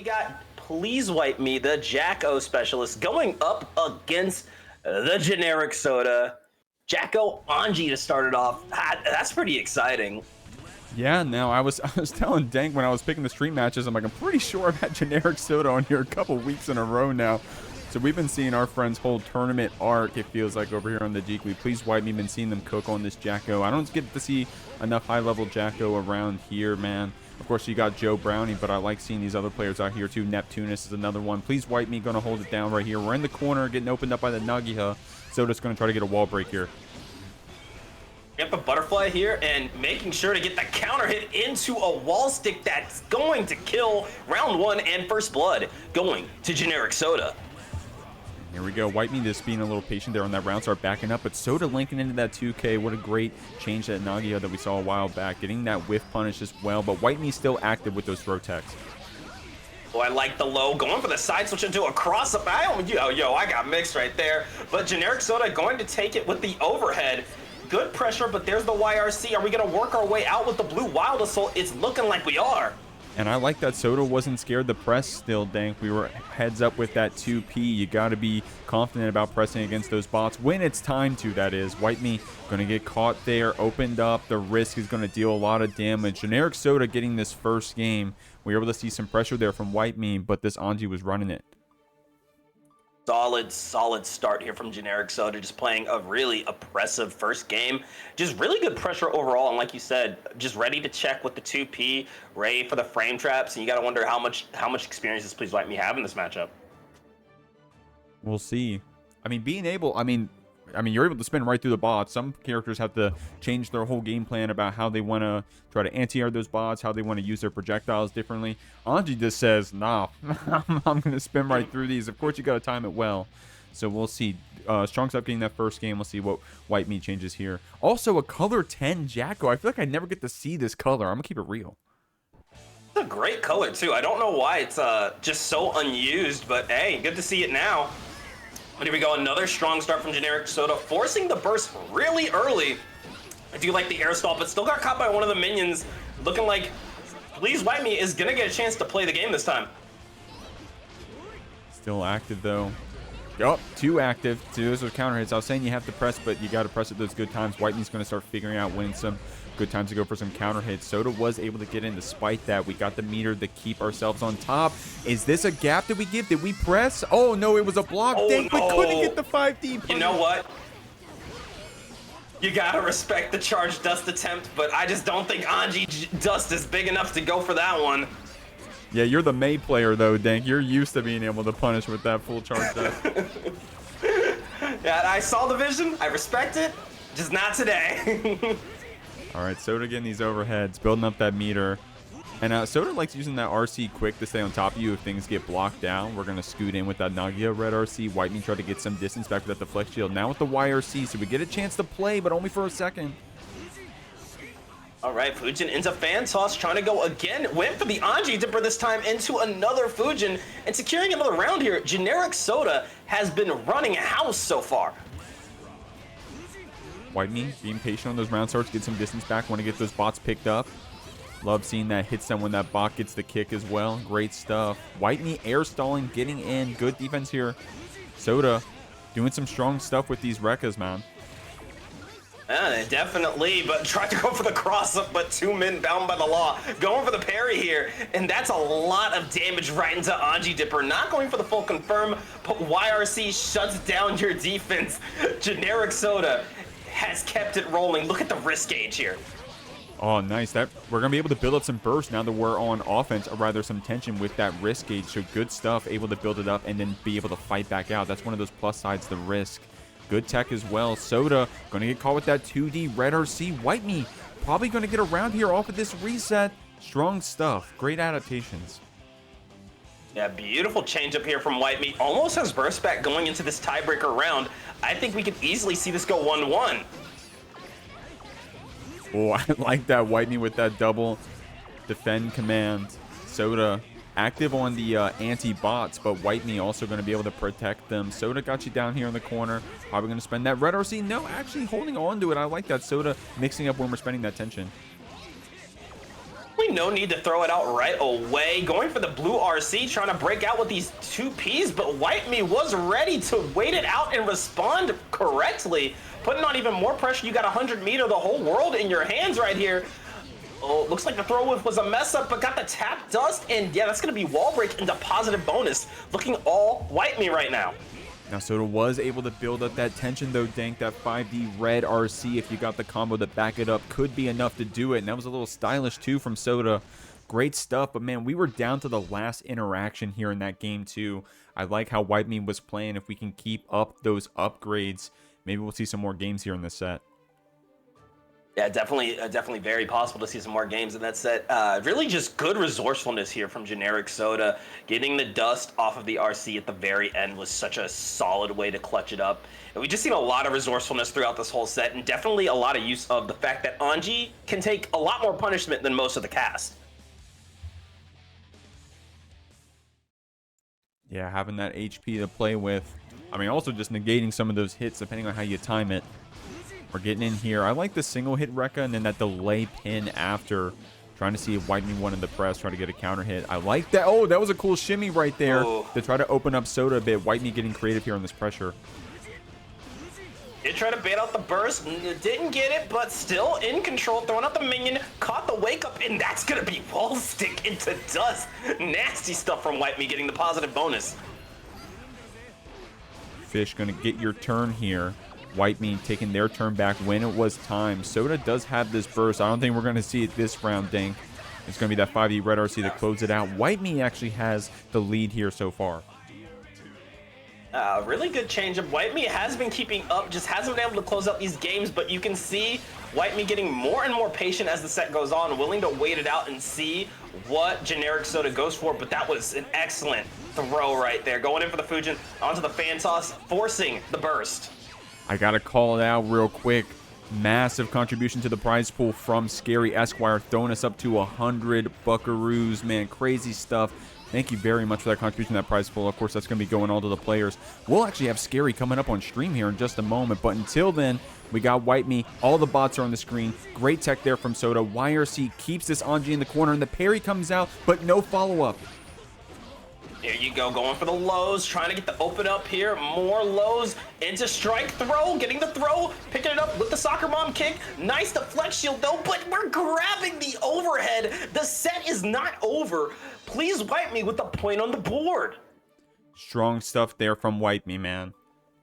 We got PleaseWipeMe, the Jacko specialist, going up against the generic soda. Jacko, Anji to start it off. That's pretty exciting. Yeah, no, I was telling Dank when I was picking the stream matches, I'm like, I'm pretty sure I've had generic soda on here a couple weeks in a row now. So we've been seeing our friends hold tournament arc, it feels like, over here on the Geek. PleaseWipeMe, been seeing them cook on this Jacko. I don't get to see enough high-level Jacko around here, man. Of course, you got Joe Brownie, but I like seeing these other players out here, too. Neptunus is another one. PleaseWipeMe going to hold it down right here. We're in the corner, getting opened up by the Nagoriyuki. Soda's going to try to get a wall break here. Get the butterfly here and making sure to get the counter hit into a wall stick that's going to kill round one and first blood going to generic soda. Here we go. Wipeme just being a little patient there on that round, start backing up, but Soda linking into that 2K. What a great change that Nagoriyuki that we saw a while back. Getting that whiff punish as well, but Wipeme's still active with those throw techs. Oh, I like the low, going for the side switch into a cross-up. I got mixed right there. But generic soda going to take it with the overhead. Good pressure, but there's the YRC. Are we going to work our way out with the blue Wild Assault? It's looking like we are. And I like that Soda wasn't scared to press still, Dank. We were heads up with that 2P. You got to be confident about pressing against those bots when it's time to, that is. Wipeme going to get caught there, opened up. The risk is going to deal a lot of damage. Generic Soda getting this first game. We were able to see some pressure there from Wipeme, but this Anji was running it. Solid start here from generic soda, just playing a really oppressive first game. Just really good pressure overall, and like you said, just ready to check with the 2P, ready for the frame traps, and you gotta wonder how much experience does PleaseWipeMe have in this matchup. We'll see. I mean, being able, I mean, you're able to spin right through the bots. Some characters have to change their whole game plan about how they want to try to anti-air those bots, how they want to use their projectiles differently. Anji just says, nah, I'm going to spin right through these. Of course, you got to time it well. So we'll see. Strong's up getting that first game. We'll see what Wipeme changes here. Also, a color 10 Jacko. I feel like I never get to see this color. I'm going to keep it real. It's a great color, too. I don't know why it's just so unused, but hey, good to see it now. But here we go, another strong start from generic soda, forcing the burst really early. I do like the air stall, but still got caught by one of the minions. Looking like PleaseWipeMe is gonna get a chance to play the game this time. Still active though. Yup, too active. Those are counter hits. I was saying you have to press, but you got to press at those good times. Wipeme's going to start figuring out when some good times to go for some counter hits. Soda was able to get in despite that. We got the meter to keep ourselves on top. Is this a gap that we give? Did we press? Oh, no, it was a block. Oh, Dang, no. We couldn't get the 5D. You know what? You got to respect the charge dust attempt, but I just don't think Anji dust is big enough to go for that one. Yeah, you're the May player, though, Dank. You're used to being able to punish with that full charge dust. Yeah, I saw the vision. I respect it. Just not today. All right, Soda getting these overheads, building up that meter. And Soda likes using that RC quick to stay on top of you if things get blocked down. We're going to scoot in with that Nagoriyuki red RC. Wipeme try to get some distance back with that deflect shield. Now with the YRC, so we get a chance to play, but only for a second. All right, Fujin into fan toss, trying to go again. Went for the Anji dipper this time into another Fujin and securing another round here. Generic Soda has been running house so far. Wipeme being patient on those round starts, get some distance back, want to get those bots picked up. Love seeing that hit them when that bot gets the kick as well. Great stuff. Wipeme air stalling, getting in. Good defense here. Soda doing some strong stuff with these Rekkas, man. Yeah, definitely, but tried to go for the cross-up, but 2 men bound by the law. Going for the parry here, and that's a lot of damage right into Anji Dipper. Not going for the full confirm, but YRC shuts down your defense. Generic Soda has kept it rolling. Look at the risk gauge here. Oh, nice. That we're going to be able to build up some burst now that we're on offense, or rather some tension with that risk gauge. So good stuff, able to build it up and then be able to fight back out. That's one of those plus sides, the risk. Good tech as well. Soda going to get caught with that 2D red RC. Wipeme probably going to get around here off of this reset. Strong stuff. Great adaptations. Yeah, beautiful change up here from Wipeme. Almost has burst back going into this tiebreaker round. I think we could easily see this go 1-1. Oh, I like that Wipeme with that double defend command. Soda active on the anti-bots, but Wipeme also going to be able to protect them. Soda got you down here in the corner. Probably going to spend that red RC. No, actually holding on to it. I like that. Soda mixing up when we're spending that tension. really no need to throw it out right away. Going for the blue RC, trying to break out with these 2Ps, but YoKai was ready to wait it out and respond correctly. Putting on even more pressure. You got 100 meter, the whole world in your hands right here. Oh, looks like the throw whiff was a mess up, but got the tap dust, and yeah, that's going to be wall break into positive bonus. Looking all YoKai right now. Now, Soda was able to build up that tension, though, Dank. That 5D red RC, if you got the combo to back it up, could be enough to do it. And that was a little stylish, too, from Soda. Great stuff. But, man, we were down to the last interaction here in that game, too. I like how YoKai was playing. If we can keep up those upgrades, maybe we'll see some more games here in this set. Yeah, definitely very possible to see some more games in that set. Really just good resourcefulness here from Generic Soda. Getting the dust off of the RC at the very end was such a solid way to clutch it up. And we just seen a lot of resourcefulness throughout this whole set, and definitely a lot of use of the fact that Anji can take a lot more punishment than most of the cast. Yeah, having that HP to play with. I mean, also just negating some of those hits depending on how you time it. We're getting in here. I like the single hit Rekka and then that delay pin after. Trying to see if YoKai wanted the press, try to get a counter hit. I like that. Oh, that was a cool shimmy right there to try to open up Soda a bit. YoKai getting creative here on this pressure. Did try to bait out the burst, didn't get it, but still in control, throwing out the minion, caught the wake up, and that's gonna be wall stick into dust. Nasty stuff from YoKai getting the positive bonus. Fish gonna get your turn here. YoKai taking their turn back when it was time. Soda does have this burst. I don't think we're going to see it this round, Dank. It's going to be that 5D red RC to close it out. YoKai actually has the lead here so far. Really good change-up. YoKai has been keeping up, just hasn't been able to close out these games, but you can see YoKai getting more and more patient as the set goes on, willing to wait it out and see what Generic Soda goes for, but that was an excellent throw right there. Going in for the Fujin, onto the fan toss, forcing the burst. I got to call it out real quick. Massive contribution to the prize pool from ScaryEsquire, throwing us up to 100 buckaroos. Man, crazy stuff. Thank you very much for that contribution to that prize pool. Of course, that's going to be going all to the players. We'll actually have Scary coming up on stream here in just a moment. But until then, we got YoKai. All the bots are on the screen. Great tech there from Soda. YRC keeps this Anji in the corner, and the parry comes out, but no follow-up. There you go, going for the lows, trying to get the open up here. More lows into strike throw, getting the throw, picking it up with the soccer mom kick. Nice deflect shield though, but we're grabbing the overhead. The set is not over. Please wipe me with the point on the board. Strong stuff there from YoKai, man.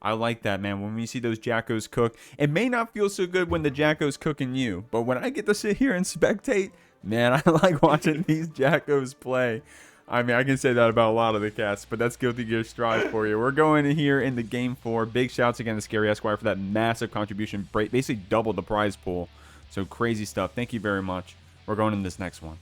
I like that, man. When we see those Jackos cook, it may not feel so good when the Jacko's cooking you, but when I get to sit here and spectate, man, I like watching these Jackos play. I mean, I can say that about a lot of the casts, but that's Guilty Gear Strive for you. We're going in here into Game 4. Big shouts again to ScaryEsquire for that massive contribution. Basically doubled the prize pool. So crazy stuff. Thank you very much. We're going in this next one.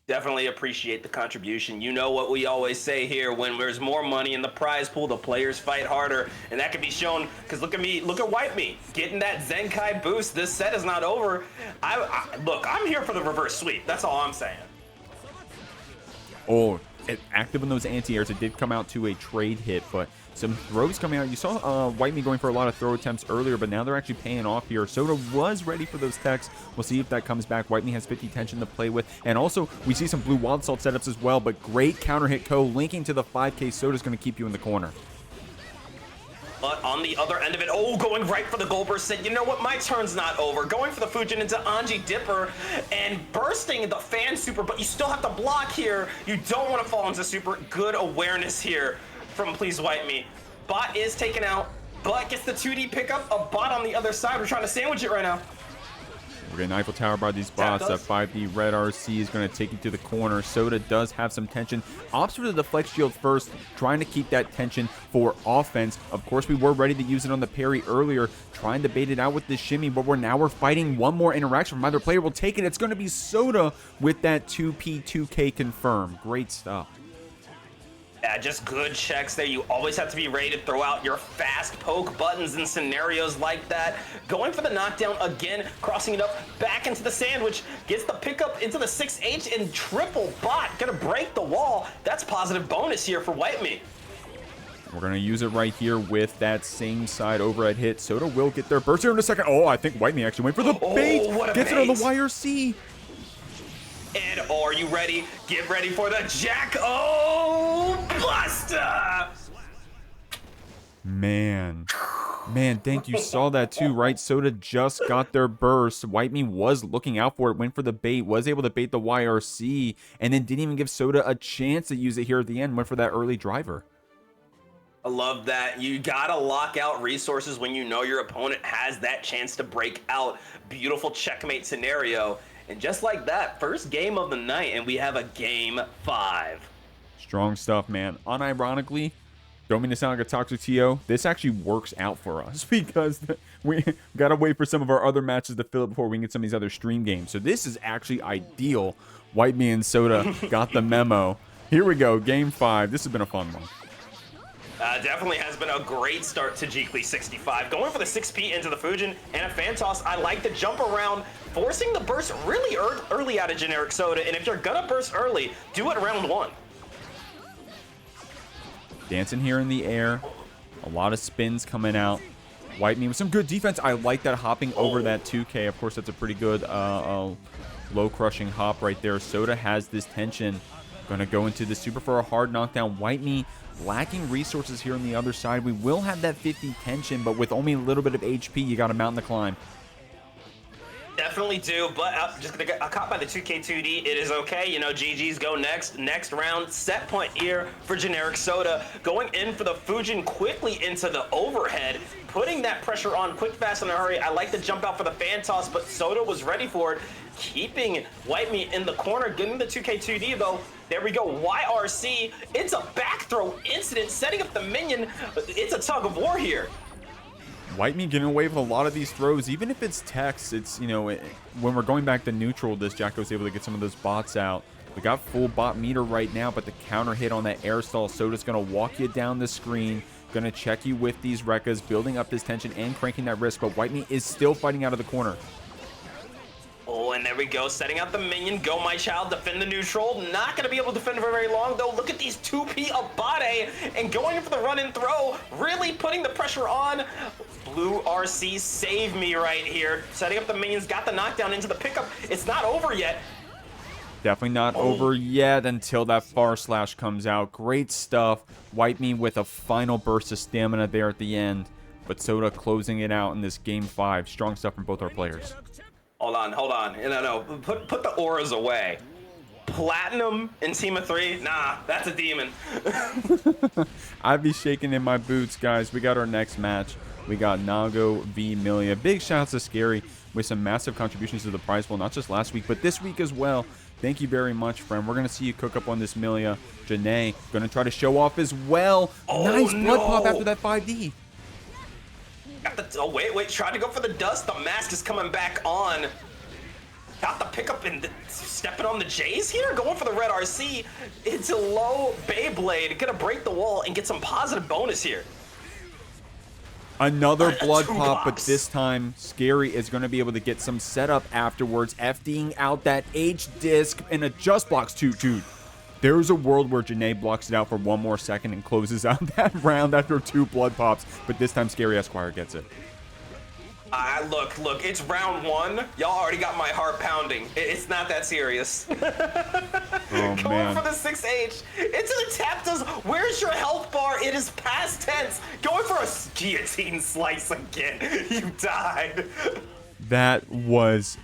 Definitely appreciate the contribution. You know what we always say here, when there's more money in the prize pool, the players fight harder. And that can be shown, because look at me, look at YoKai, getting that Zenkai boost. This set is not over. Look, I'm here for the reverse sweep. That's all I'm saying. Oh, active in those anti-airs. It did come out to a trade hit, but some throws coming out. You saw YoKai going for a lot of throw attempts earlier, but now they're actually paying off here. Soda was ready for those techs. We'll see if that comes back. YoKai has 50 tension to play with. And also, we see some blue wild salt setups as well, but great counter hit linking to the 5K. Soda's going to keep you in the corner. But on the other end of it, going right for the gold burst, said, you know what, my turn's not over. Going for the Fujin into Anji Dipper and bursting the fan super, but you still have to block here. You don't want to fall into super. Good awareness here from PleaseWipeMe. Bot is taken out, but gets the 2D pickup. A bot on the other side. We're trying to sandwich it right now. We're getting Eiffel Tower by these bots. That 5D red RC is going to take you to the corner. Soda does have some tension. Opts for the deflect shield first, trying to keep that tension for offense. Of course, we were ready to use it on the parry earlier, trying to bait it out with this shimmy, but we're fighting one more interaction from either player. Will take it. It's going to be Soda with that 2P 2K confirm. Great stuff. Yeah, just good checks there. You always have to be ready to throw out your fast poke buttons in scenarios like that. Going for the knockdown again, crossing it up back into the sandwich, gets the pickup into the 6H and triple bot. Gonna break the wall. That's positive bonus here for YoKai. We're going to use it right here with that same side overhead hit. Soda will get their burst here in a second. Oh, I think YoKai actually went for the bait. What a Gets bait. it on the YRC. And are you ready? Get ready for the Jacko Buster! Man, Dank, you saw that too, right? Soda just got their burst. YoKai was looking out for it, went for the bait, was able to bait the YRC, and then didn't even give Soda a chance to use it here at the end, went for that early driver. I love that. You gotta lock out resources when you know your opponent has that chance to break out. Beautiful checkmate scenario. And just like that, first game of the night, and we have a game 5. Strong stuff, man. Unironically, don't mean to sound like a toxic TO, this actually works out for us because we gotta wait for some of our other matches to fill it before we can get some of these other stream games. So this is actually ideal. YoKai and Soda got the memo. Here we go, game 5. This has been a fun one. Definitely has been a great start to Jeekly 65. Going for the 6P into the Fujin and a fan toss. I like the jump around, forcing the burst really early out of generic Soda. And if you're gonna burst early, do it round 1. Dancing here in the air. A lot of spins coming out. YoKai with some good defense. I like that hopping over that 2K. Of course, that's a pretty good low crushing hop right there. Soda has this tension. Gonna go into the super for a hard knockdown. YoKai lacking resources here on the other side. We will have that 50 tension, but with only a little bit of HP, you got to mount the climb. Definitely do, but I'm just gonna get caught by the 2K2D. It is okay, you know, GG's go next round. Set point here for generic Soda. Going in for the Fujin quickly into the overhead, putting that pressure on quick, fast, in a hurry. I like the jump out for the fan toss, but Soda was ready for it. Keeping YoKai in the corner, getting the 2K2D though. There we go, YRC. It's a back throw incident, setting up the minion. It's a tug of war here. YoKai getting away with a lot of these throws, even if it's text. It's, you know, when we're going back to neutral, this Jacko's able to get some of those bots out. We got full bot meter right now, but the counter hit on that air stall. Soda's gonna walk you down the screen, gonna check you with these Rekkas, building up this tension and cranking that risk, but YoKai is still fighting out of the corner. Oh, and there we go, setting out the minion. Go, my child, defend the neutral. Not going to be able to defend for very long, though. Look at these 2P Abate and going for the run and throw, really putting the pressure on. Blue RC, save me right here. Setting up the minions, got the knockdown into the pickup. It's not over yet. Definitely not over yet until that far slash comes out. Great stuff. YoKai with a final burst of stamina there at the end, but Soda closing it out in this game 5. Strong stuff from both our players. Hold on. No. Put the auras away. Platinum in Team of 3? Nah, that's a demon. I'd be shaking in my boots, guys. We got our next match. We got Nago v Millia. Big shouts to Scary with some massive contributions to the prize pool, not just last week, but this week as well. Thank you very much, friend. We're going to see you cook up on this Millia. Jehnee going to try to show off as well. Oh, nice blood no. pop after that 5D. Oh, wait, tried to go for the dust. The mask is coming back on. Got the pickup and stepping on the J's here. Going for the red RC. It's a low Beyblade. Gonna break the wall and get some positive bonus here. Another blood Two pop, but pops. this time Scary is going to be able to get some setup afterwards. FDing out that H disc and a just blocks two. Dude, there's a world where Jehnee blocks it out for one more second and closes out that round after 2 blood pops, but this time ScaryEsquire gets it. Look, it's round 1. Y'all already got my heart pounding. It's not that serious. Oh, Going man. for the 6H. Into the tap does. Where's your health bar? It is past tense. Going for a guillotine slice again. You died. That was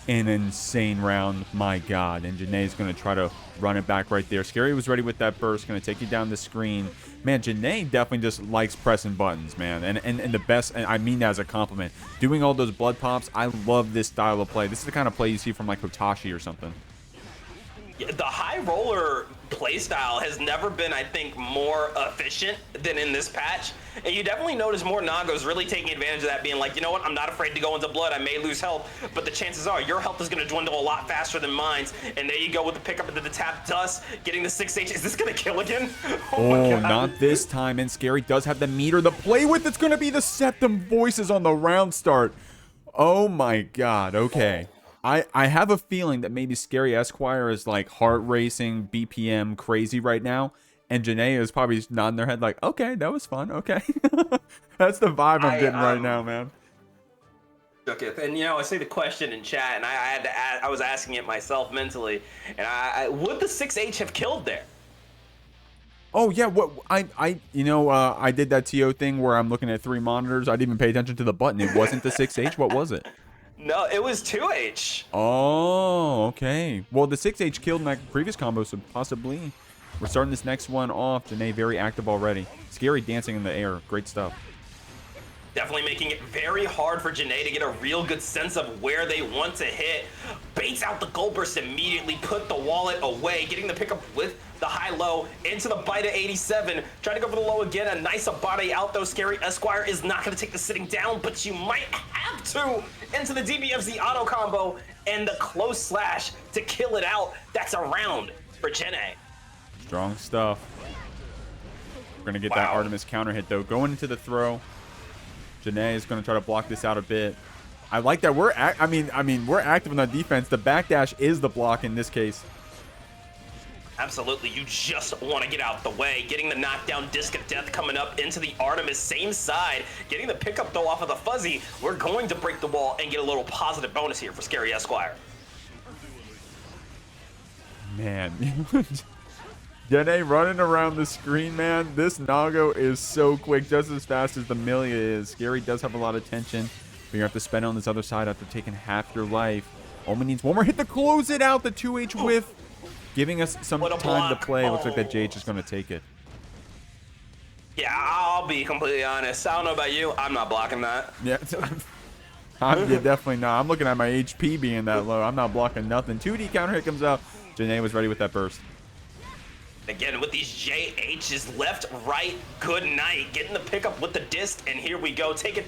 an insane round, my God. And Janae's going to try to run it back right there. Scary was ready with that burst, going to take you down the screen. Man, Jehnee definitely just likes pressing buttons, man. And the best, and I mean that as a compliment. Doing all those blood pops, I love this style of play. This is the kind of play you see from like Hotashi or something. Yeah, the high roller playstyle has never been, I think, more efficient than in this patch. And you definitely notice more Nagos really taking advantage of that, being like, you know what, I'm not afraid to go into blood. I may lose health, but the chances are your health is going to dwindle a lot faster than mine's. And there you go with the pickup into the tap dust, getting the 6H. Is this going to kill again? Oh, not this time. And Scary does have the meter to play with. It's going to be the Septum Voices on the round start. Oh my God. Okay. I have a feeling that maybe ScaryEsquire is like heart racing, BPM crazy right now. And Jehnee is probably nodding their head like, okay, that was fun. Okay. That's the vibe I'm getting right now, man. Shooketh. And I see the question in chat, and I was asking it myself mentally, and would the 6H have killed there? Oh yeah, what I did that TO thing where I'm looking at 3 monitors. I didn't even pay attention to the button. It wasn't the 6H. What was it? No, it was 2H. Oh, okay. Well, the 6H killed in that previous combo, so possibly. We're starting this next one off. Jehnee very active already. Scary dancing in the air. Great stuff. Definitely making it very hard for Jehnee to get a real good sense of where they want to hit. Baits out the gold burst immediately, put the wallet away, getting the pickup with the high-low into the bite of 87. Trying to go for the low again. A nice abate out, though. ScaryEsquire is not going to take the sitting down, but you might have to into the DBFZ auto combo and the close slash to kill it out. That's a round for Jehnee. Strong stuff. We're going to get that Artemis counter hit, though. Going into the throw. Jehnee is going to try to block this out a bit. I like that we're we're active in that defense. The backdash is the block in this case. Absolutely, you just want to get out the way. Getting the knockdown, Disc of Death coming up into the Artemis, same side. Getting the pickup though off of the Fuzzy. We're going to break the wall and get a little positive bonus here for ScaryEsquire. Man, Jehnee running around the screen, man. This Nago is so quick, just as fast as the Millia is. Scary does have a lot of tension, but you have to spend it on this other side after taking half your life. Only needs one more hit to close it out. The 2H whiff, giving us some time to play. Looks like that JH is going to take it. Yeah, I'll be completely honest. I don't know about you. I'm not blocking that. Yeah, yeah, definitely not. I'm looking at my HP being that low. I'm not blocking nothing. 2D counter hit comes out. Jehnee was ready with that burst. Again, with these JHs left, right, good night. Getting the pickup with the disc, and here we go. Take it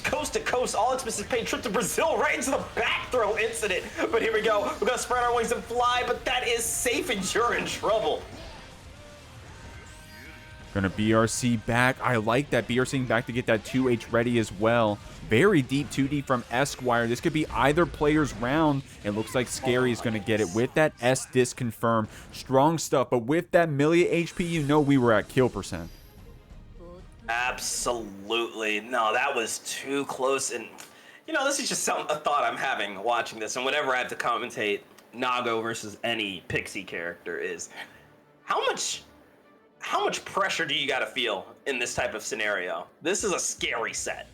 coast to coast. All expenses paid. Trip to Brazil right into the back throw incident. But here we go. We're going to spread our wings and fly, but that is safe and you're in trouble. Gonna BRC back. I like that. BRCing back to get that 2H ready as well. Very deep 2D from Esquire. This could be either player's round. It looks like Scary is going to get it with that S disc confirmed. Strong stuff, but with that Millia HP, you know we were at kill percent. Absolutely. No, that was too close. And, this is just a thought I'm having watching this. And whenever I have to commentate Nago versus any Pixie character is, how much pressure do you got to feel in this type of scenario? This is a scary set.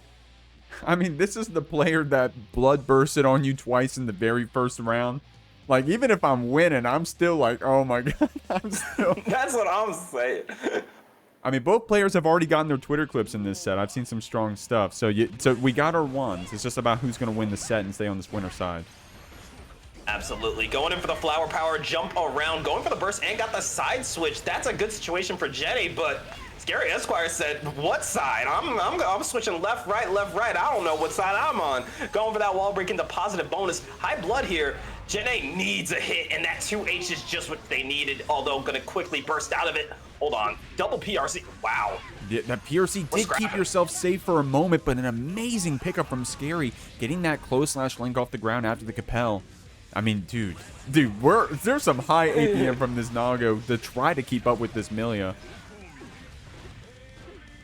I mean, this is the player that blood bursted on you twice in the very first round. Like, even if I'm winning, I'm still like, oh my God. That's what I'm saying. I mean, both players have already gotten their Twitter clips in this set. I've seen some strong stuff. So we got our ones. It's just about who's going to win the set and stay on this winner side. Absolutely. Going in for the flower power, jump around, going for the burst, and got the side switch. That's a good situation for Jehnee, but ScaryEsquire said, what side? I'm switching left, right. I don't know what side I'm on. Going for that wall break into positive bonus. High blood here. Jehnee needs a hit, and that 2H is just what they needed, although going to quickly burst out of it. Hold on. Double PRC. Wow. Yeah, that PRC did keep yourself safe for a moment, but an amazing pickup from Scary. Getting that close slash link off the ground after the Capel. I mean, dude, there's some high APM from this Nago to try to keep up with this Millia.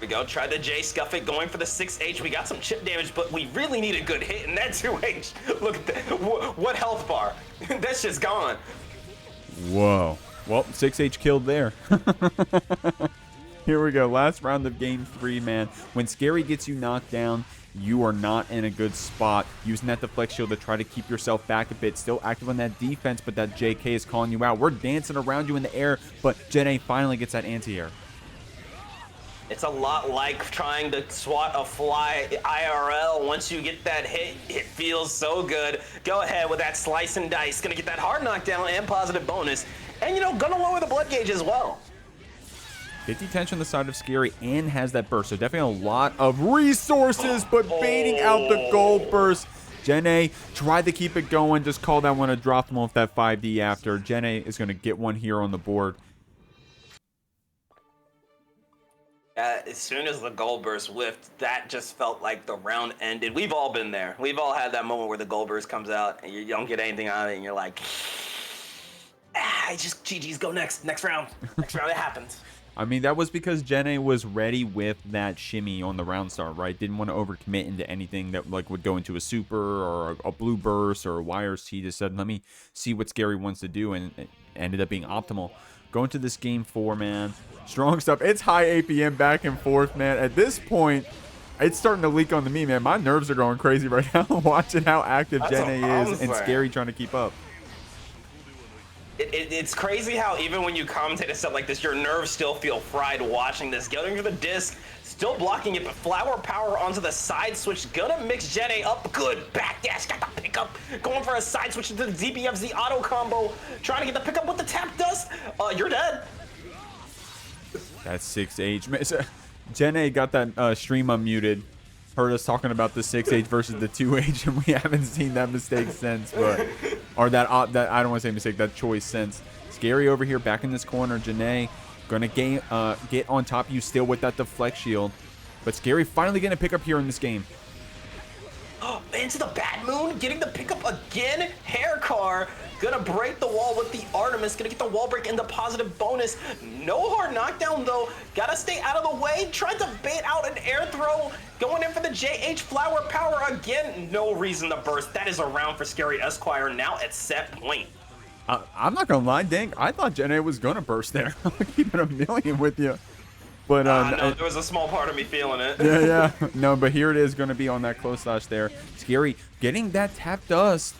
We go, try the J scuff it, going for the 6H. We got some chip damage, but we really need a good hit, and that 2H, look at that. What health bar? That's just gone. Whoa. Well, 6H killed there. Here we go. Last round of game 3, man. When Scary gets you knocked down, you are not in a good spot. Using that deflect shield to try to keep yourself back a bit. Still active on that defense, but that JK is calling you out. We're dancing around you in the air, but Jehnee finally gets that anti-air. It's a lot like trying to swat a fly IRL. Once you get that hit, it feels so good. Go ahead with that slice and dice. Gonna get that hard knockdown and positive bonus. And, gonna lower the blood gauge as well. 50 tension on the side of Scary and has that burst. So definitely a lot of resources, but baiting out the gold burst. Jehnee tried to keep it going. Just call that one a drop them off that 5D after. Jehnee is going to get one here on the board. As soon as the gold burst whiffed, that just felt like the round ended. We've all been there. We've all had that moment where the gold burst comes out and you don't get anything out of it and you're like, just GG's, go next round. Next round, it happens. I mean, that was because Jehnee was ready with that shimmy on the round start, right? Didn't want to overcommit into anything that like would go into a super or a blue burst or a wires. He just said, let me see what Scary wants to do, and it ended up being optimal. Going to this game 4, man. Strong stuff. It's high APM back and forth, man. At this point, it's starting to leak onto me, man. My nerves are going crazy right now watching how active Jehnee is and Scary trying to keep up. It's crazy how even when you commentate a set like this, your nerves still feel fried watching this. Going for the disc, still blocking it, but flower power onto the side switch. Gonna mix Jehnee up. Good backdash, got the pickup. Going for a side switch into the DBFZ auto combo. Trying to get the pickup with the tap dust. You're dead. That's 6H. Jehnee got that stream unmuted. Heard us talking about the 6H versus the 2H, and we haven't seen that mistake since. But or that I don't want to say mistake, that choice since. Scary over here back in this corner. Jehnee gonna get on top of you still with that deflect shield, but Scary finally getting a pickup here in this game. Into the Bad Moon, getting the pickup again. Hair car gonna break the wall with the Artemis, gonna get the wall break and the positive bonus. No hard knockdown though, gotta stay out of the way. Tried to bait out an air throw, going in for the JH flower power again. No reason to burst. That is a round for ScaryEsquire now at set point. I'm not gonna lie, Dang, I thought Jehnee was gonna burst there. I'm keeping a million with you. But no, there was a small part of me feeling it. Yeah. No, but here it is going to be on that close slash there. Scary getting that tap dust.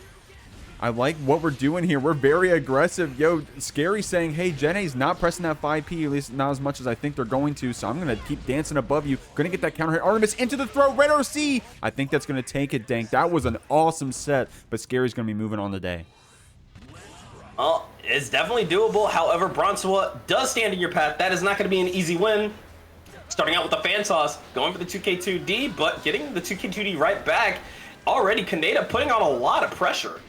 I like what we're doing here. We're very aggressive. Yo, Scary saying, hey, Jehnee's not pressing that 5P, at least not as much as I think they're going to. So I'm going to keep dancing above you. Going to get that counter hit. Artemis into the throw. Red RC. I think that's going to take it, Dank. That was an awesome set, but Scary's going to be moving on the day. Well, it's definitely doable. However, Bronsua does stand in your path. That is not going to be an easy win. Starting out with the fan toss, going for the 2K2D, but getting the 2K2D right back. Already, Kaneda putting on a lot of pressure.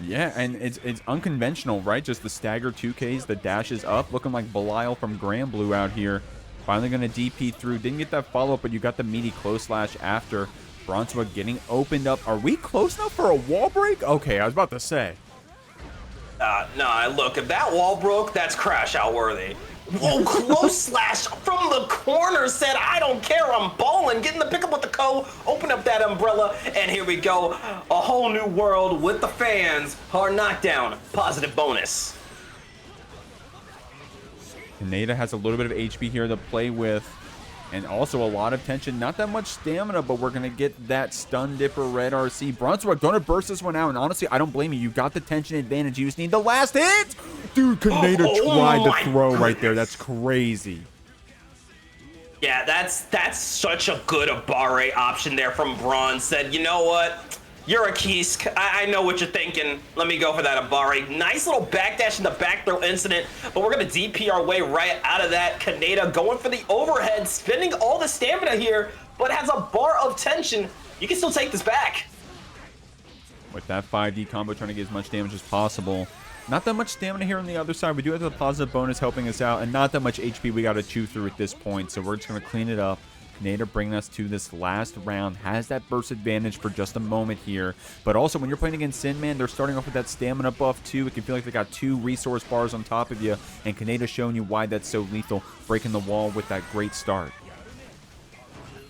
Yeah, and it's unconventional, right? Just the stagger 2Ks, the dashes up, looking like Belial from Grand Blue out here. Finally going to DP through. Didn't get that follow-up, but you got the meaty close slash after. Bronsua getting opened up. Are we close enough for a wall break? Okay, I was about to say. Nah, look, if that wall broke, that's crash out worthy. Whoa, close slash from the corner said, I don't care, I'm balling. Getting the pickup with the co, open up that umbrella, and here we go. A whole new world with the fans. Hard knockdown, positive bonus. Kaneda has a little bit of HP here to play with. And also a lot of tension. Not that much stamina, but we're going to get that stun dipper red RC. Bronsua going to burst this one out. And honestly, I don't blame you. You got the tension advantage. You just need the last hit. Dude, Kaneda tried to throw right there. That's crazy. Yeah, that's such a good Abare option there from Bron. Said, you know what? You're a Kisk. I know what you're thinking. Let me go for that Abare. Nice little backdash in the back throw incident, but we're going to DP our way right out of that. Kaneda going for the overhead, spending all the stamina here, but has a bar of tension. You can still take this back. With that 5D combo, trying to get as much damage as possible. Not that much stamina here on the other side. We do have the positive bonus helping us out, and not that much HP we got to chew through at this point, so we're just going to clean it up. Kaneda bringing us to this last round, has that burst advantage for just a moment here, but also when you're playing against Sin Man, they're starting off with that stamina buff too. It can feel like they got 2 resource bars on top of you, and Kaneda showing you why that's so lethal, breaking the wall with that great start.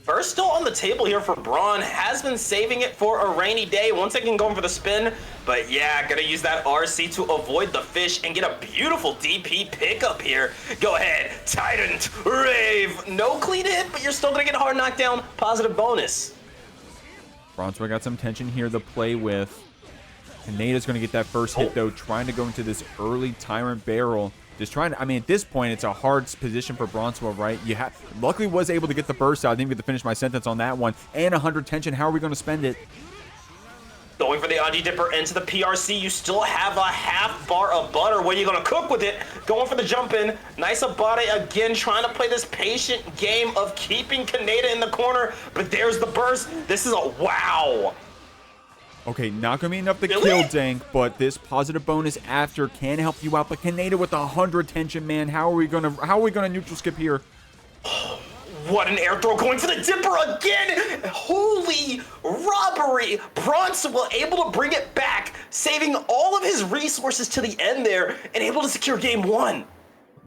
First still on the table here for Braun, has been saving it for a rainy day. Once again going for the spin, but yeah, gonna use that RC to avoid the fish and get a beautiful DP pickup here. Go ahead, Titan, Rave. No clean hit, but you're still gonna get a hard knockdown, positive bonus. Bronsua got some tension here to play with. Kaneda's gonna get that first hit though, trying to go into this early Tyrant barrel. Just trying to, I mean, at this point, it's a hard position for Bronsua, right? You have, luckily was able to get the burst out. I didn't get to finish my sentence on that one. And 100 tension. How are we going to spend it? Going for the Anji Dipper into the PRC. You still have a half bar of butter. What are you going to cook with it? Going for the jump in. Nice Abade again, trying to play this patient game of keeping Kaneda in the corner. But there's the burst. This is a wow. Okay, not going to be enough to kill Dank, but this positive bonus after can help you out. But Kaneda with 100 tension, man. How are we gonna neutral skip here? What an air throw, going for the Dipper again! Holy robbery! Bronsua able to bring it back, saving all of his resources to the end there, and able to secure game 1.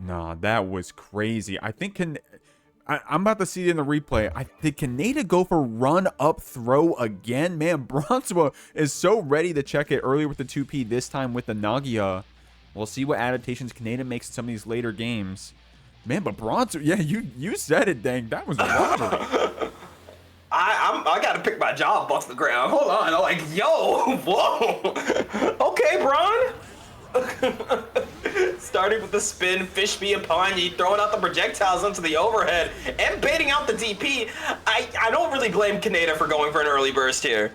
Nah, that was crazy. I think I'm about to see it in the replay. Did Kaneda go for run up throw again? Man, Bronsua is so ready to check it earlier with the 2P, this time with the Nagia. We'll see what adaptations Kaneda makes in some of these later games. Man, but Bronsua, yeah, you said it, dang. That was a robbery. I gotta pick my jaw off the ground. Hold on. I'm like, yo, whoa. Okay, Bron. Starting with the spin, fish me upon you, throwing out the projectiles into the overhead and baiting out the DP. I don't really blame Kaneda for going for an early burst here.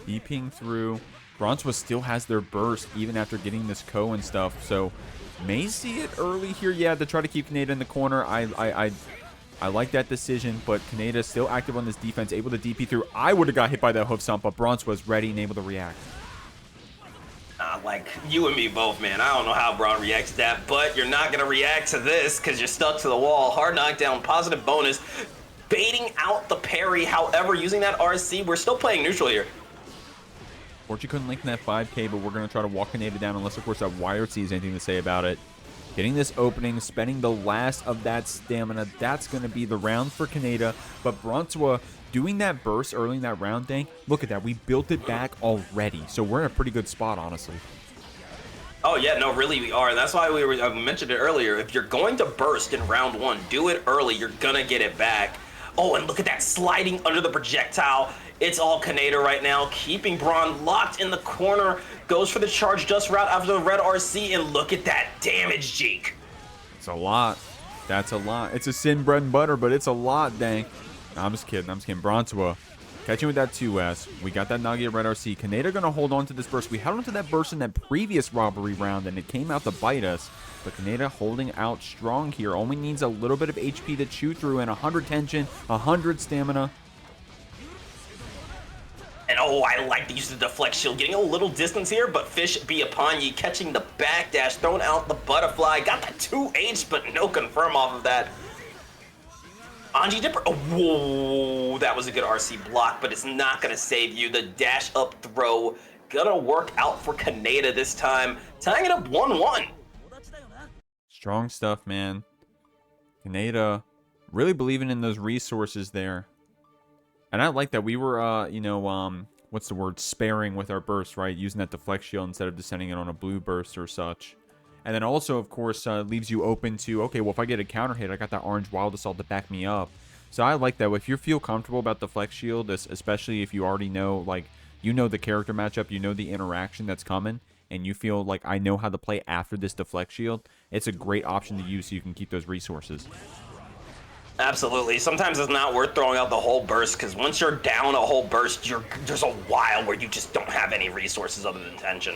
DPing through. Bronsua still has their burst even after getting this Ko and stuff, so may see it early here. Yeah, to try to keep Kaneda in the corner. I like that decision, but Kaneda still active on this defense, able to DP through. I would have got hit by that hoof stomp, but Bronsua was ready and able to react. Like, you and me both, man. I don't know how Bron reacts to that, but you're not going to react to this because you're stuck to the wall. Hard knockdown, positive bonus, baiting out the parry. However, using that RC, we're still playing neutral here. Fortunately, couldn't link in that 5K, but we're going to try to walk Kaneda down unless, of course, that YRC has anything to say about it. Getting this opening, spending the last of that stamina. That's going to be the round for Kaneda, but Bronsua doing that burst early in that round, Dank, look at that. We built it back already, so we're in a pretty good spot, honestly. Oh, yeah, no, really, we are. And that's why I mentioned it earlier. If you're going to burst in round one, do it early. You're going to get it back. Oh, and look at that sliding under the projectile. It's all Kaneda right now, keeping Bron locked in the corner. Goes for the charge dust route after the red RC, and look at that damage, Jeek. It's a lot. That's a lot. It's a sin bread and butter, but it's a lot, Dank. I'm just kidding. Bronsua catching with that 2S. We got that Nagia red RC. Kaneda going to hold on to this burst. We held on to that burst in that previous robbery round, and it came out to bite us. But Kaneda holding out strong here. Only needs a little bit of HP to chew through, and 100 tension, 100 stamina. And oh, I like the use of the deflect shield. Getting a little distance here, but fish be upon you. Catching the backdash, throwing out the butterfly. Got the 2H, but no confirm off of that. Anji Dipper, oh, whoa, that was a good RC block, but it's not going to save you. The dash up throw, gonna work out for Kaneda this time. Tying it up 1-1. Strong stuff, man. Kaneda really believing in those resources there. And I like that we were, what's the word, sparing with our burst, right? Using that deflect shield instead of just sending it on a blue burst or such. And then also, of course, leaves you open to, okay, well, if I get a counter hit, I got that orange wild assault to back me up. So I like that. If you feel comfortable about the flex shield, especially if you already know, like, you know the character matchup, you know the interaction that's coming, and you feel like I know how to play after this deflect shield, it's a great option to use so you can keep those resources. Absolutely. Sometimes it's not worth throwing out the whole burst, because once you're down a whole burst, there's a while where you just don't have any resources other than tension.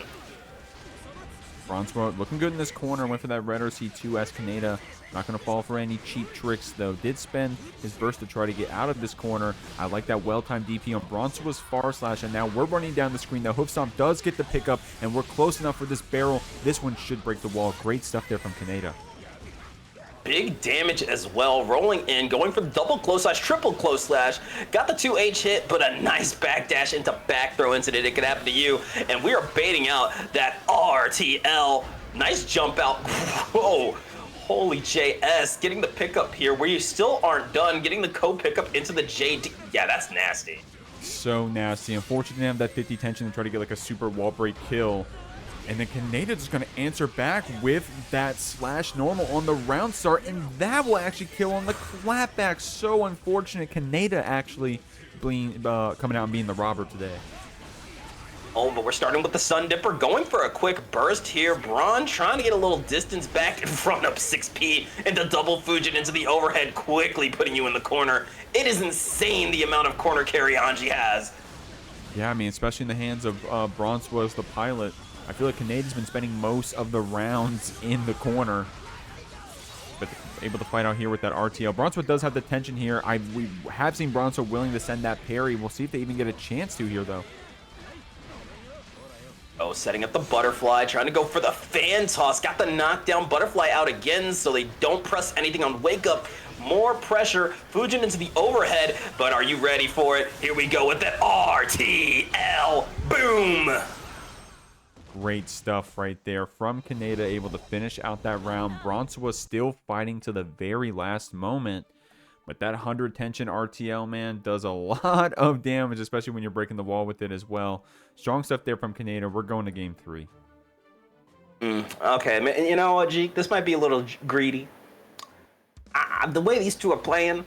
Bronsua looking good in this corner. Went for that red RC2S. Kaneda not going to fall for any cheap tricks, though. Did spend his burst to try to get out of this corner. I like that well-timed DP on Bronsua's far slash, and now we're running down the screen. The hoof stomp does get the pickup, and we're close enough for this barrel. This one should break the wall. Great stuff there from Kaneda. Big damage as well, rolling in, going for the double close slash, triple close slash. Got the 2H hit, but a nice backdash into back throw incident. It could happen to you. And we are baiting out that RTL. Nice jump out. Whoa. Holy JS. Getting the pickup here where you still aren't done. Getting the co-pickup into the JD. Yeah, that's nasty. So nasty. Unfortunately, they have that 50 tension to try to get like a super wall break kill. And then Kaneda just going to answer back with that slash normal on the round start, and that will actually kill on the clapback. So unfortunate. Kaneda actually coming out and being the robber today. Oh, but we're starting with the Sun Dipper, going for a quick burst here. Bron trying to get a little distance back in front of 6P into double Fujin into the overhead, quickly putting you in the corner. It is insane the amount of corner carry Anji has. Yeah, I mean, especially in the hands of Bronsua as the pilot. I feel like Kaneda's been spending most of the rounds in the corner, but able to fight out here with that RTL. Bronsua does have the tension here. We have seen Bronsua willing to send that parry. We'll see if they even get a chance to here, though. Oh, setting up the butterfly, trying to go for the fan toss. Got the knockdown butterfly out again, so they don't press anything on wake up. More pressure, Fujin into the overhead, but are you ready for it? Here we go with that RTL. Boom! Great stuff right there from Kaneda, able to finish out that round. Bronsua still fighting to the very last moment. But that 100 tension RTL, man, does a lot of damage, especially when you're breaking the wall with it as well. Strong stuff there from Kaneda. We're going to game 3. Okay, man, you know what, Jeek? This might be a little greedy. The way these two are playing,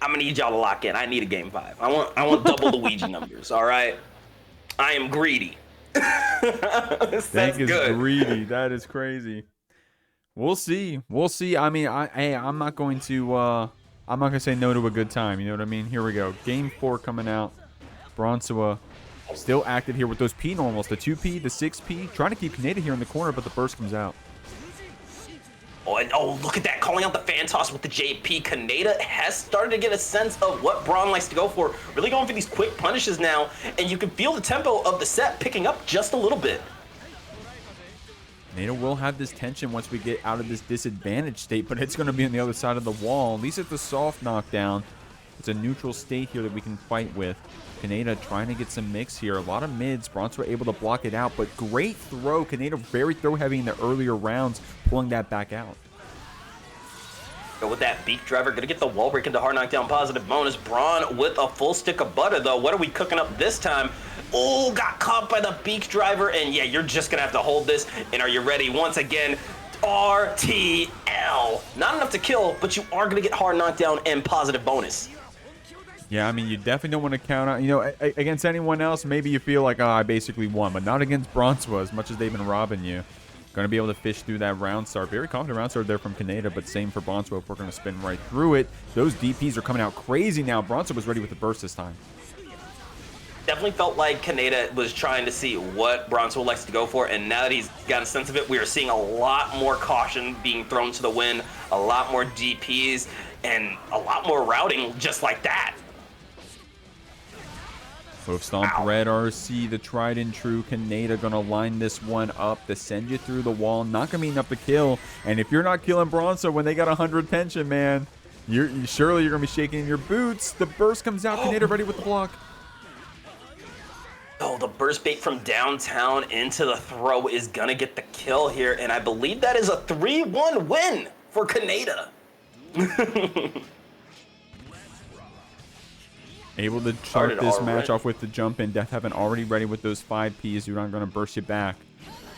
I'm gonna need y'all to lock in. I need a game 5. I want double the Ouija numbers. All right, I am greedy. That's Dank is good. greedy. That is crazy. We'll see. We'll see. I mean, I'm not going to say no to a good time. You know what I mean? Here we go. Game 4 coming out. Bronsua still active here with those P normals. The 2P, the 6P. Trying to keep Kaneda here in the corner, but the burst comes out. Oh, and look at that. Calling out the fan toss with the JP. Kaneda has started to get a sense of what Braun likes to go for. Really going for these quick punishes now. And you can feel the tempo of the set picking up just a little bit. Kaneda will have this tension once we get out of this disadvantaged state, but it's going to be on the other side of the wall. At least it's a soft knockdown. It's a neutral state here that we can fight with. Kaneda trying to get some mix here. A lot of mids. Bronsua able to block it out, but great throw. Kaneda very throw heavy in the earlier rounds, pulling that back out. Go with that beak driver. Gonna get the wall break into hard knockdown positive bonus. Braun with a full stick of butter, though. What are we cooking up this time? Oh, got caught by the beak driver. And yeah, you're just gonna have to hold this. And are you ready? Once again, RTL. Not enough to kill, but you are gonna get hard knockdown and positive bonus. Yeah, I mean, you definitely don't want to count out, you know, against anyone else, maybe you feel like, oh, I basically won, but not against Bronsua, as much as they've been robbing you. Going to be able to fish through that round start. Very confident round start there from Kaneda, but same for Bronsua if we're going to spin right through it. Those DPs are coming out crazy now. Bronsua was ready with the burst this time. Definitely felt like Kaneda was trying to see what Bronsua likes to go for, and now that he's got a sense of it, we are seeing a lot more caution being thrown to the wind, a lot more DPs, and a lot more routing just like that. Hoof Stomp, Red RC, the tried and true Kaneda gonna line this one up to send you through the wall. Not gonna be enough to kill. And if you're not killing Bronsua when they got 100 tension, man, surely you're gonna be shaking in your boots. The burst comes out. Kaneda ready with the block. Oh, the burst bait from downtown into the throw is gonna get the kill here, and I believe that is a 3-1 win for Kaneda. Able to start this match off with the jump in. Deafheaven already ready with those 5Ps. You're not going to burst you back.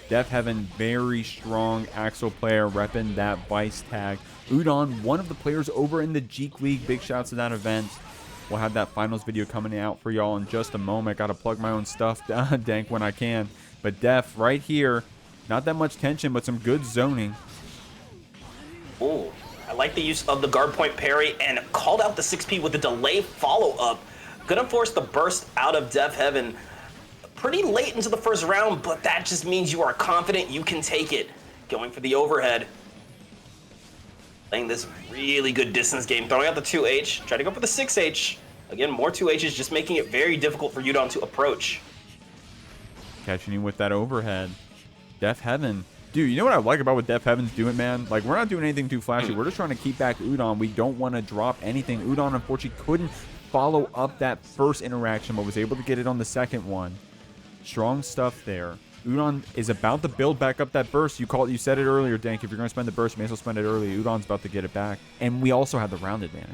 Deafheaven, very strong Axel player, repping that Vice tag. Udon, one of the players over in the Jeek League. Big shouts to that event. We'll have that finals video coming out for y'all in just a moment. Got to plug my own stuff, Dank, when I can. But Def, right here, not that much tension, but some good zoning. Oh, I like the use of the guard point parry and called out the 6P with the delay follow-up. Gonna force the burst out of Deafheaven pretty late into the first round, but that just means you are confident you can take it. Going for the overhead. Playing this really good distance game, throwing out the 2H, try to go for the 6H. Again, more 2Hs, just making it very difficult for Udon to approach. Catching you with that overhead. Deafheaven. Dude, you know what I like about what Deafheaven's doing, man? Like, we're not doing anything too flashy. We're just trying to keep back Udon. We don't want to drop anything. Udon, unfortunately, couldn't follow up that first interaction, but was able to get it on the second one. Strong stuff there. Udon is about to build back up that burst. You said it earlier, Dank. If you're going to spend the burst, you may as well spend it early. Udon's about to get it back. And we also have the round advantage.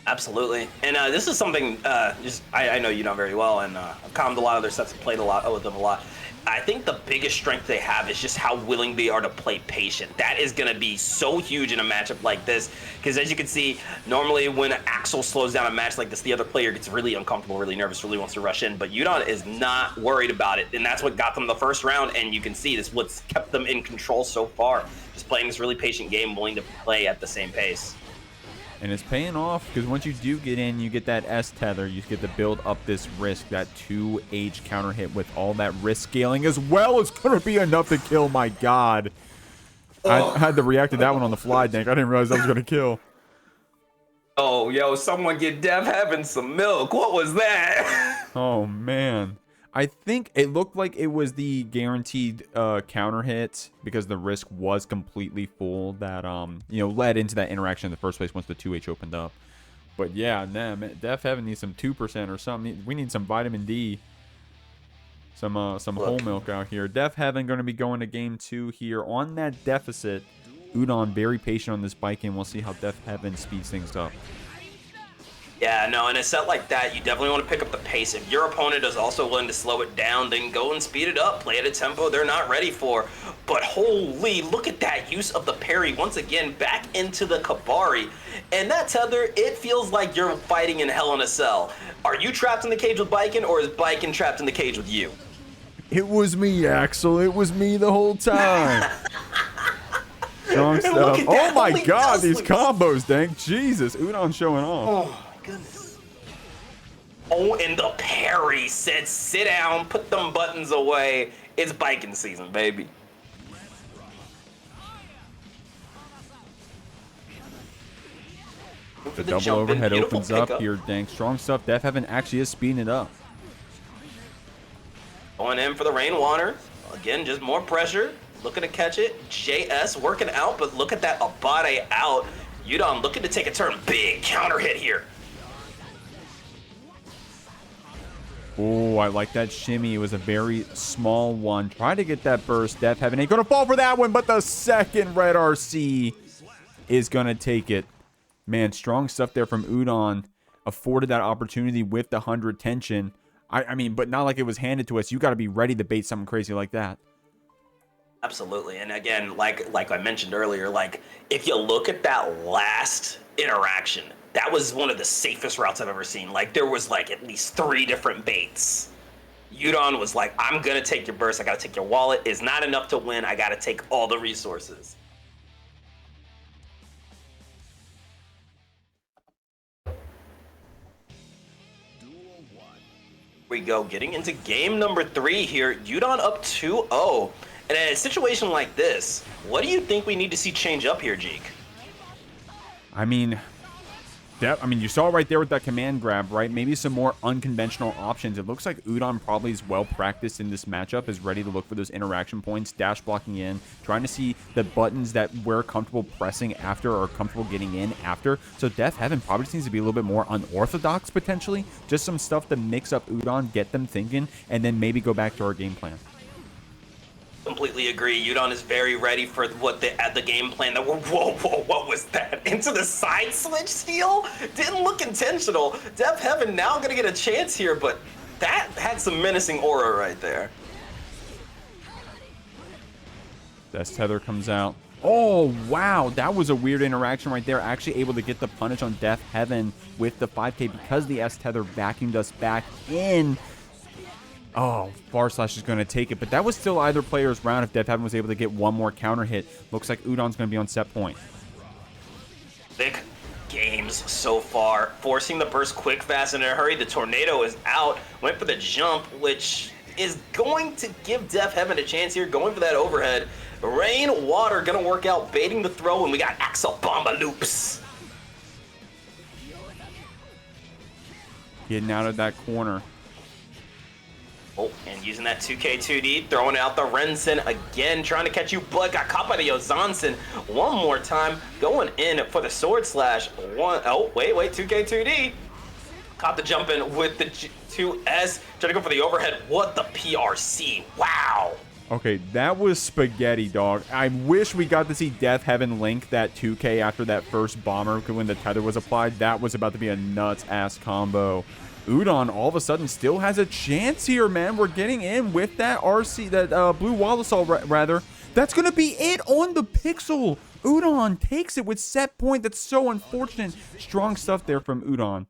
Absolutely. And this is something I know Udon very well, and I've calmed a lot of their sets and played a lot with them a lot. I think the biggest strength they have is just how willing they are to play patient. That is going to be so huge in a matchup like this, because as you can see, normally when Axel slows down a match like this, the other player gets really uncomfortable, really nervous, really wants to rush in, but Udon is not worried about it, and that's what got them the first round, and you can see this is what's kept them in control so far, just playing this really patient game, willing to play at the same pace. And it's paying off, because once you do get in, you get that S tether. You get to build up this risk, that 2H counter hit with all that risk scaling as well. It's going to be enough to kill, my God. I had to react to that one on the fly, Dank. I didn't realize that was going to kill. Oh, yo, someone get Deafheaven some milk. What was that? Oh, man. I think it looked like it was the guaranteed counter hit, because the risk was completely full that led into that interaction in the first place once the 2H opened up. But yeah, man, Deafheaven needs some 2% or something. We need some vitamin D. some whole milk out here. Deafheaven going to be going to game 2 here on that deficit. Udon very patient on this Baiken. We'll see how Deafheaven speeds things up. Yeah, no, in a set like that, you definitely want to pick up the pace. If your opponent is also willing to slow it down, then go and speed it up. Play at a tempo they're not ready for. But holy, look at that use of the parry once again back into the Kabari. And that tether, it feels like you're fighting in Hell in a Cell. Are you trapped in the cage with Baiken, or is Baiken trapped in the cage with you? It was me, Axel. It was me the whole time. Strong stuff. Oh my god, these combos, dang. Jesus, Udon showing off. Oh. Goodness. Oh, and the parry said, sit down, put them buttons away. It's Baiken season, baby. The double overhead opens up here, dang. Strong stuff. Deafheaven actually is speeding it up. Going in for the rainwater. Again, just more pressure. Looking to catch it. JS working out, but look at that Abate out. Udon looking to take a turn. Big counter hit here. Oh, I like that shimmy. It was a very small one. Try to get that burst. Deafheaven ain't going to fall for that one, but the second red RC is going to take it. Man, strong stuff there from Udon. Afforded that opportunity with the 100 tension. I mean, but not like it was handed to us. You got to be ready to bait something crazy like that. Absolutely. And again, like I mentioned earlier, like if you look at that last interaction, that was one of the safest routes I've ever seen. Like there was like at least 3 different baits. Udon was like, I'm gonna take your burst, I gotta take your wallet. It's not enough to win, I gotta take all the resources. We go, getting into game number 3 here. Udon up 2-0. And in a situation like this, what do you think we need to see change up here, Jeek? I mean, you saw right there with that command grab, right? Maybe some more unconventional options. It looks like Udon probably is well practiced in this matchup, is ready to look for those interaction points, dash blocking in, trying to see the buttons that we're comfortable pressing after or comfortable getting in after. So Deafheaven probably just needs to be a little bit more unorthodox, potentially. Just some stuff to mix up Udon, get them thinking, and then maybe go back to our game plan. Completely agree. Udon is very ready for what the game plan that whoa, what was that? Into the side switch steal? Didn't look intentional. Deafheaven now gonna get a chance here, but that had some menacing aura right there. Best tether comes out. Oh, wow. That was a weird interaction right there. Actually able to get the punish on Deafheaven with the 5K because the S tether vacuumed us back in. Oh, Bar Slash is going to take it, but that was still either player's round if Deafheaven was able to get one more counter hit. Looks like Udon's going to be on set point. Big games so far. Forcing the burst quick, fast, and in a hurry. The tornado is out. Went for the jump, which is going to give Deafheaven a chance here. Going for that overhead. Rain, water, going to work out. Baiting the throw, and we got Axel Bomba loops. Getting out of that corner. Oh, and using that 2K2D, throwing out the Rensen again, trying to catch you, but got caught by the Ozansen one more time, going in for the sword slash. Oh, wait, 2K2D. Caught the jump in with the 2S, trying to go for the overhead. What the PRC, wow. Okay, that was spaghetti, dog. I wish we got to see Deafheaven link that 2K after that first bomber when the tether was applied. That was about to be a nuts-ass combo. Udon all of a sudden still has a chance here, man. We're getting in with that RC, that blue wall assault, rather. That's going to be it on the pixel. Udon takes it with set point. That's so unfortunate. Strong stuff there from Udon.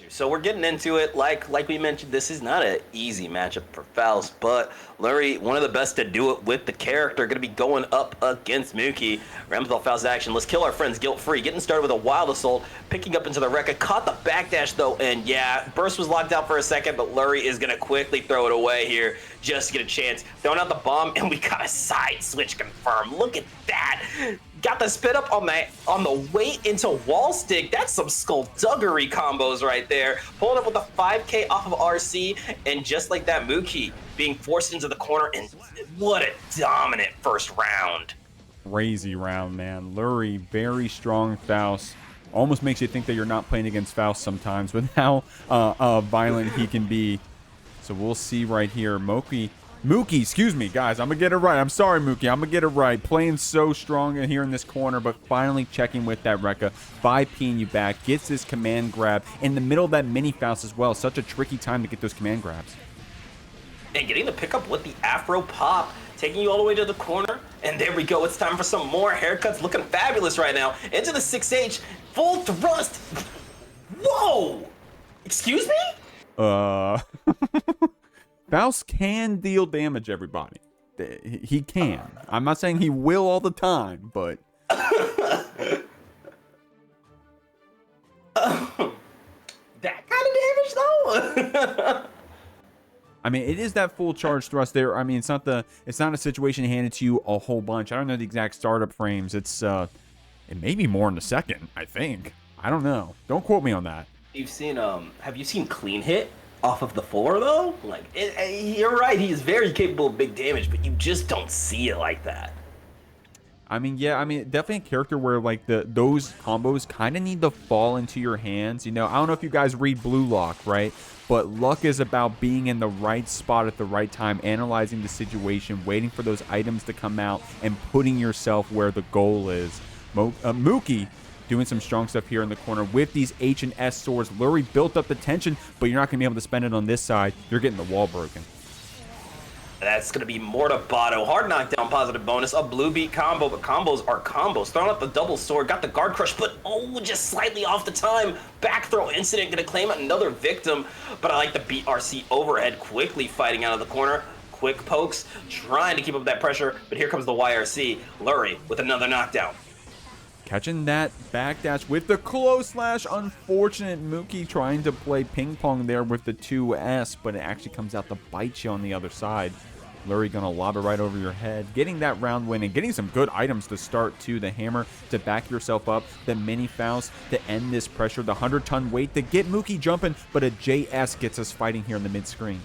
So we're getting into it. Like we mentioned, this is not an easy matchup for Faust, but Lurry, one of the best to do it with the character, going to be going up against Mouqui. Ramlethal Faust action. Let's kill our friends guilt-free. Getting started with a wild assault, picking up into the Rekka. Caught the backdash though, and yeah, burst was locked out for a second, but Lurry is going to quickly throw it away here just to get a chance. Throwing out the bomb, and we got a side switch confirmed. Look at that. Got the spit up on the way into wall stick. That's some skullduggery combos right there. Pulling up with a 5K off of RC, and just like that, Mouqui being forced into the corner, and what a dominant first round. Crazy round, man. Lurry, very strong Faust. Almost makes you think that you're not playing against Faust sometimes with how violent he can be. So we'll see right here. Mouqui, excuse me, guys. I'm going to get it right. I'm sorry, Mouqui. I'm going to get it right. Playing so strong in here in this corner, but finally checking with that Rekka. 5P'ing you back. Gets this command grab in the middle of that mini Faust as well. Such a tricky time to get those command grabs. And getting the pickup with the Afro pop. Taking you all the way to the corner. And there we go. It's time for some more haircuts. Looking fabulous right now. Into the 6H. Full thrust. Whoa! Excuse me? Faust can deal damage, everybody. He can. I'm not saying he will all the time, but... That kind of damage, though? I mean, it is that full charge thrust there. I mean, it's not a situation handed to you a whole bunch. I don't know the exact startup frames. It may be more in the second, I think. I don't know. Don't quote me on that. Have you seen clean hit off of the floor though? Like, you're right. He is very capable of big damage, but you just don't see it like that. I mean, yeah, I mean, definitely a character where like those combos kind of need to fall into your hands. You know, I don't know if you guys read Blue Lock, right? But luck is about being in the right spot at the right time, analyzing the situation, waiting for those items to come out, and putting yourself where the goal is. Mouqui doing some strong stuff here in the corner with these H and S swords. Lurry built up the tension, but you're not going to be able to spend it on this side. You're getting the wall broken. That's going to be Mortabato. Hard knockdown, positive bonus. A blue beat combo, but combos are combos. Throwing out the double sword, got the guard crush, but just slightly off the time. Back throw incident, going to claim another victim. But I like the BRC overhead, quickly fighting out of the corner. Quick pokes, trying to keep up that pressure, but here comes the YRC. Lurry with another knockdown. Catching that backdash with the close slash. Unfortunate Mouqui trying to play ping pong there with the 2S, but it actually comes out to bite you on the other side. Lurry gonna lob it right over your head. Getting that round win and getting some good items to start too. The hammer to back yourself up. The mini Faust to end this pressure. The 100-ton weight to get Mouqui jumping, but a JS gets us fighting here in the mid-screen.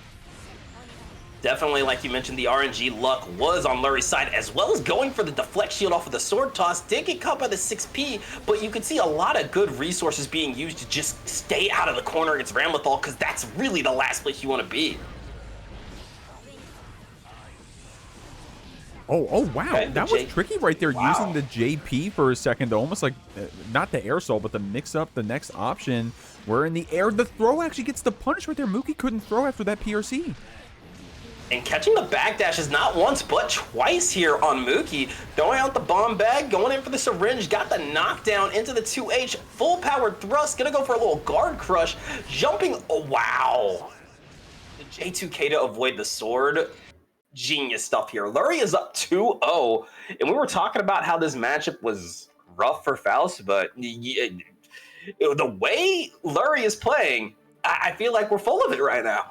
Definitely, like you mentioned, the RNG luck was on Lurry's side, as well as going for the deflect shield off of the sword toss. Did get caught by the 6P, but you could see a lot of good resources being used to just stay out of the corner against Ramlethal, because that's really the last place you want to be. Oh, wow. Okay, that was tricky right there, wow. Using the JP for a second to almost like, not the air assault, but to mix up the next option. Where in the air, the throw actually gets the punish right there. Mouqui couldn't throw after that PRC. And catching the backdash is not once, but twice here on Mouqui. Throwing out the bomb bag, going in for the syringe, got the knockdown into the 2H. Full powered thrust, gonna go for a little guard crush. Jumping, oh, wow. The J2K to avoid the sword. Genius stuff here. Lurry is up 2-0, and we were talking about how this matchup was rough for Faust, but the way Lurry is playing, I feel like we're full of it right now.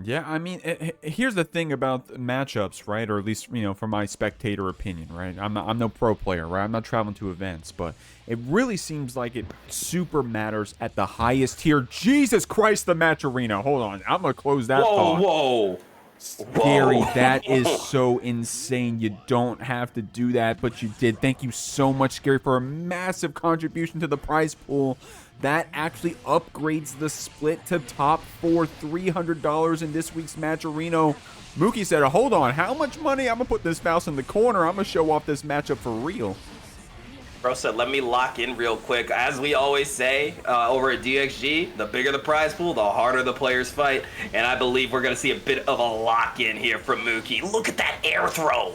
Yeah, I mean, here's the thing about matchups, right? Or at least, you know, from my spectator opinion, right? I'm no pro player, right? I'm not traveling to events, but it really seems like it super matters at the highest tier. Jesus Christ, the match arena. Hold on, I'm gonna close that thought. Whoa. Scary. That is so insane. You don't have to do that, but you did. Thank you so much, Scary, for a massive contribution to the prize pool. That actually upgrades the split to top 4, $300 in this week's match arena. Mouqui said, hold on, how much money? I'm going to put this Faust in the corner. I'm going to show off this matchup for real. Bro said, let me lock in real quick. As we always say over at DXG, the bigger the prize pool, the harder the players fight. And I believe we're going to see a bit of a lock-in here from Mouqui. Look at that air throw.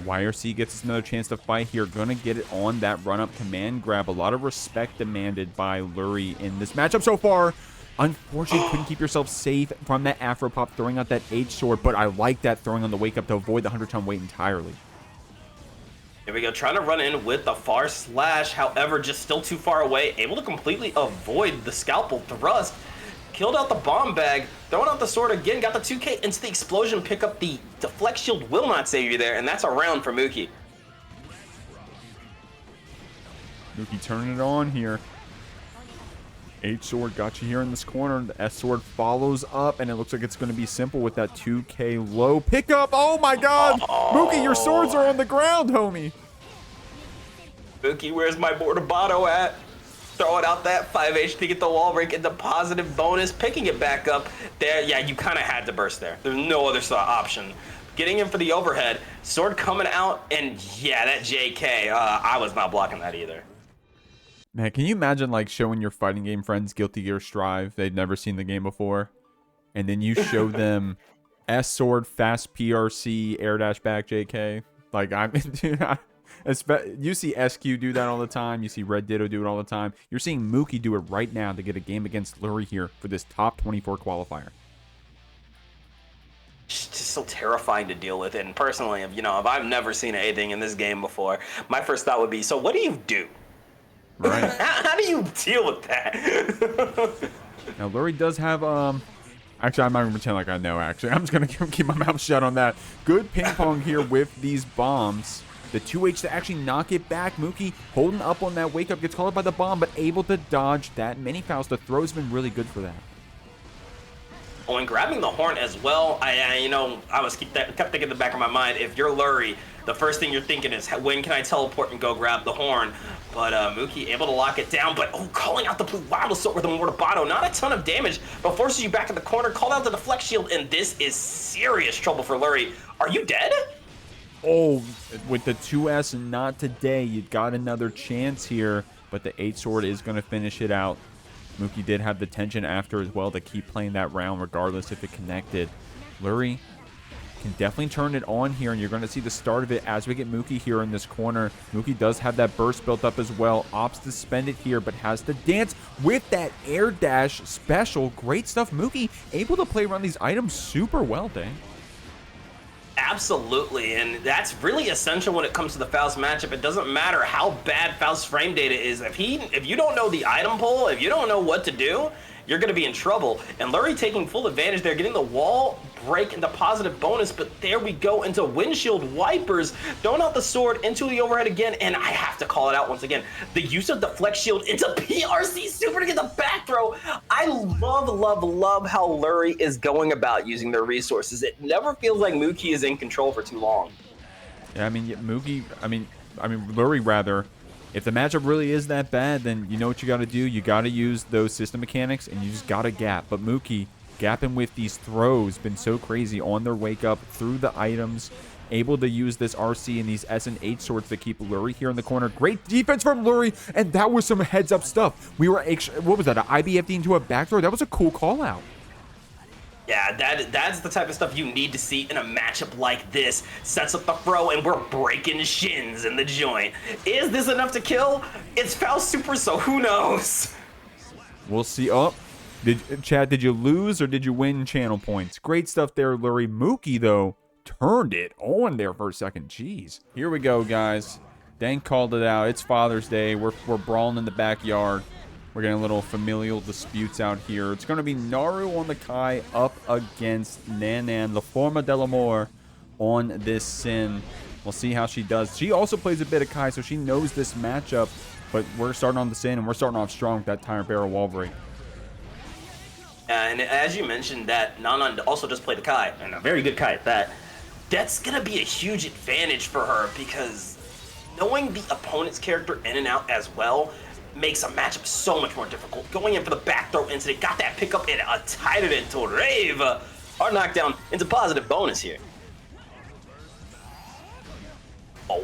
YRC gets another chance to fight here. Gonna get it on that run-up command grab. A lot of respect demanded by Lurry in this matchup so far. Unfortunately, couldn't keep yourself safe from that Afro pop, throwing out that H sword, but I like that throwing on the wake up to avoid the 100-ton weight entirely. Here we go, trying to run in with the far slash, however, just still too far away, able to completely avoid the scalpel thrust. Killed out the bomb bag, throwing out the sword again, got the 2K into the explosion, pick up the deflect shield, will not save you there, and that's a round for Mouqui. Mouqui turning it on here. H sword got you here in this corner. The S sword follows up, and it looks like it's going to be simple with that 2K low pickup. Oh my god! Mouqui, your swords are on the ground, homie. Mouqui, where's my Mortabato at? throwing out that 5 HP, get the wall break into positive bonus, picking it back up there. Yeah, you kind of had to burst there. There's no other option. Getting in for the overhead, sword coming out, and yeah, that JK, I was not blocking that either. Man, can you imagine like showing your fighting game friends Guilty Gear Strive? They'd never seen the game before. And then you show them S sword, fast PRC, air dash back JK. Like, dude, you see SQ do that all the time. You see RedDitto do it all the time. You're seeing Mouqui do it right now to get a game against Lurry here for this top 24 qualifier. It's just so terrifying to deal with. And personally, if I've never seen anything in this game before, my first thought would be, so what do you do? Right. How do you deal with that? Now, Lurry does have, actually, I'm not going to pretend like I know, actually. I'm just going to keep my mouth shut on that. Good ping pong here with these bombs. The 2H to actually knock it back. Mouqui holding up on that wake up, gets called up by the bomb, but able to dodge that mini Faust. The throw's been really good for that. Oh, and grabbing the horn as well, I kept thinking in the back of my mind, if you're Lurry, the first thing you're thinking is, when can I teleport and go grab the horn? But Mouqui able to lock it down, but calling out the blue wild assault with the Mortabado. Not a ton of damage, but forces you back in the corner, called out the deflect shield, and this is serious trouble for Lurry. Are you dead? Oh, with the 2S, not today. You got another chance here, but the 8 sword is going to finish it out. Mouqui did have the tension after as well to keep playing that round regardless if it connected. Lurry can definitely turn it on here, and you're going to see the start of it as we get Mouqui here in this corner. Mouqui does have that burst built up as well. Opts to spend it here, but has to dance with that air dash special. Great stuff. Mouqui able to play around these items super well, Dang. Absolutely, and that's really essential when it comes to the Faust matchup. It doesn't matter how bad Faust's frame data is. If you don't know the item pool, if you don't know what to do, you're going to be in trouble. And Lurry taking full advantage there, getting the wall break into positive bonus, but there we go into windshield wipers, throwing out the sword into the overhead again, and I have to call it out once again. The use of the flex shield into PRC super to get the back throw. I love how Lurry is going about using their resources. It never feels like Mouqui is in control for too long. Yeah, I mean, Lurry rather. If the matchup really is that bad, then you know what you got to do. You got to use those system mechanics, and you just got to gap. But Mouqui, gapping with these throws, been so crazy on their wake up through the items. Able to use this RC and these S and 8 swords to keep Lurry here in the corner. Great defense from Lurry, and that was some heads up stuff. We were, what was that, an IBFD into a back throw? That was a cool call out. Yeah, that's the type of stuff you need to see in a matchup like this. Sets up the throw, and we're breaking shins in the joint. Is this enough to kill? It's Faust Super, so who knows? We'll see. Oh, Chad, did you lose or did you win channel points? Great stuff there, Lurry. Mouqui, though, turned it on there for a second. Jeez. Here we go, guys. Dang called it out. It's Father's Day. We're brawling in the backyard. We're getting a little familial disputes out here. It's going to be Naru on the Kai up against Nanan, the Forma del Amor on this Sin. We'll see how she does. She also plays a bit of Kai, so she knows this matchup. But we're starting on the Sin, and we're starting off strong with that Tyrant Barrel wall break. And as you mentioned, that Nanan also just played a Kai, and a very good Kai at that. That's going to be a huge advantage for her, because knowing the opponent's character in and out as well makes a matchup so much more difficult. Going in for the back throw incident, got that pickup and tied it into Rave. Our knockdown into positive bonus here. Oh.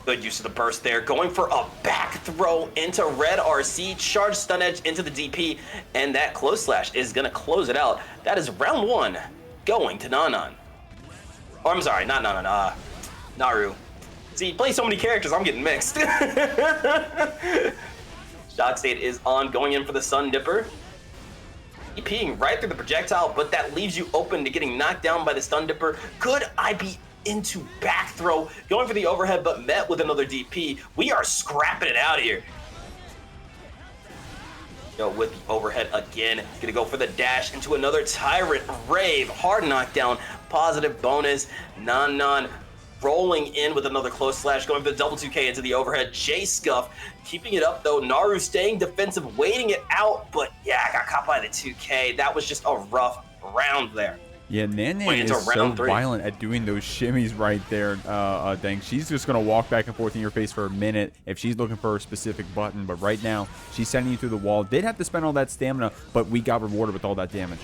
Good use of the burst there. Going for a back throw into Red RC. Charge stun edge into the DP. And that close slash is going to close it out. That is round 1 going to Nanan. Or I'm sorry, not Nanan. Naru. See, you play so many characters, I'm getting mixed. Shock state is on, going in for the Sun Dipper. EPing right through the projectile, but that leaves you open to getting knocked down by the Stun Dipper. Could I be into back throw? Going for the overhead, but met with another DP. We are scrapping it out here. Go with the overhead again. Gonna go for the dash into another Tyrant Rave. Hard knockdown, positive bonus. Nanan rolling in with another close slash, going for the double 2K into the overhead. J-Scuff keeping it up though. Naru staying defensive, waiting it out, but yeah, I got caught by the 2K. That was just a rough round there. Yeah, Nan Going into is so round 3. violent at doing those shimmies right there, Dang. She's just going to walk back and forth in your face for a minute if she's looking for a specific button. But right now, she's sending you through the wall. Did have to spend all that stamina, but we got rewarded with all that damage.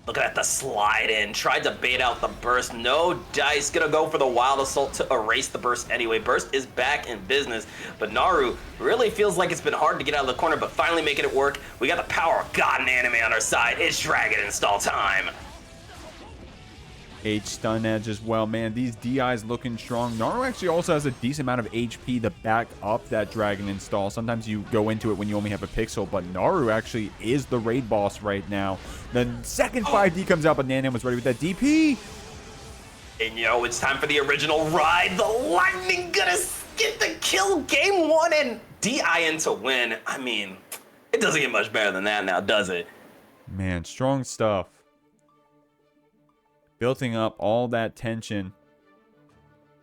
Looking at the slide in, tried to bait out the burst. No dice, gonna go for the wild assault to erase the burst anyway. Burst is back in business, but Naru really feels like it's been hard to get out of the corner, but finally making it work. We got the power of God and anime on our side. It's Dragon install time. H stun edge as well, man. These DIs looking strong. Naru actually also has a decent amount of HP to back up that dragon install. Sometimes you go into it when you only have a pixel, but Naru actually is the raid boss right now. The second 5D comes out, but Nan was ready with that DP. And yo, it's time for the original ride. The Lightning gonna get the kill game 1 and DI in to win. I mean, it doesn't get much better than that now, does it? Man, strong stuff. Building up all that tension.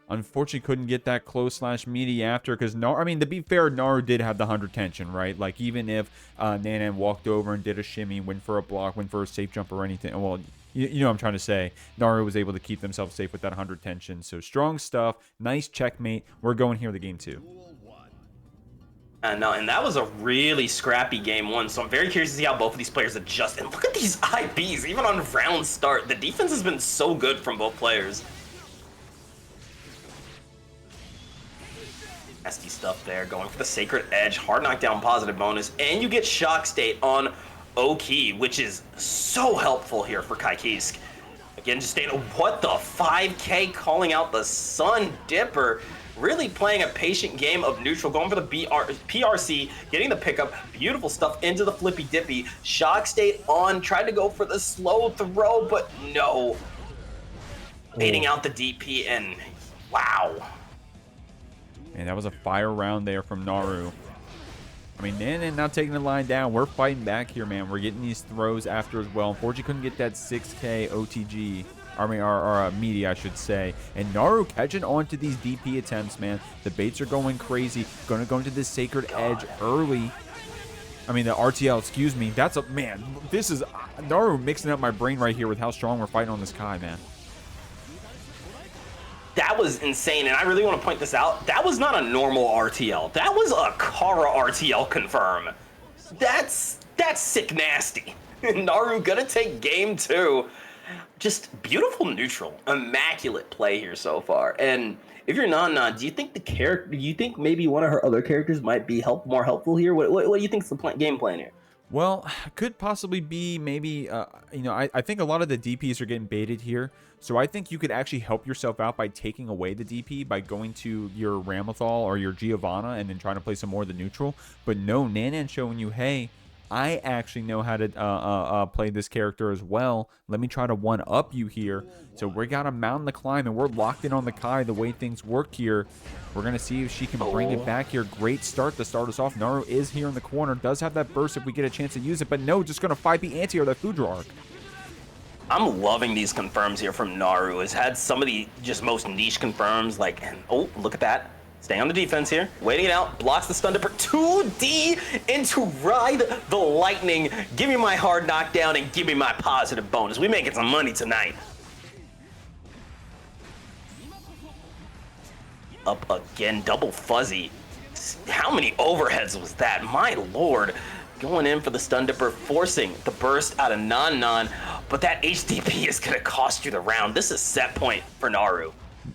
Unfortunately, couldn't get that close / meaty after because Naru, I mean, to be fair, Naru did have the 100 tension, right? Like, even if Nan walked over and did a shimmy, went for a block, went for a safe jump or anything, well, you know what I'm trying to say. Naru was able to keep themselves safe with that 100 tension. So, strong stuff. Nice checkmate. We're going here to game 2. No, and that was a really scrappy game 1, so I'm very curious to see how both of these players adjust. And look at these IBs, even on round start. The defense has been so good from both players. Nasty stuff there, going for the Sacred Edge, hard knockdown positive bonus, and you get Shock State on Oki, which is so helpful here for Kaikisk. Again, just staying, what the 5K calling out the Sun Dipper. Really playing a patient game of neutral, going for the PRC, getting the pickup, beautiful stuff into the flippy dippy. Shock State on, tried to go for the slow throw, but no. Baiting out the DP, and wow. Man, that was a fire round there from Naru. I mean, Nan not taking the line down. We're fighting back here, man. We're getting these throws after as well. Unfortunately, couldn't get that 6K OTG. I mean, our media, I should say. And Naru catching on to these DP attempts, man. The baits are going crazy. Going to go into this Sacred Edge early. I mean, the RTL, excuse me. That's a, man, this is, Naru mixing up my brain right here with how strong we're fighting on this Kai, man. That was insane, and I really want to point this out. That was not a normal RTL. That was a Kara RTL confirm. That's sick nasty. Naru gonna take game 2. Just beautiful neutral, immaculate play here so far. And if you're not, do you think the character? Do you think maybe one of her other characters might be more helpful here? What do you think's the game plan here? Well, could possibly be maybe. You know, I think a lot of the DPs are getting baited here, so I think you could actually help yourself out by taking away the DP by going to your Ramlethal or your Giovanna and then trying to play some more of the neutral. But no, Nan showing you, hey, I actually know how to play this character as well. Let me try to one-up you here. So we got to mount the climb, and we're locked in on the Kai the way things work here. We're going to see if she can bring it back here. Great start to start us off. Naru is here in the corner. Does have that burst if we get a chance to use it. But no, just going to 5B anti or that Foudre arc. I'm loving these confirms here from Naru. Has had some of the just most niche confirms. Like, and, oh, look at that. Staying on the defense here, waiting it out, blocks the stun dipper, 2D into Ride the Lightning. Give me my hard knockdown and give me my positive bonus. We making some money tonight. Up again, double fuzzy. How many overheads was that? My lord. Going in for the stun dipper, forcing the burst out of non, but that HDP is gonna cost you the round. This is set point for Naru.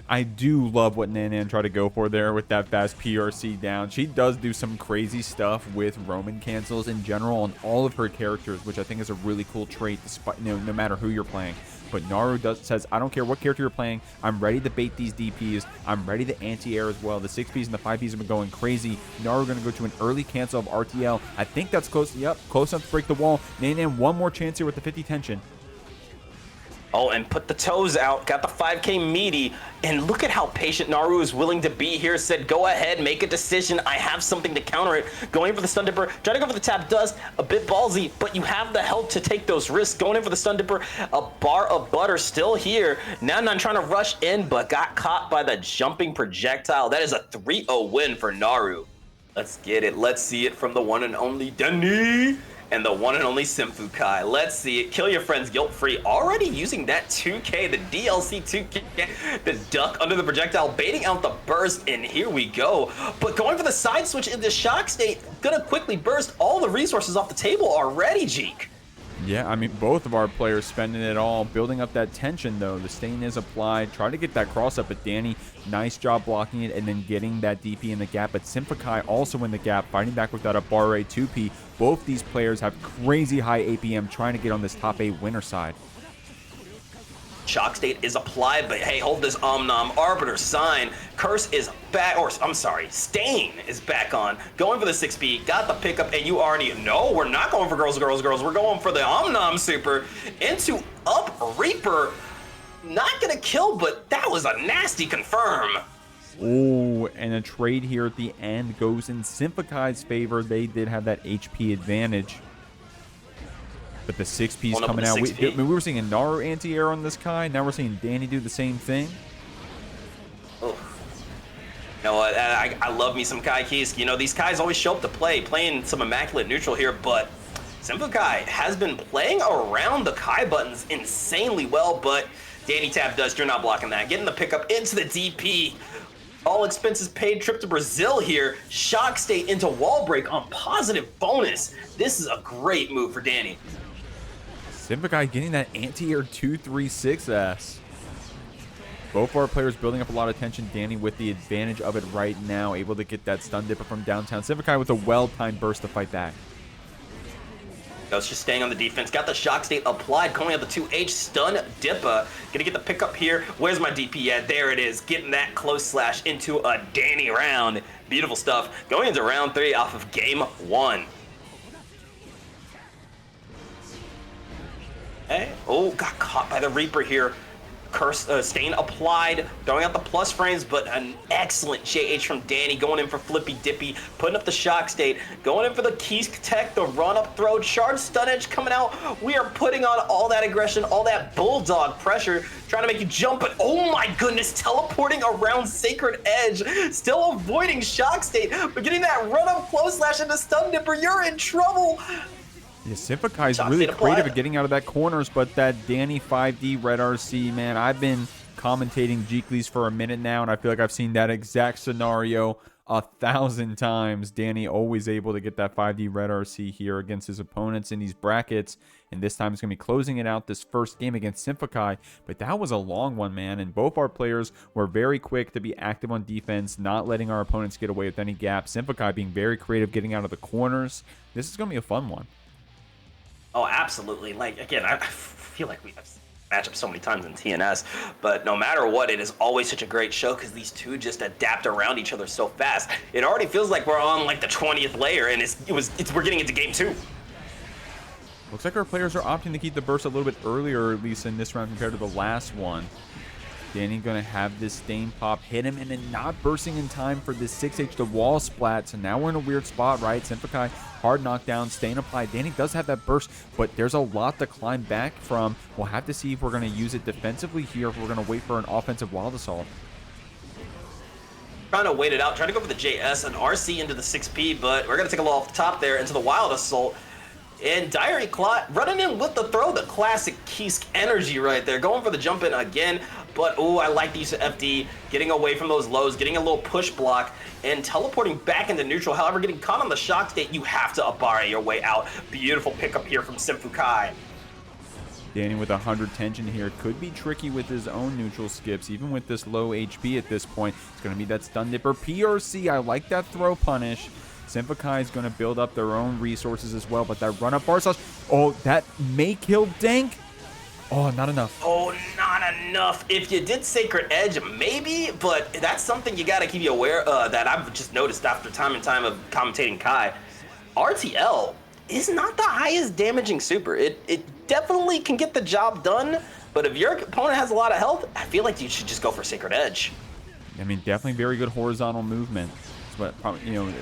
I do love what Nan tried to go for there with that fast PRC down. She does do some crazy stuff with Roman cancels in general on all of her characters, which I think is a really cool trait, despite, no matter who you're playing. But Naru says, I don't care what character you're playing. I'm ready to bait these DPs. I'm ready to anti-air as well. The 6Ps and the 5Ps have been going crazy. Naru going to go to an early cancel of RTL. I think that's close. Yep, close enough to break the wall. Nan one more chance here with the 50 tension. Oh, and put the toes out, got the 5K meaty, and look at how patient Naru is willing to be here. Said, go ahead, make a decision. I have something to counter it. Going for the stun dipper, trying to go for the tap does, a bit ballsy, but you have the health to take those risks. Going in for the stun dipper, a bar of butter still here. Now trying to rush in, but got caught by the jumping projectile. That is a 3-0 win for Naru. Let's get it. Let's see it from the one and only Dany. and the one and only SYMPHUUKAI. Let's see it. Kill your friends guilt-free. Already using that 2K, the DLC 2K, the duck under the projectile, baiting out the burst, and here we go. But going for the side switch in the shock state, gonna quickly burst all the resources off the table already, Jeek. Yeah, I mean, both of our players spending it all, building up that tension, though. The stain is applied. Try to get that cross up, but Dany, nice job blocking it and then getting that DP in the gap. But SYMPHUUKAI also in the gap, fighting back without a bar rate 2P. Both these players have crazy high APM trying to get on this top 8 winner side. Shock state is applied, but hey, hold this Omnom Arbiter sign. Curse is back, or I'm sorry, Stain is back on. Going for the 6P, got the pickup, and you already know we're not going for girls. We're going for the Omnom Super into Up Reaper. Not gonna kill, but that was a nasty confirm. Oh, and a trade here at the end goes in SYMPHUUKAI's favor. They did have that HP advantage. But the 6P is coming out. We were seeing a Naru anti-air on this Kai. Now we're seeing Dany do the same thing. Oh. You know what? I love me some Kai keys. You know, these Kais always show up to play, playing some immaculate neutral here, but SYMPHUUKAI has been playing around the Kai buttons insanely well, but Dany tab dust, you're not blocking that. Getting the pickup into the DP. All expenses paid, trip to Brazil here. Shock state into wall break on positive bonus. This is a great move for Dany. SYMPHUUKAI getting that anti-air 236S. Both our players building up a lot of tension. Dany with the advantage of it right now, able to get that stun dipper from downtown. SYMPHUUKAI with a well-timed burst to fight back. It's just staying on the defense. Got the shock state applied, going at the 2H stun dipper. Gonna get the pickup here. Where's my DP at? There it is. Getting that close slash into a Dany round. Beautiful stuff. Going into round 3 off of game 1. Hey, oh, got caught by the Reaper here. Curse, Stain applied, throwing out the plus frames, but an excellent JH from Dany, going in for Flippy Dippy, putting up the shock state, going in for the Keys Tech, the run-up throw, charge stun edge coming out. We are putting on all that aggression, all that bulldog pressure, trying to make you jump, but oh my goodness, teleporting around Sacred Edge, still avoiding shock state, but getting that run-up close slash into stun dipper, you're in trouble. Yeah, SYMPHUUKAI is really creative at getting out of that corners, but that Dany 5D Red RC, man, I've been commentating Jeeklies for a minute now, and I feel like I've seen that exact scenario 1,000 times. Dany always able to get that 5D Red RC here against his opponents in these brackets, and this time it's going to be closing it out this first game against SYMPHUUKAI, but that was a long one, man, and both our players were very quick to be active on defense, not letting our opponents get away with any gaps. SYMPHUUKAI being very creative, getting out of the corners. This is going to be a fun one. Oh, absolutely. Like, again, I feel like we have matchups so many times in TNS, but no matter what, it is always such a great show because these two just adapt around each other so fast. It already feels like we're on like the 20th layer, and we're getting into game 2. Looks like our players are opting to keep the burst a little bit earlier, at least in this round compared to the last one. Dany gonna have this Stain pop hit him and then not bursting in time for this 6H to wall splat. So now we're in a weird spot, right? SYMPHUUKAI, hard knockdown, Stain applied. Dany does have that burst, but there's a lot to climb back from. We'll have to see if we're gonna use it defensively here, if we're gonna wait for an offensive wild assault. Trying to wait it out, trying to go for the JS and RC into the 6P, but we're gonna take a little off the top there into the wild assault. And Diary Clot running in with the throw, the classic Keisk energy right there. Going for the jump in again, but oh, I like the use of FD, getting away from those lows, getting a little push block, and teleporting back into neutral. However, getting caught on the shock state, you have to Abare your way out. Beautiful pickup here from SYMPHUUKAI. Dany with 100 tension here. Could be tricky with his own neutral skips, even with this low HP at this point. It's going to be that stun dipper. PRC, I like that throw punish. SYMPHUUKAI is going to build up their own resources as well, but that run-up bar slash, oh, that may kill Dank. Oh, not enough. Oh, not enough. If you did Sacred Edge, maybe, but that's something you got to keep you aware of that I've just noticed after time and time of commentating Kai. RTL is not the highest damaging super. It definitely can get the job done, but if your opponent has a lot of health, I feel like you should just go for Sacred Edge. I mean, definitely very good horizontal movement. But probably, you know,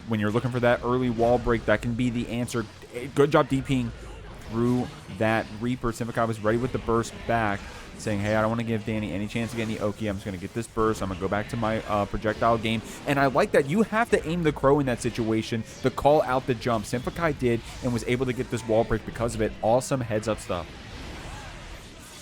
when you're looking for that early wall break, that can be the answer. Good job DPing through that Reaper. SYMPHUUKAI was ready with the burst back. saying, hey, I don't want to give Dany any chance to get any Oki. I'm just going to get this burst. I'm going to go back to my projectile game. And I like that you have to aim the crow in that situation to call out the jump. SYMPHUUKAI did and was able to get this wall break because of it. Awesome heads-up stuff.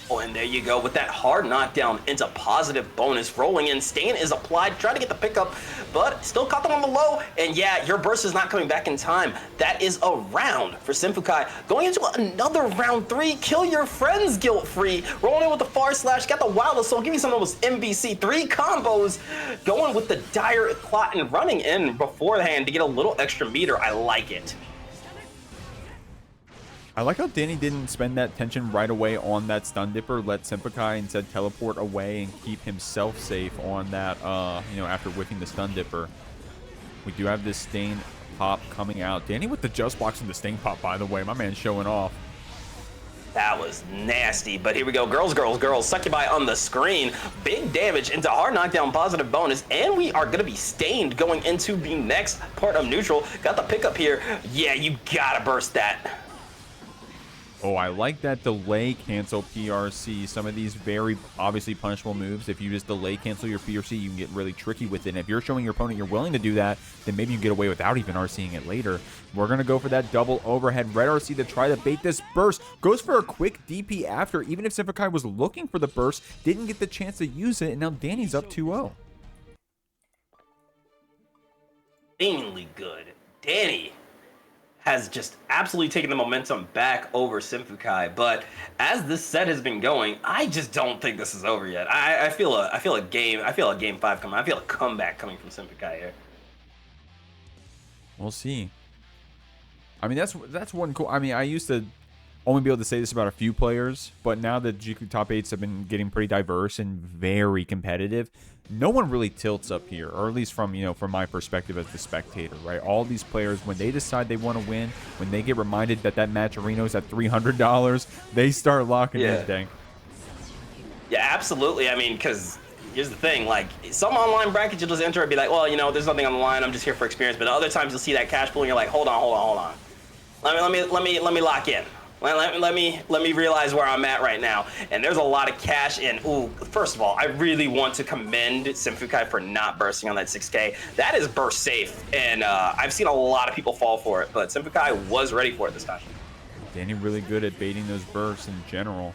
Oh, and there you go with that hard knockdown into positive bonus. Rolling in, Stain is applied, trying to get the pickup, but still caught them on the low. And yeah, your burst is not coming back in time. That is a round for SYMPHUUKAI. Going into another round 3, kill your friends guilt-free. Rolling in with the far slash, got the wild assault, give me some of those MVC 3 combos. Going with the dire clot and running in beforehand to get a little extra meter. I like it. I like how Dany didn't spend that tension right away on that stun dipper, let SYMPHUUKAI instead teleport away and keep himself safe on that, you know, after whiffing the stun dipper. We do have this Stain pop coming out. Dany with the just blocks from the Stain pop, by the way. My man's showing off. That was nasty, but here we go. Girls, girls, girls. Succubi on the screen. Big damage into hard knockdown, positive bonus, and we are going to be stained going into the next part of neutral. Got the pickup here. Yeah, you gotta burst that. Oh, I like that delay cancel PRC. Some of these very obviously punishable moves, if you just delay cancel your PRC, you can get really tricky with it. And if you're showing your opponent you're willing to do that, then maybe you can get away without even RCing it later. We're going to go for that double overhead. Red RC to try to bait this burst. Goes for a quick DP after, even if SYMPHUUKAI was looking for the burst, didn't get the chance to use it, and now Dany's up 2-0. Insanely good. Dany has just absolutely taken the momentum back over SYMPHUUKAI, but as this set has been going, I just don't think this is over yet. I feel a game 5 coming. I feel a comeback coming from SYMPHUUKAI here. We'll see. I mean, that's one cool. I mean, I used to only be able to say this about a few players, but now that GQ top 8s have been getting pretty diverse and very competitive, no one really tilts up here, or at least from, you know, from my perspective as the spectator, right? All these players, when they decide they want to win, when they get reminded that that matcherino is at $300, they start locking in, Dang. Yeah, absolutely. I mean, because here's the thing, like, some online brackets you'll just enter and be like, well, you know, there's nothing on the line, I'm just here for experience. But other times you'll see that cash pool and you're like, hold on. Let me lock in. Let me realize where I'm at right now. And there's a lot of cash in. Ooh, first of all, I really want to commend SYMPHUUKAI for not bursting on that 6K. That is burst safe, and I've seen a lot of people fall for it, but SYMPHUUKAI was ready for it this time. Dany really good at baiting those bursts in general.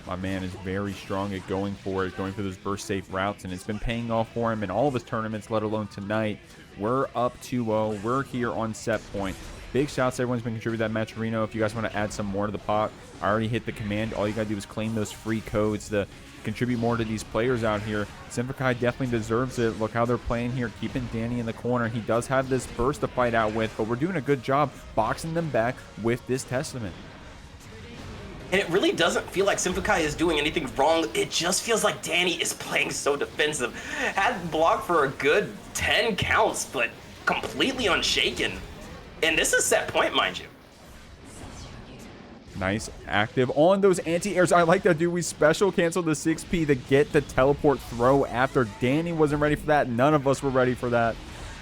My man is very strong at going for it, going for those burst safe routes, and it's been paying off for him in all of his tournaments, let alone tonight. We're up 2-0. We're here on set point. Big shouts to everyone's been contributing that matcherino. If you guys want to add some more to the pot, I already hit the command. All you got to do is claim those free codes to contribute more to these players out here. SYMPHUUKAI definitely deserves it. Look how they're playing here, keeping Dany in the corner. He does have this burst to fight out with, but we're doing a good job boxing them back with this Testament. And it really doesn't feel like SYMPHUUKAI is doing anything wrong. It just feels like Dany is playing so defensive. Had blocked for a good 10 counts, but completely unshaken. And this is set point, mind you. Nice, active on those anti-airs. I like that, dude. We special canceled the 6P to get the teleport throw after. Dany wasn't ready for that. None of us were ready for that.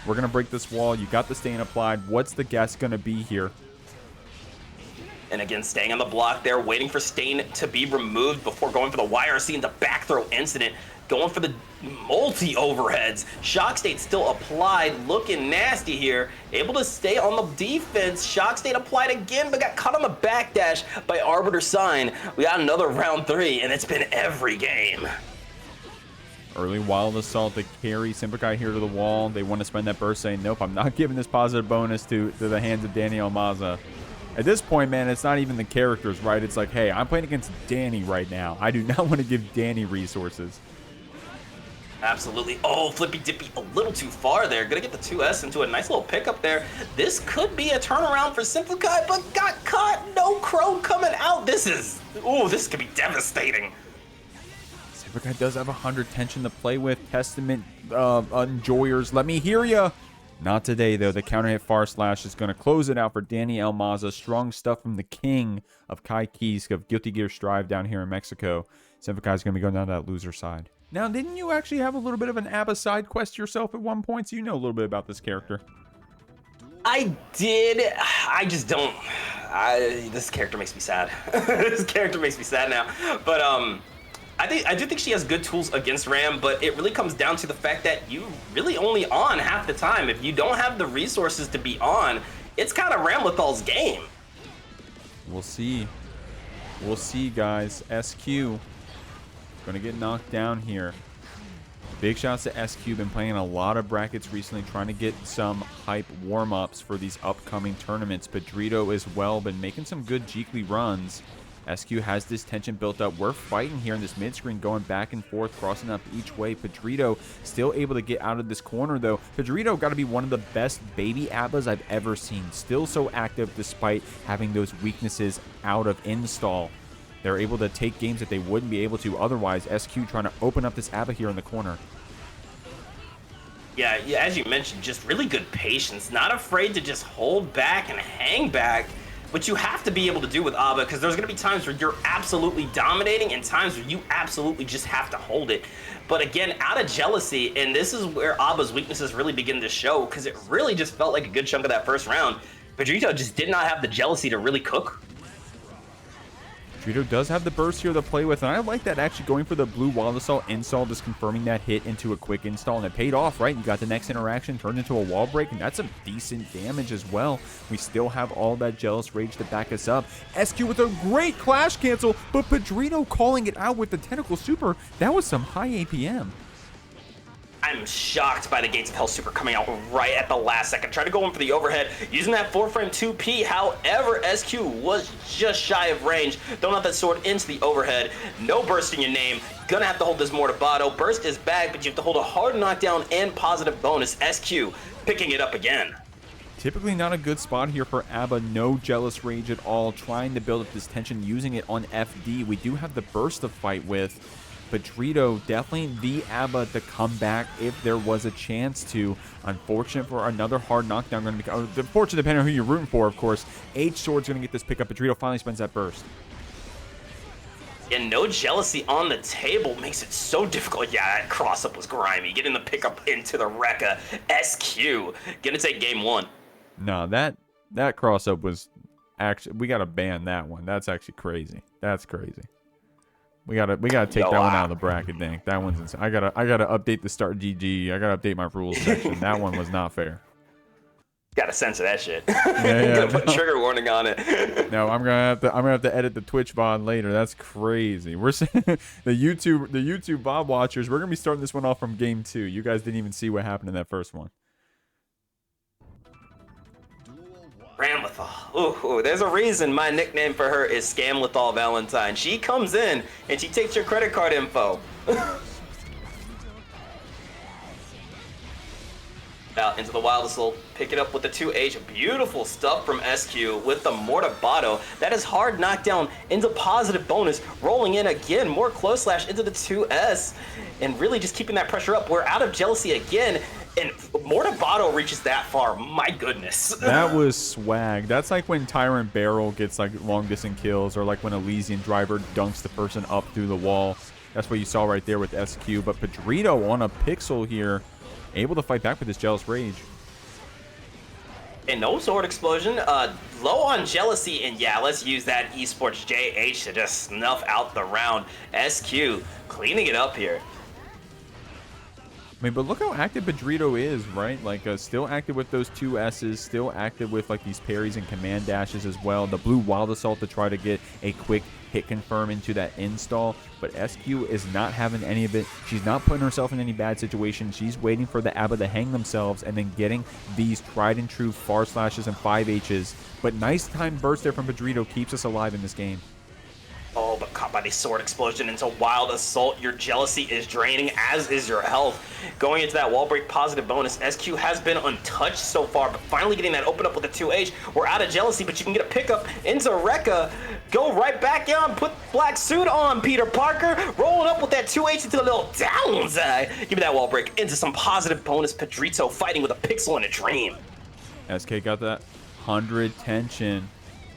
We're going to break this wall. You got the stain applied. What's the guess going to be here? And again, staying on the block there, waiting for Stain to be removed before going for the YRC into back throw incident. Going for the multi-overheads. Shock State still applied, looking nasty here. Able to stay on the defense. Shock State applied again, but got caught on the backdash by Arbiter Sign. We got another round 3, and it's been every game. Early wild assault to carry SYMPHUUKAI here to the wall. They want to spend that burst, saying, nope, I'm not giving this positive bonus to the hands of Dany and Maza. At this point, man, it's not even the characters, right? It's like, hey, I'm playing against Dany right now. I do not want to give Dany resources. Absolutely. Oh, flippy dippy a little too far there. Gonna get the 2S into a nice little pickup there. This could be a turnaround for SYMPHUUKAI, but got caught. No crow coming out. This could be devastating. SYMPHUUKAI does have 100 tension to play with. Testament enjoyers, let me hear ya. Not today, though. The counter hit far slash is going to close it out for Dany and Maza. Strong stuff from the king of Kai Kisk of Guilty Gear Strive down here in Mexico. SYMPHUUKAI is going to be going down to that loser side. Now, didn't you actually have a little bit of an ABBA side quest yourself at one point? So you know a little bit about this character. I did. I just don't. This character makes me sad. This character makes me sad now. But I do think she has good tools against Ram, but it really comes down to the fact that you really only on half the time. If you don't have the resources to be on, it's kind of Ramlethal's game. We'll see. We'll see, guys. SQ gonna get knocked down here. Big shouts to SQ. Been playing a lot of brackets recently, trying to get some hype warm-ups for these upcoming tournaments. Pedrito as well, been making some good Jeekly runs. SQ has this tension built up. We're fighting here in this mid-screen, going back and forth, crossing up each way. Pedrito still able to get out of this corner, though. Pedrito got to be one of the best baby Abbas I've ever seen. Still so active despite having those weaknesses out of install. They're able to take games that they wouldn't be able to otherwise. SQ trying to open up this Abba here in the corner. Yeah, as you mentioned, just really good patience. Not afraid to just hold back and hang back, which you have to be able to do with Abba, because there's going to be times where you're absolutely dominating and times where you absolutely just have to hold it. But again, out of jealousy, and this is where Abba's weaknesses really begin to show, because it really just felt like a good chunk of that first round. Pedrito just did not have the jealousy to really cook. Ditto does have the burst here to play with, and I like that actually going for the blue wild assault install, just confirming that hit into a quick install, and it paid off, right? You got the next interaction turned into a wall break, and that's some decent damage as well. We still have all that jealous rage to back us up. SQ with a great clash cancel, but Pedrito calling it out with the tentacle super. That was some high APM. I'm shocked by the Gates of Hell Super coming out right at the last second. Trying to go in for the overhead, using that 4-frame 2P. However, SQ was just shy of range. Throwing out that sword into the overhead. No burst in your name. Gonna have to hold this Mortabato. Burst is back, but you have to hold a hard knockdown and positive bonus. SQ picking it up again. Typically not a good spot here for Abba. No jealous rage at all. Trying to build up this tension, using it on FD. We do have the burst to fight with. Pedrito definitely the Abba to come back if there was a chance to. Unfortunate for another hard knockdown. Going to be unfortunate depending on who you're rooting for, of course. H-Sword's going to get this pickup. Pedrito finally spends that burst. And no jealousy on the table makes it so difficult. Yeah, that cross-up was grimy. Getting the pickup into the Rekka. SQ gonna take game one. No, that cross-up was actually, we got to ban that one. That's actually crazy. That's crazy. We gotta take that one out of the bracket, dang. That one's insane. I gotta update the start GG. I gotta update my rules section. That one was not fair. Gotta censor that shit. Yeah, Gotta put a trigger warning on it. No, I'm gonna have to edit the Twitch VOD later. That's crazy. We're the YouTube VOD watchers. We're gonna be starting this one off from game 2. You guys didn't even see what happened in that first one. Ramlethal. Ooh, there's a reason my nickname for her is Scamlethal Valentine. She comes in and she takes your credit card info. Out into the Wild Assault, pick it up with the 2H. Beautiful stuff from SQ with the Mortabato. That is hard knockdown into positive bonus. Rolling in again, more close slash into the 2S. And really just keeping that pressure up. We're out of jealousy again. And Mortabato reaches that far. My goodness. That was swag. That's like when Tyrant Barrel gets like long distance kills, or like when Elysian Driver dunks the person up through the wall. That's what you saw right there with SQ. But Pedrito on a pixel here, able to fight back with his jealous rage. And no sword explosion. Low on jealousy, and yeah, let's use that esports JH to just snuff out the round. SQ cleaning it up here. I mean, but look how active Pedrito is, right? Like, still active with those 2 S's, still active with, like, these parries and command dashes as well. The blue Wild Assault to try to get a quick hit confirm into that install. But SQ is not having any of it. She's not putting herself in any bad situations. She's waiting for the Abba to hang themselves and then getting these tried and true far slashes and 5Hs. But nice time burst there from Pedrito keeps us alive in this game. Oh, but caught by the sword explosion into Wild Assault. Your jealousy is draining, as is your health. Going into that wall break positive bonus, SQ has been untouched so far, but finally getting that open up with a 2H. We're out of jealousy, but you can get a pickup into Rekka. Go right back on, put black suit on, Peter Parker. Rolling up with that 2H into the little downside. Give me that wall break into some positive bonus. Pedrito fighting with a pixel and a dream. SK got that 100 tension.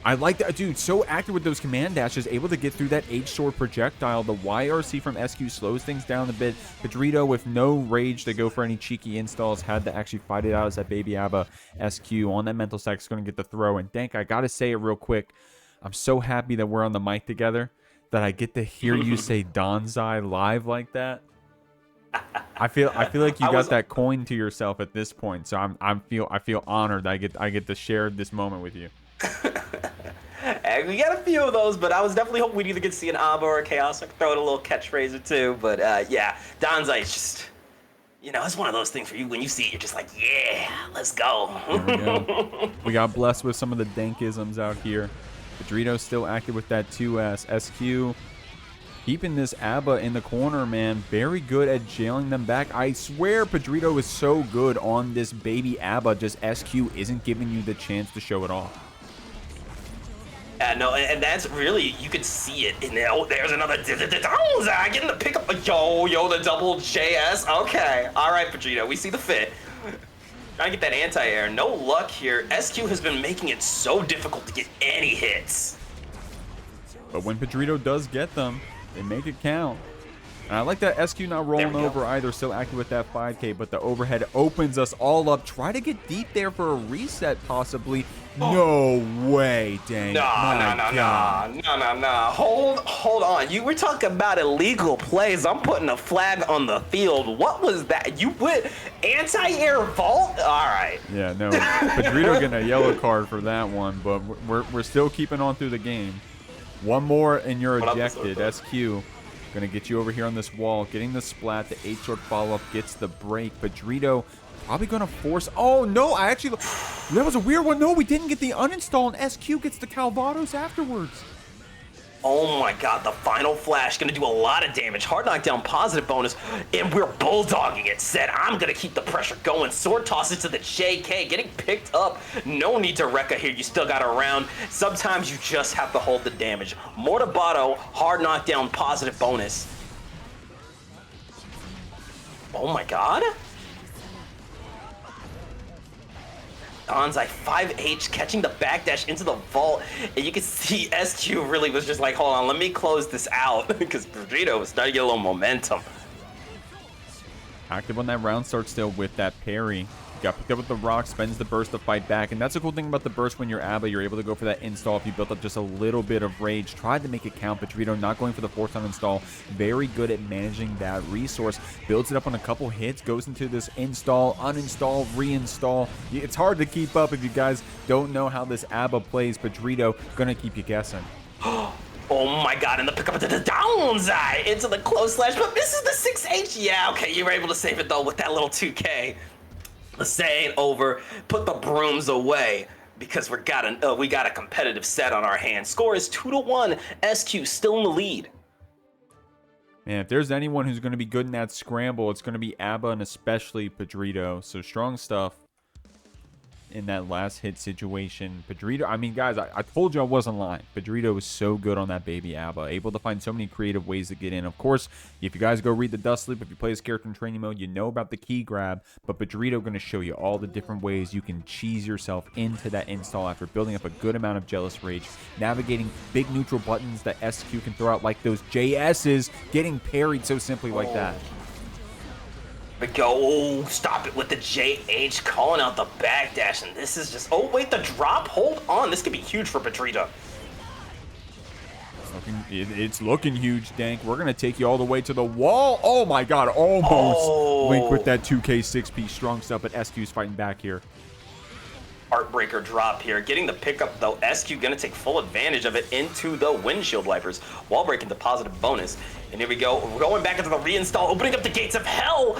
I like that, dude. So active with those command dashes, able to get through that H-Sword projectile. The YRC from SQ slows things down a bit. Pedrito with no rage to go for any cheeky installs, had to actually fight it out as that baby Abba. SQ on that mental stack is going to get the throw. And Dank, I got to say it real quick. I'm so happy that we're on the mic together. that I get to hear you say Danzai live like that. I feel like you got that coin to yourself at this point. So I feel honored that I get to share this moment with you. And we got a few of those, but I was definitely hoping we'd either get to see an Amor or a Chaos. I could throw in a little catchphrase or two, but yeah, Danzai is just, you know, it's one of those things for you. When you see it, you're just like, yeah, let's go. There we go. We got blessed with some of the dankisms out here. Pedrito still active with that 2S. SQ keeping this ABBA in the corner, man. Very good at jailing them back. I swear Pedrito is so good on this baby ABBA. Just SQ isn't giving you the chance to show it off. No, and that's really, you could see it. And there's another getting the pickup. Yo, the double JS. Okay, all right, Pedrito, we see the fit. Trying to get that anti-air. No luck here. SQ has been making it so difficult to get any hits. But when Pedrito does get them, they make it count. And I like that SQ not rolling over either. Still active with that 5K, but the overhead opens us all up. Try to get deep there for a reset, possibly. No way, dang. No. Hold on. You were talking about illegal plays. I'm putting a flag on the field. What was that? You put anti-air vault? All right. Yeah, no. Pedrito getting a yellow card for that one, but we're still keeping on through the game. One more and you're ejected. SQ gonna get you over here on this wall, getting the splat. The 8-short follow-up gets the break. Pedrito probably gonna force. Oh no! That was a weird one. No, we didn't get the uninstall, and SQ gets the Calvados afterwards. Oh my god, the final flash gonna do a lot of damage. Hard knockdown, positive bonus, and we're bulldogging it. Said, I'm gonna keep the pressure going. Sword tosses to the JK, getting picked up. No need to Rekka here, you still got a round. Sometimes you just have to hold the damage. Mortabato, hard knockdown, positive bonus. Oh my god. Danzai 5H catching the backdash into the vault, and you can see SQ really was just like, hold on, let me close this out, because Pedrito was starting to get a little momentum. Active on that round start still with that parry. Got picked up with the rock, spends the burst to fight back, and that's the cool thing about the burst when you're ABBA. You're able to go for that install if you built up just a little bit of rage. Tried to make it count, but Pedrito not going for the force on install. Very good at managing that resource. Builds it up on a couple hits, goes into this install, uninstall, reinstall. It's hard to keep up if you guys don't know how this ABBA plays. Pedrito gonna keep you guessing. Oh my god, and the pickup into the Danzai into the close slash, but misses the 6H. Yeah, okay, you were able to save it though with that little 2K. The say ain't over. Put the brooms away because we got a competitive set on our hands. Score is 2-1. SQ still in the lead. Man, if there's anyone who's going to be good in that scramble, it's going to be ABBA and especially Pedrito. So strong stuff in that last hit situation. Pedrito, I mean, guys, I told you I wasn't lying. Pedrito was so good on that baby ABBA, able to find so many creative ways to get in. Of course, if you guys go read the Dust Sleep, if you play this character in training mode, you know about the key grab, but Pedrito going to show you all the different ways you can cheese yourself into that install after building up a good amount of Jealous Rage, navigating big neutral buttons that SQ can throw out like those JS's, getting parried so simply like that. We go, oh, stop it with the JH, calling out the backdash, and this is just, oh wait, the drop, hold on, this could be huge for Pedrito. It's looking huge, Dank. We're going to take you all the way to the wall. Oh my god, almost. Link with that 2K 6P strong stuff, but SQ's fighting back here. Heartbreaker drop here, getting the pickup though. SQ gonna take full advantage of it into the windshield wipers. Wall break into positive bonus. And here we go, we're going back into the reinstall, opening up the gates of hell.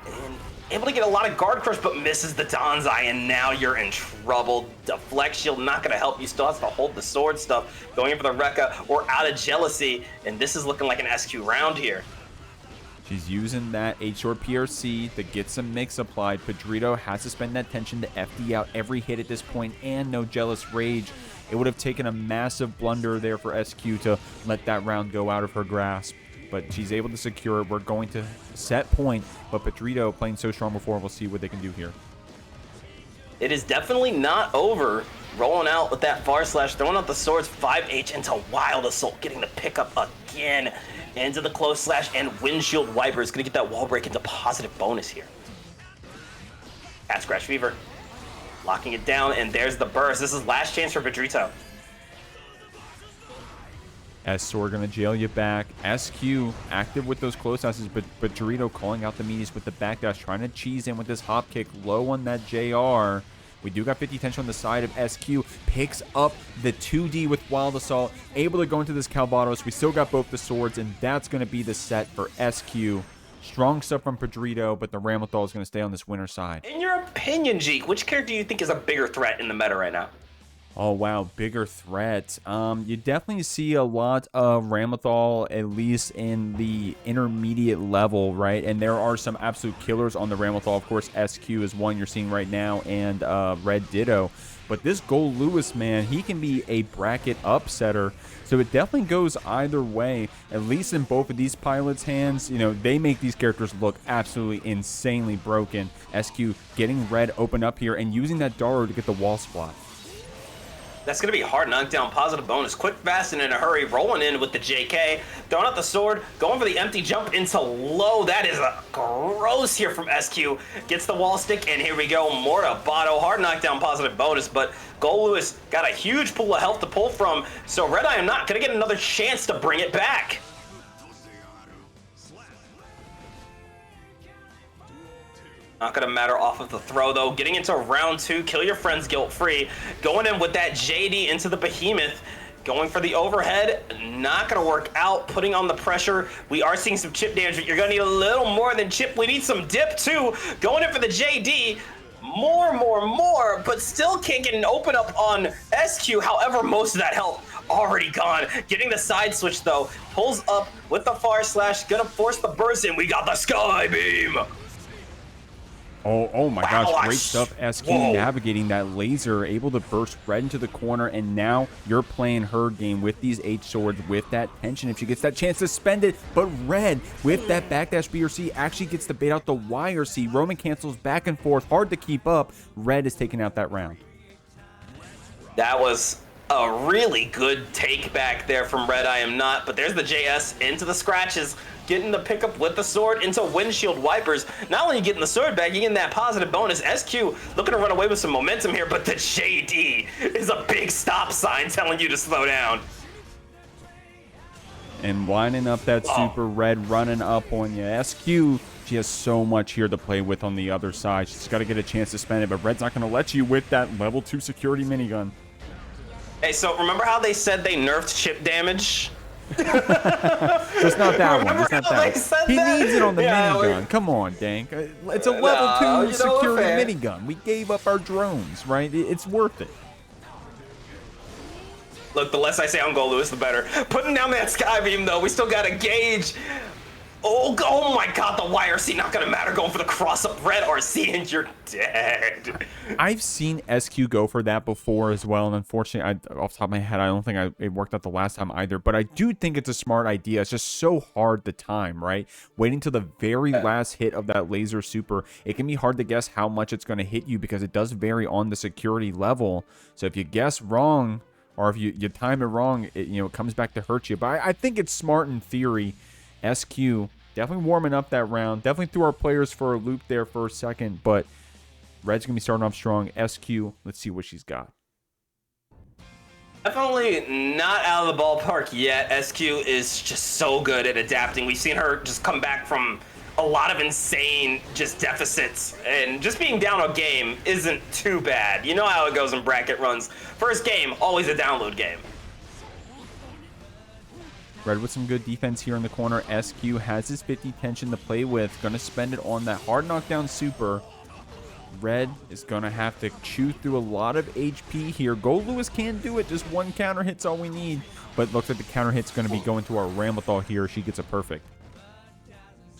And able to get a lot of guard crush, but misses the Danzai, and now you're in trouble. Deflect shield not gonna help you, still has to hold the sword stuff. Going in for the Rekka, or out of jealousy, and this is looking like an SQ round here. She's using that 8-short PRC to get some mix applied. Pedrito has to spend that tension to FD out every hit at this point, and no Jealous Rage. It would have taken a massive blunder there for SQ to let that round go out of her grasp. But she's able to secure it. We're going to set point, but Pedrito playing so strong before, we'll see what they can do here. It is definitely not over. Rolling out with that far slash, throwing out the swords, 5H into Wild Assault, getting the pickup again. Into the close slash, and windshield wiper is going to get that wall break into positive bonus here. Cat Scratch Fever. Locking it down, and there's the burst. This is last chance for Pedrito. S-Sword gonna jail you back. SQ active with those close passes, but Pedrito calling out the meaties with the backdash, trying to cheese in with this hop kick low on that JR. We do got 50 tension on the side of SQ. Picks up the 2D with Wild Assault. Able to go into this Calvados. We still got both the swords, and that's going to be the set for SQ. Strong stuff from Pedrito, but the Ramlethal is going to stay on this winner side. In your opinion, Jeek, which character do you think is a bigger threat in the meta right now? Oh, wow. Bigger threat. You definitely see a lot of Ramlethal, at least in the intermediate level, right? And there are some absolute killers on the Ramlethal. Of course, SQ is one you're seeing right now, and RedDitto. But this Goldlewis, man, he can be a bracket upsetter. So it definitely goes either way, at least in both of these pilots' hands. You know, they make these characters look absolutely insanely broken. SQ getting Red open up here and using that Daru to get the wall splat. That's going to be a hard knockdown, positive bonus. Quick, fast, and in a hurry. Rolling in with the JK. Throwing out the sword. Going for the empty jump into low. That is a gross here from SQ. Gets the wall stick, and here we go. More to Bato. Hard knockdown, positive bonus. But Goldlewis got a huge pool of health to pull from. So RedIAmNot going to get another chance to bring it back. Not gonna matter off of the throw though. Getting into round 2, kill your friends guilt-free. Going in with that JD into the behemoth. Going for the overhead, not gonna work out. Putting on the pressure. We are seeing some chip damage, but you're gonna need a little more than chip. We need some dip too. Going in for the JD. More, but still can't get an open up on SQ. However, most of that health already gone. Getting the side switch though. Pulls up with the far slash. Gonna force the burst in. We got the sky beam. Oh my gosh, great stuff. SQ Whoa. navigating that laser, able to burst Red into the corner, and now you're playing her game with these H swords, with that tension if she gets that chance to spend it. But Red, with that backdash B or C, actually gets to bait out the Y or C. Roman cancels back and forth, hard to keep up. Red is taking out that round. That was a really good take back there from RedIAmNot, but there's the JS into the scratches. Getting the pickup with the sword into windshield wipers. Not only getting the sword back, you getting that positive bonus. SQ looking to run away with some momentum here, but the JD is a big stop sign telling you to slow down. And lining up that super Red running up on you. SQ, she has so much here to play with on the other side. She's got to get a chance to spend it, but Red's not going to let you with that level 2 security minigun. Hey, so remember how they said they nerfed chip damage? Just not that one. Just not that one. He needs it on the minigun. Come on, Dank. It's a level 2 security minigun. We gave up our drones, right? It's worth it. Look, the less I say on Goldlewis, the better. Putting down that sky beam, though, we still got to gauge. Oh my God, the YRC not gonna matter. Going for the cross-up red RC, and you're dead. I've seen SQ go for that before as well, and unfortunately, off the top of my head, I don't think it worked out the last time either, but I do think it's a smart idea. It's just so hard to time, right? Waiting till the very last hit of that laser super, it can be hard to guess how much it's going to hit you because it does vary on the security level. So if you guess wrong, or if you time it wrong, it comes back to hurt you. But I think it's smart in theory. SQ definitely warming up that round. Definitely threw our players for a loop there for a second, but Red's going to be starting off strong. SQ, let's see what she's got. Definitely not out of the ballpark yet. SQ is just so good at adapting. We've seen her just come back from a lot of insane just deficits, and just being down a game isn't too bad. You know how it goes in bracket runs. First game, always a download game. Red with some good defense here in the corner. SQ has his 50 tension to play with. Going to spend it on that hard knockdown super. Red is going to have to chew through a lot of HP here. Goldlewis can do it. Just one counter hit's all we need. But looks like the counter hit's going to be going to our Ramlethal here. She gets a perfect.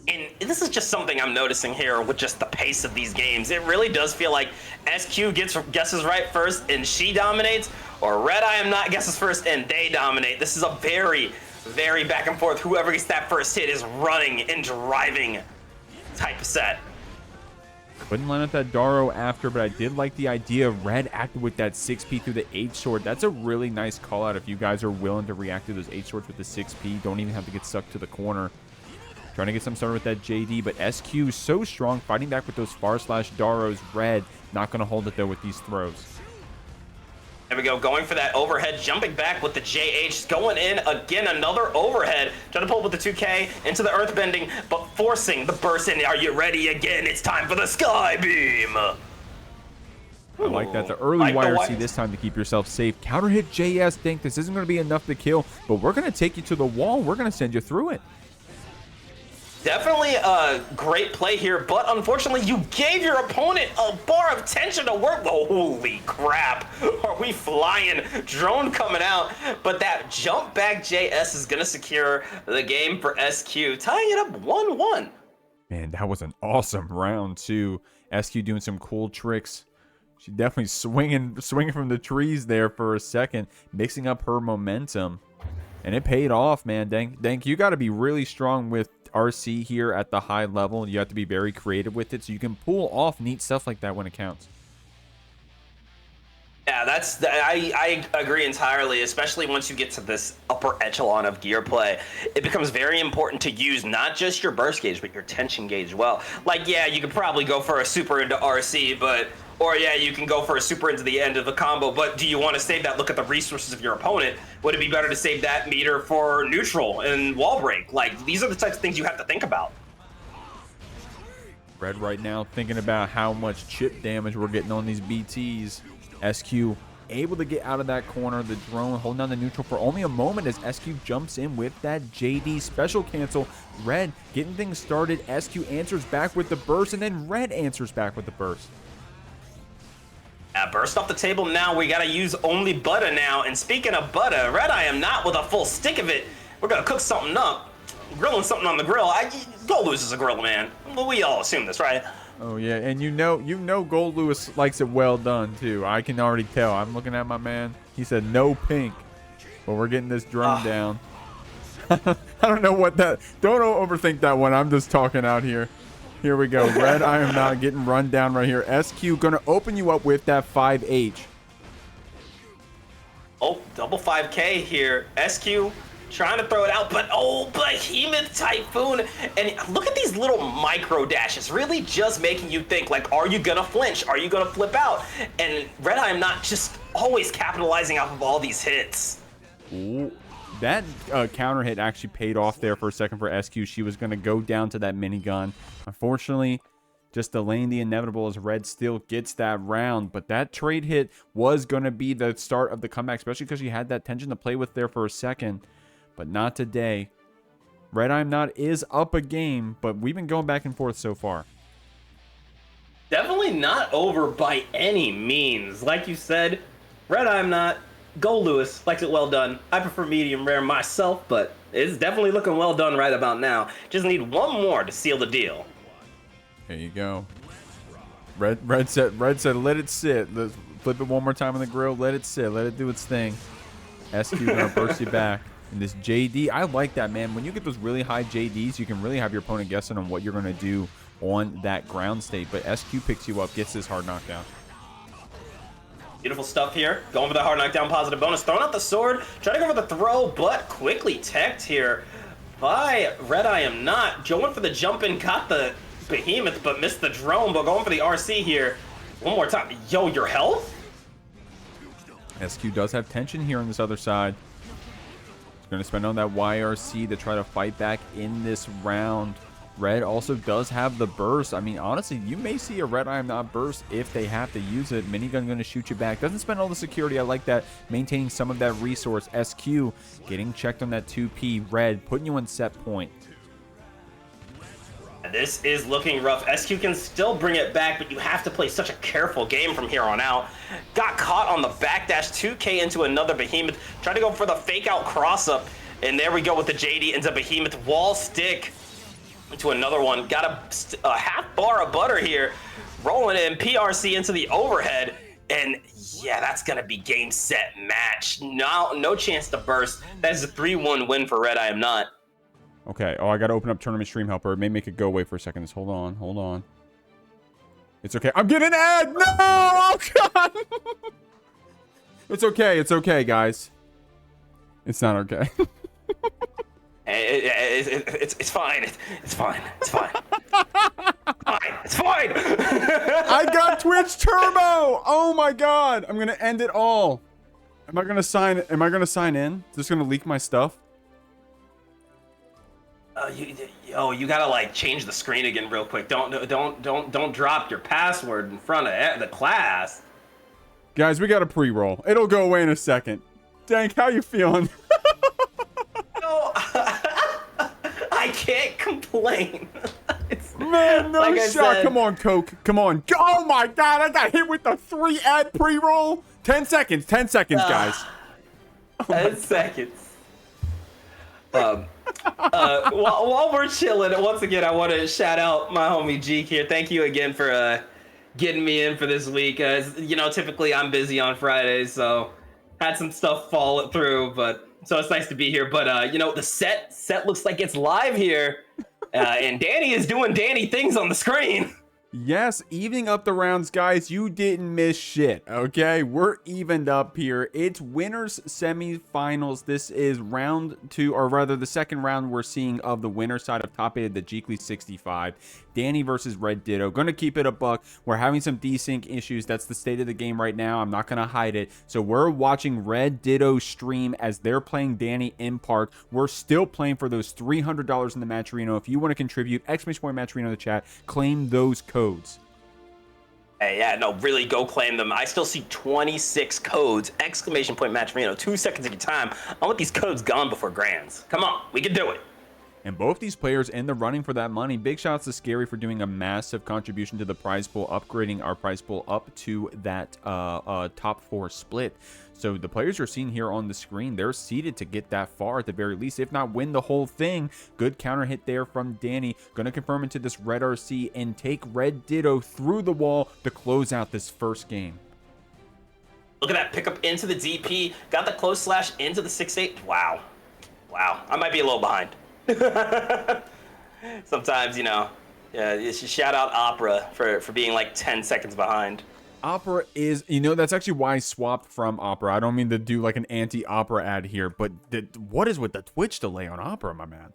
And this is just something I'm noticing here with just the pace of these games. It really does feel like SQ guesses right first and she dominates, or RedIAmNot guesses first and they dominate. This is a very back and forth. Whoever gets that first hit is running and driving type of set. Couldn't line up that Daru after, but I did like the idea of Red acted with that 6P through the H sword. That's a really nice call out if you guys are willing to react to those H swords with the 6P. Don't even have to get stuck to the corner. Trying to get some started with that JD, but SQ so strong, fighting back with those far slash Darus. Red not going to hold it though with these throws. There we go, going for that overhead, jumping back with the JH, going in again, another overhead, trying to pull with the 2K into the earthbending, but forcing the burst in. Are you ready again? It's time for the sky beam. I like that. The early YRC this time to keep yourself safe. Counter hit JS. Think this isn't going to be enough to kill, but we're going to take you to the wall. We're going to send you through it. Definitely a great play here, but unfortunately you gave your opponent a bar of tension to work. Holy crap, are we flying? Drone coming out, but that jump back JS is going to secure the game for SQ, tying it up 1-1. Man, that was an awesome round too. SQ doing some cool tricks. She definitely swinging from the trees there for a second, mixing up her momentum. And it paid off, man. Dank, you got to be really strong with RC here at the high level. You have to be very creative with it so you can pull off neat stuff like that when it counts. Yeah, I agree entirely, especially once you get to this upper echelon of gear play. It becomes very important to use not just your burst gauge, but your tension gauge as well. Like, yeah, you could probably go for a super into RC, or yeah, you can go for a super into the end of the combo, but do you want to save that? Look at the resources of your opponent. Would it be better to save that meter for neutral and wall break? Like, these are the types of things you have to think about. Red right now thinking about how much chip damage we're getting on these BTs. SQ able to get out of that corner. The drone holding down the neutral for only a moment as SQ jumps in with that JD special cancel. Red getting things started. SQ answers back with the burst, and then Red answers back with the burst. Burst off the table now. We gotta use only butter now. And speaking of butter, RedIAmNot with a full stick of it. We're gonna cook something up, grilling something on the grill. Goldlewis is a grill man. We all assume this, right? Oh yeah, and you know Goldlewis likes it well done too. I can already tell. I'm looking at my man. He said no pink, but we're getting this drone down. I don't know what that. Don't overthink that one. I'm just talking out here. Here we go. RedIAmNot getting run down right here. SQ gonna open you up with that 5H. Oh, double 5K here. SQ trying to throw it out, but Behemoth Typhoon. And look at these little micro dashes, really just making you think, like, are you gonna flinch? Are you gonna flip out? And RedIAmNot just always capitalizing off of all these hits. Ooh. That counter hit actually paid off there for a second for SQ. She was going to go down to that minigun. Unfortunately, just delaying the inevitable as Red still gets that round. But that trade hit was going to be the start of the comeback, especially because she had that tension to play with there for a second. But not today. RedIAmNot is up a game, but we've been going back and forth so far. Definitely not over by any means. Like you said, RedIAmNot, Goldlewis likes it well done. I prefer medium rare myself, but it's definitely looking well done right about now. Just need one more to seal the deal. There you go. Red said, let it sit. Let's flip it one more time on the grill. Let it sit. Let it do its thing. SQ gonna burst you back. And this JD, I like that, man. When you get those really high JDs, you can really have your opponent guessing on what you're gonna do on that ground state. But SQ picks you up, gets this hard knockdown. Beautiful stuff here. Going for the hard knockdown positive bonus. Throwing out the sword. Trying to go for the throw, but quickly teched here by RedIAmNot. Going for the jump in. Got the Behemoth, but missed the drone. But going for the RC here. One more time. Yo, your health? SQ does have tension here on this other side. He's going to spend on that YRC to try to fight back in this round. Red also does have the burst. I mean, honestly, you may see a RedIAmNot burst if they have to use it. Minigun going to shoot you back. Doesn't spend all the security. I like that. Maintaining some of that resource. SQ getting checked on that 2P. Red putting you on set point. This is looking rough. SQ can still bring it back, but you have to play such a careful game from here on out. Got caught on the backdash. 2K into another Behemoth. Tried to go for the fake out cross up. And there we go with the JD into Behemoth. Wall stick. Into another one. Got a half bar of butter here. Rolling in PRC into the overhead. And yeah, that's going to be game, set, match. No chance to burst. That is a 3-1 win for RedIAmNot. Okay. Oh, I got to open up Tournament Stream Helper. It may make it go away for a second. Just hold on. Hold on. It's okay. I'm getting an ad. No! Oh, God. It's okay. It's okay, guys. It's not okay. It's fine. It's fine. It's fine. It's fine. I got Twitch Turbo. Oh my God. I'm going to end it all. Am I gonna sign in? Is this gonna leak my stuff? You gotta like change the screen again real quick. Don't drop your password in front of the class. Guys, we got a pre-roll. It'll go away in a second. Dank, how you feeling? No, I can't complain. Man, no like shot. Come on, Coke. Come on. Oh my God, I got hit with the 3-ad pre-roll. 10 seconds. 10 seconds, guys. 10 seconds. While we're chilling, once again, I want to shout out my homie Jeek here. Thank you again for getting me in for this week. You know, typically I'm busy on Fridays, so had some stuff fall through, but so it's nice to be here. But you know, the set looks like it's live here, and Dany is doing Dany things on the screen. Yes, evening up the rounds, guys. You didn't miss shit, okay? We're evened up here. It's winners semifinals. This is round 2, or rather the second round we're seeing of the winner side of top 8 of the Jeekly 65. Dany versus RedDitto. Gonna keep it a buck. We're having some desync issues. That's the state of the game right now. I'm not gonna hide it. So we're watching RedDitto stream as they're playing Dany in park. We're still playing for those $300 in the Matcherino. If you want to contribute, !Matcherino in the chat. Claim those codes. Hey, yeah, no, really go claim them. I still see 26 codes, !Matcherino, 2 seconds of your time. I want these codes gone before grands. Come on, we can do it. And both these players in the running for that money. Big shots to Scary for doing a massive contribution to the prize pool, upgrading our prize pool up to that top 4 split. So the players you're seeing here on the screen, they're seeded to get that far at the very least, if not win the whole thing. Good counter hit there from Dany. Going to confirm into this red RC and take RedDitto through the wall to close out this first game. Look at that pickup into the DP. Got the close slash into the 6-8. Wow. Wow. I might be a little behind. Sometimes, you know, you should shout out Opera for being like 10 seconds behind. Opera is, you know, that's actually why I swapped from Opera. I don't mean to do like an anti-Opera ad here, but what is with the Twitch delay on Opera, my man?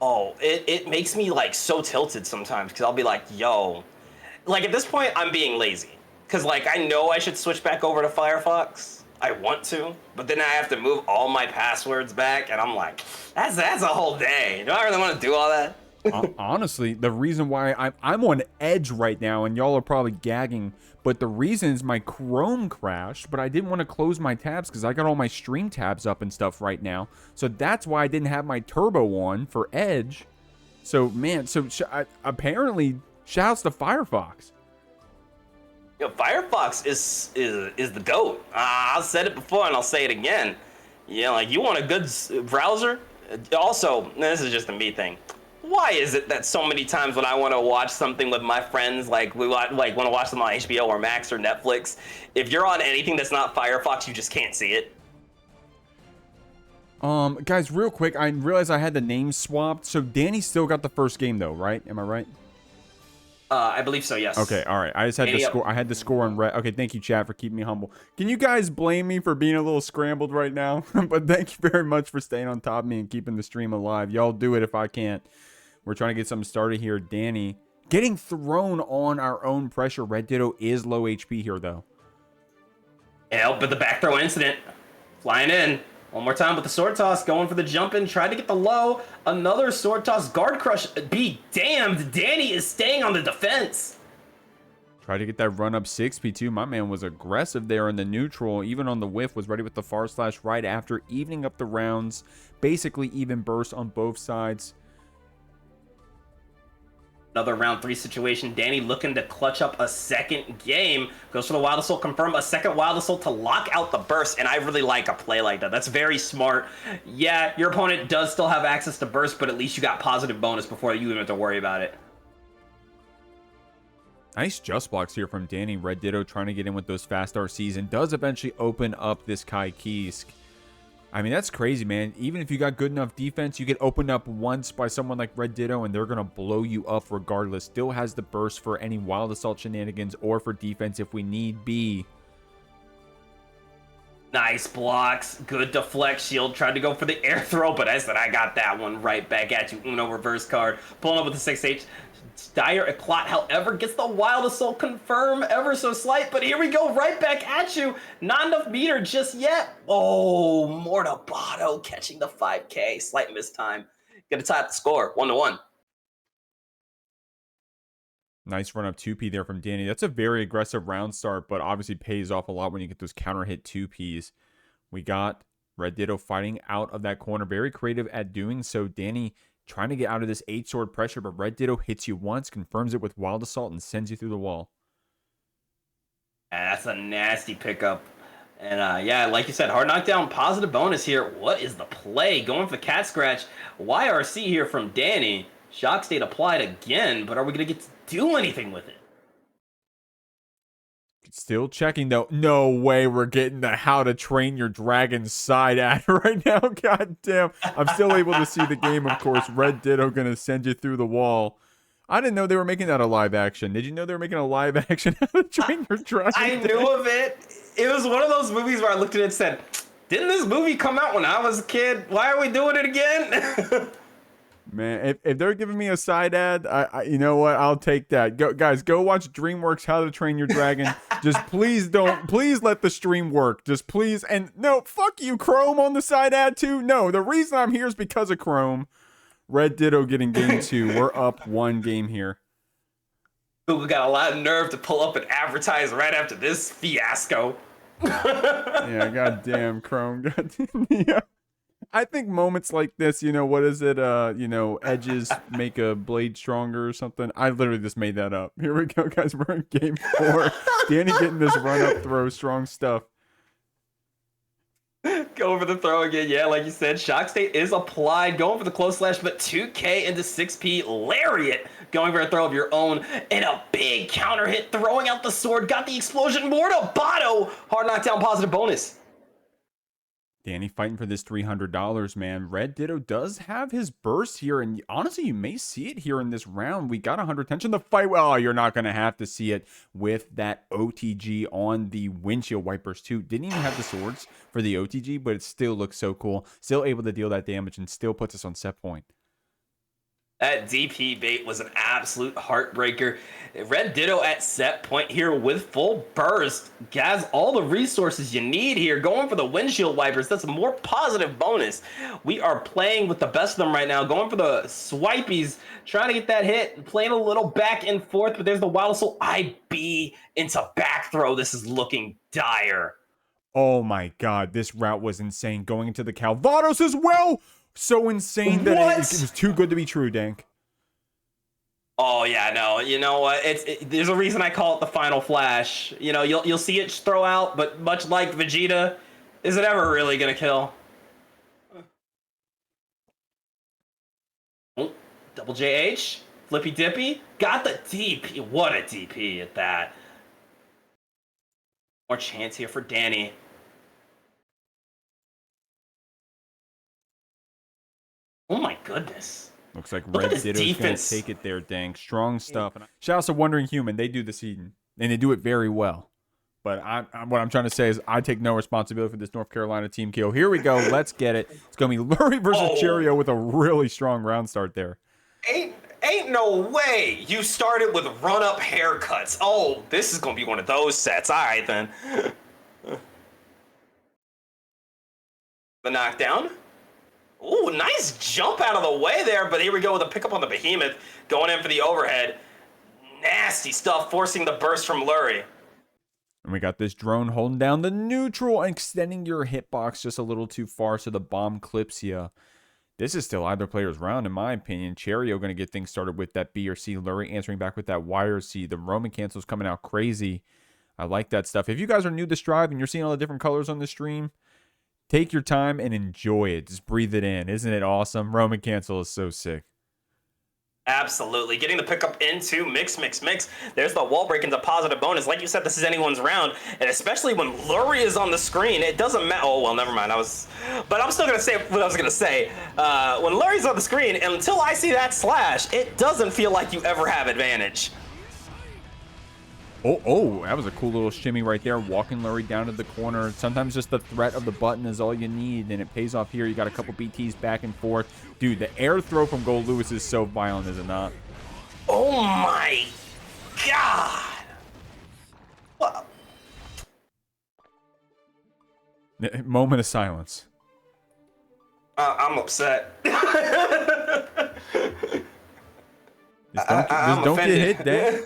Oh, it makes me like so tilted sometimes because I'll be like, yo, like at this point I'm being lazy because like I know I should switch back over to Firefox. I want to, but then I have to move all my passwords back, and I'm like, that's a whole day. Do I really want to do all that? Honestly, the reason why I'm on edge right now, and y'all are probably gagging, but the reason is my Chrome crashed, but I didn't want to close my tabs because I got all my stream tabs up and stuff right now. So that's why I didn't have my turbo on for Edge. So, man, apparently, shouts to Firefox. Yo, Firefox is the GOAT. I've said it before and I'll say it again. Yeah, like you want a good browser? Also, this is just a me thing. Why is it that so many times when I want to watch something with my friends, like we want to watch them on HBO or Max or Netflix, if you're on anything that's not Firefox, you just can't see it? Guys, real quick, I realized I had the names swapped. So Dany still got the first game though, right? Am I right? I believe so, yes. Okay, all right. I just had the score. I had the score on red. Okay, thank you, chat, for keeping me humble. Can you guys blame me for being a little scrambled right now? But thank you very much for staying on top of me and keeping the stream alive. Y'all do it if I can't. We're trying to get something started here. Dany getting thrown on our own pressure. RedDitto is low HP here, though. Yeah, but the back throw incident. Flying in. One more time with the sword toss, going for the jump in, tried to get the low. Another sword toss, guard crush. Be damned, Dany is staying on the defense. Tried to get that run up 6p2. My man was aggressive there in the neutral. Even on the whiff, was ready with the far slash right after, evening up the rounds. Basically even burst on both sides. Another round 3 situation. Dany looking to clutch up a second game. Goes for the Wild Assault, confirm a second Wild Assault to lock out the burst. And I really like a play like that. That's very smart. Yeah, your opponent does still have access to burst, but at least you got positive bonus before you even have to worry about it. Nice just blocks here from Dany. RedDitto trying to get in with those fast RCs and does eventually open up this Kai Kisk. I mean, that's crazy, man. Even if you got good enough defense, you get opened up once by someone like RedDitto, and they're going to blow you up regardless. Still has the burst for any Wild Assault shenanigans or for defense if we need be. Nice blocks, good deflect shield. Tried to go for the air throw, but I said I got that one right back at you. Uno reverse card, pulling up with the 6H. Dire Eclat, however, gets the Wild Assault confirm ever so slight, but here we go, right back at you. Not enough meter just yet. Oh, Mortabato catching the 5K. Slight miss time. Gonna tie the score, 1-1. Nice run up 2P there from Dany. That's a very aggressive round start, but obviously pays off a lot when you get those counter hit 2Ps. We got RedDitto fighting out of that corner. Very creative at doing so. Dany trying to get out of this 8-sword pressure, but RedDitto hits you once, confirms it with Wild Assault, and sends you through the wall. That's a nasty pickup. And yeah, like you said, hard knockdown, positive bonus here. What is the play? Going for the cat scratch. YRC here from Dany. Shock state applied again, but are we going to get to do anything with it? Still checking, though. No way we're getting the How to Train Your Dragon side ad right now. God damn. I'm still able to see the game, of course. RedDitto going to send you through the wall. I didn't know they were making that a live action. Did you know they were making a live action How to Train Your Dragon? I knew of it. It was one of those movies where I looked at it and said, didn't this movie come out when I was a kid? Why are we doing it again? Man, if they're giving me a side ad, you know what? I'll take that. Guys, go watch DreamWorks How to Train Your Dragon. Just please let the stream work. Just please. And no, fuck you, Chrome on the side ad too. No, the reason I'm here is because of Chrome. RedDitto getting game 2. We're up 1 game here. Google got a lot of nerve to pull up and advertise right after this fiasco. Yeah, goddamn Chrome. Goddamn, yeah. I think moments like this, you know, what is it? You know, edges make a blade stronger or something. I literally just made that up. Here we go, guys. We're in game 4. Dany getting this run-up throw. Strong stuff. Go for the throw again. Yeah, like you said, shock state is applied. Going for the close slash, but 2K into 6P. Lariat going for a throw of your own. And a big counter hit, throwing out the sword. Got the explosion. Mortabato. Hard knockdown, positive bonus. Dany fighting for this $300, man. RedDitto does have his burst here, and honestly, you may see it here in this round. We got 100 tension. The fight, well, you're not going to have to see it with that OTG on the windshield wipers, too. Didn't even have the swords for the OTG, but it still looks so cool. Still able to deal that damage and still puts us on set point. That DP bait was an absolute heartbreaker. RedDitto at set point here with full burst. Has all the resources you need here. Going for the windshield wipers. That's a more positive bonus. We are playing with the best of them right now. Going for the swipies. Trying to get that hit. Playing a little back and forth. But there's the Wild Soul IB into back throw. This is looking dire. Oh my god. This route was insane. Going into the Calvados as well. So insane that it was too good to be true, Dank. Oh yeah, no. You know what? There's a reason I call it the final flash. You know, you'll see it throw out, but much like Vegeta, is it ever really gonna kill? Oh, double JH, flippy dippy, got the DP. What a DP at that. More chance here for Dany. Oh my goodness. Looks like RedDitto's going to take it there, Dank. Strong stuff. Shout out to Wondering Human. They do the seeding, and they do it very well. But what I'm trying to say is I take no responsibility for this North Carolina team kill. Here we go. Let's get it. It's going to be Lurry versus Cheryo with a really strong round start there. Ain't no way you started with run-up haircuts. Oh, this is going to be one of those sets. All right, then. The knockdown. Ooh, nice jump out of the way there, but here we go with a pickup on the Behemoth, going in for the overhead. Nasty stuff, forcing the burst from Lurry. And we got this drone holding down the neutral and extending your hitbox just a little too far so the bomb clips you. This is still either player's round, in my opinion. Cheryo going to get things started with that B or C. Lurry answering back with that Y or C. The Roman cancels coming out crazy. I like that stuff. If you guys are new to Strive and you're seeing all the different colors on the stream, take your time and enjoy it. Just breathe it in. Isn't it awesome? Roman cancel is so sick. Absolutely. Getting the pickup into mix. There's the wall break into positive bonus. Like you said, this is anyone's round. And especially when Lurry is on the screen, it doesn't matter. Oh, well, never mind. But I'm still going to say what I was going to say. When Lurry's on the screen, until I see that slash, it doesn't feel like you ever have advantage. Oh, that was a cool little shimmy right there, walking Lurry down to the corner. Sometimes just the threat of the button is all you need, and it pays off here. You got a couple BTs back and forth. Dude, the air throw from Goldlewis is so violent, is it not? Oh my god! What? Moment of silence. I'm upset. Just don't get hit, Dan.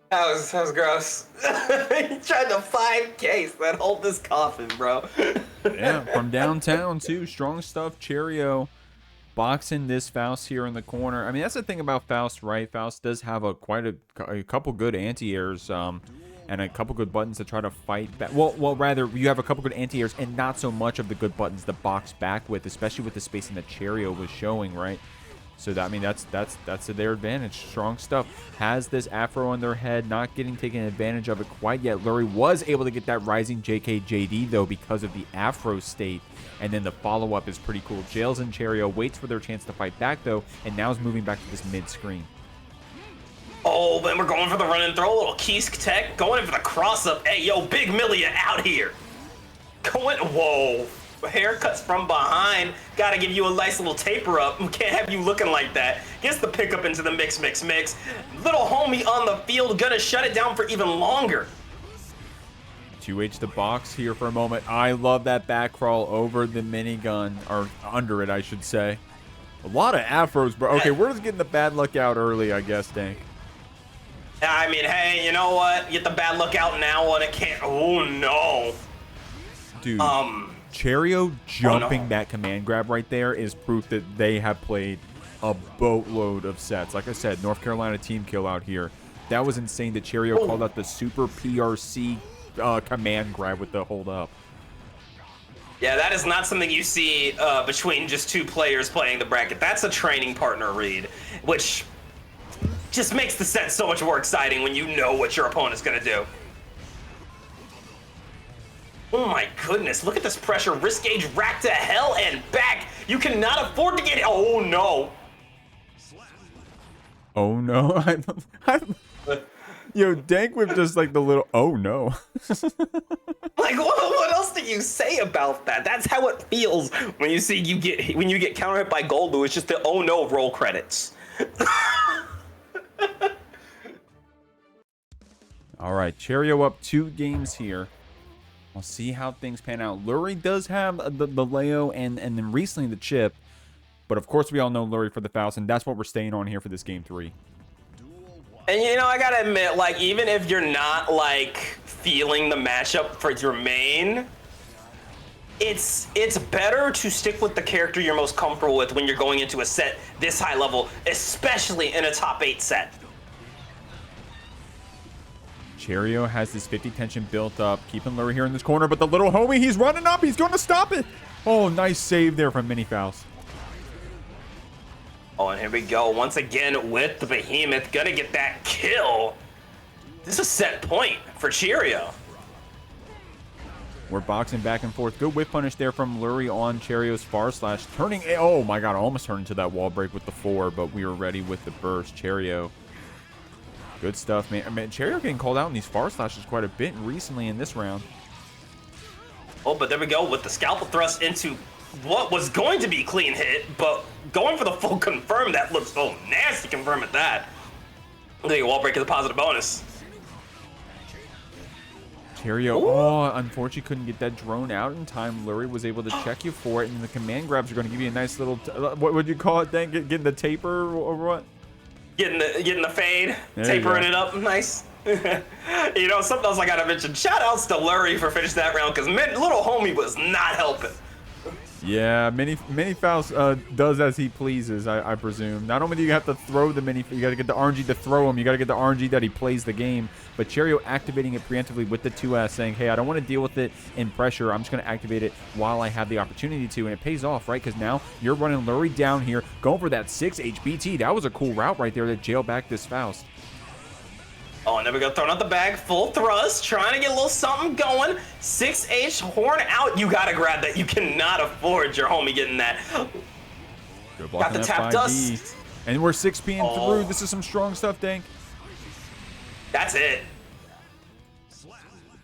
That was gross. He tried to 5K that hold this coffin, bro. Yeah, from downtown too. Strong stuff. Cheryo boxing this Faust here in the corner. I mean, that's the thing about Faust, right? Faust does have a couple good anti-airs, and a couple good buttons to try to fight back. Well, rather, you have a couple good anti-airs and not so much of the good buttons to box back with, especially with the spacing that Cheryo was showing, right? So that, I mean, that's to their advantage. Strong stuff. Has this afro on their head, not getting taken advantage of it quite yet. Lurry was able to get that rising JKJD though because of the afro state, and then the follow-up is pretty cool. Jails and Cheryo waits for their chance to fight back though, and now is moving back to this mid-screen. Oh, then we're going for the run and throw, a little Kisk tech, going in for the cross-up. Hey, yo, big Millia out here. Whoa. Haircuts from behind. Gotta give you a nice little taper up. We can't have you looking like that. Gets the pickup into the mix. Little homie on the field, gonna shut it down for even longer. 2H the box here for a moment. I love that back crawl over the minigun, or under it, I should say. A lot of afros, bro. Okay, we're just getting the bad luck out early, I guess, Dank. I mean, hey, you know what? Get the bad luck out now when it can't. Oh, no. Dude. Cheryo jumping that command grab right there is proof that they have played a boatload of sets. Like I said, North Carolina team kill out here. That was insane that Cheryo called out the super PRC command grab with the hold up. Yeah, that is not something you see between just two players playing the bracket. That's a training partner read, which just makes the set so much more exciting when you know what your opponent's going to do. Oh my goodness, look at this pressure. Risk gauge racked to hell and back. You cannot afford to get it. Oh no. Oh no. Yo, Dank with just like the little, oh no. Like, what else do you say about that? That's how it feels when you see when you get counter hit by Goldlewis. It's just the oh no roll credits. All right, Cheryo up 2 games here. We'll see how things pan out. Lurry does have the Leo and then recently the chip. But of course we all know Lurry for the Faust, and that's what we're staying on here for this game 3. And you know, I gotta admit, like, even if you're not like feeling the matchup for your main, it's better to stick with the character you're most comfortable with when you're going into a set this high level, especially in a top 8 set. Cheryo has this 50 tension built up, keeping Lurry here in this corner, but the little homie, he's running up, he's going to stop it. Oh, nice save there from Mini Faust. Oh, and here we go once again with the Behemoth, gonna get that kill. This is a set point for Cheryo. We're boxing back and forth. Good whip punish there from Lurry on Cheryo's far slash, turning, oh my god, almost turned into that wall break with the 4, but we were ready with the burst. Cheryo. Good stuff, man. I mean, Cheryo getting called out in these far slashes quite a bit recently in this round. Oh, but there we go with the scalpel thrust into what was going to be clean hit, but going for the full confirm. That looks so nasty. Confirm at that. There you go, wall break is a positive bonus. Cheryo, oh, unfortunately couldn't get that drone out in time. Lurry was able to check you for it, and the command grabs are going to give you a nice little, what would you call it then? Getting the taper or what? Getting the fade, there tapering it up, nice. You know, something else I gotta mention. Shout outs to Lurry for finishing that round, because little homie was not helping. Yeah, Mini Faust does as he pleases, I presume. Not only do you have to throw the Mini, you got to get the RNG to throw him, you got to get the RNG that he plays the game, but Cheryo activating it preemptively with the 2S, saying, hey, I don't want to deal with it in pressure, I'm just going to activate it while I have the opportunity to, and it pays off, right? Because now you're running Lurry down here, going for that 6 HBT. That was a cool route right there to jail back this Faust. Oh, and there we go, throwing out the bag, full thrust, trying to get a little something going. 6H, horn out, you gotta grab that. You cannot afford your homie getting that. Good Got the tap dust. And we're 6P'ing through. This is some strong stuff, Dank. That's it.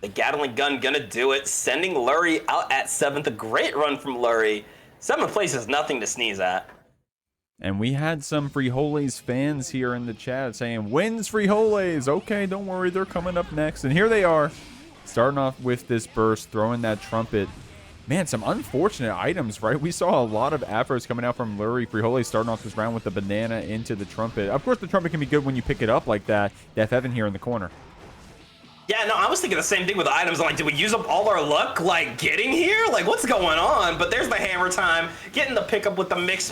The Gatling gun gonna do it, sending Lurry out at 7th. A great run from Lurry. 7th place is nothing to sneeze at. And we had some Frijoles fans here in the chat saying, wins Frijoles. Okay, don't worry, they're coming up next. And here they are, starting off with this burst, throwing that trumpet. Man, some unfortunate items, right? We saw a lot of afros coming out from Lurry. Frijoles starting off this round with the banana into the trumpet. Of course, the trumpet can be good when you pick it up like that. Deafheaven here in the corner. Yeah, no, I was thinking the same thing with the items. I'm like, did we use up all our luck, like, getting here? Like, what's going on? But there's the hammer time. Getting the pickup with the mix.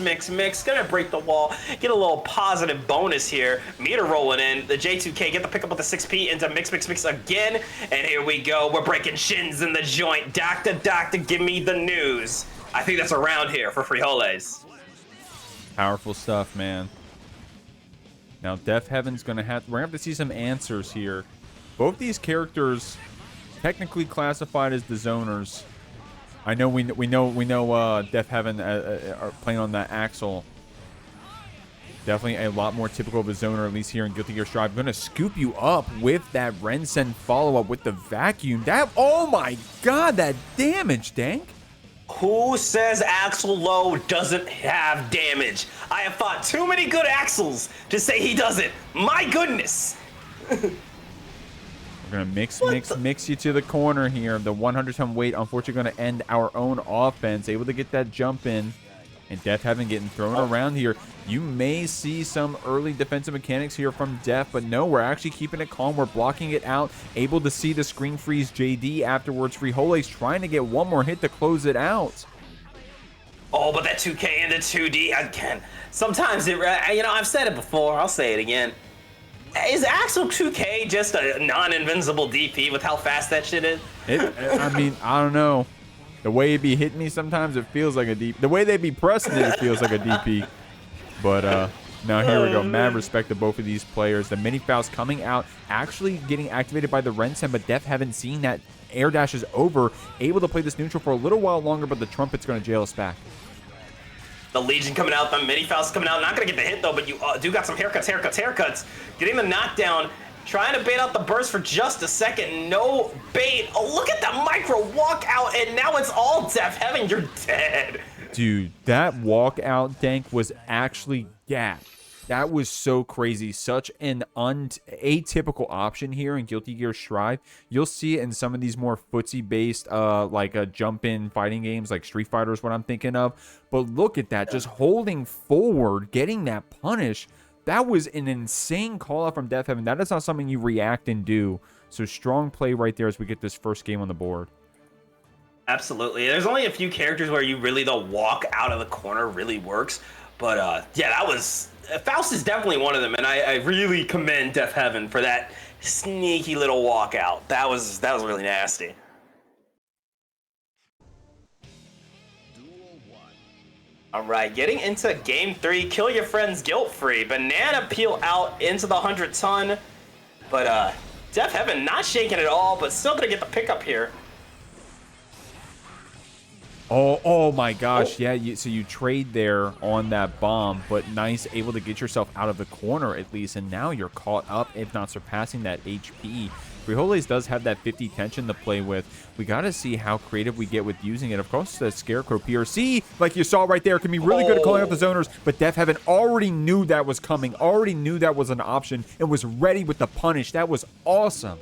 Gonna break the wall. Get a little positive bonus here. Meter rolling in. The J2K, get the pickup with the 6P into mix again. And here we go. We're breaking shins in the joint. Doctor, give me the news. I think that's around here for Frijoles. Powerful stuff, man. Now, Deafheaven's we're gonna have to see some answers here. Both these characters technically classified as the zoners. I know we know Deafheaven are playing on that Axel. Definitely a lot more typical of a zoner, at least here in Guilty Gear Strive. Gonna scoop you up with that Rensen follow-up with the vacuum. Oh my god, that damage, Dank. Who says Axel Low doesn't have damage? I have fought too many good Axels to say he doesn't. My goodness. We're going to mix you to the corner here. The 100-ton weight, unfortunately, going to end our own offense. Able to get that jump in. And Deafheaven getting thrown around here. You may see some early defensive mechanics here from Def, but no, we're actually keeping it calm. We're blocking it out. Able to see the screen freeze JD afterwards. Frijoles trying to get one more hit to close it out. Oh, but that 2K into 2D again. Sometimes, I've said it before. I'll say it again. Is Axel 2K just a non-invincible DP with how fast that shit is? I mean, I don't know. The way it be hitting me sometimes, it feels like a DP. The way they be pressing it, it feels like a DP. But now here we go. Mad respect to both of these players. The mini Faust coming out, actually getting activated by the Rensen, but Deafheaven seeing that air dash is over, able to play this neutral for a little while longer, but the trumpet's going to jail us back. The Legion coming out, the mini Faust coming out. Not going to get the hit, though, but you do got some haircuts. Getting the knockdown. Trying to bait out the burst for just a second. No bait. Oh, look at the micro walkout, and now it's all Deafheaven. You're dead. Dude, that walkout, Dank, was actually gapped. That was so crazy. Such an atypical option here in Guilty Gear Strive. You'll see it in some of these more footsie-based, like jump-in fighting games, like Street Fighter is what I'm thinking of. But look at that. Just holding forward, getting that punish. That was an insane call-out from Deafheaven. That is not something you react and do. So strong play right there as we get this first game on the board. Absolutely. There's only a few characters where the walk out of the corner really works. But, yeah, that was... Faust is definitely one of them, and I really commend Deafheaven for that sneaky little walkout. That was really nasty. All right, getting into game 3, kill your friends guilt-free. Banana peel out into the 100-ton, but Deafheaven not shaking at all, but still gonna get the pickup here. Oh my gosh, yeah, so you trade there on that bomb, but nice, able to get yourself out of the corner at least, and now you're caught up, if not surpassing that HP. Frijoles does have that 50 tension to play with. We got to see how creative we get with using it. Of course, the Scarecrow PRC, like you saw right there, can be really good at calling out the zoners, but Deafheaven already knew that was coming, already knew that was an option, and was ready with the punish. That was awesome.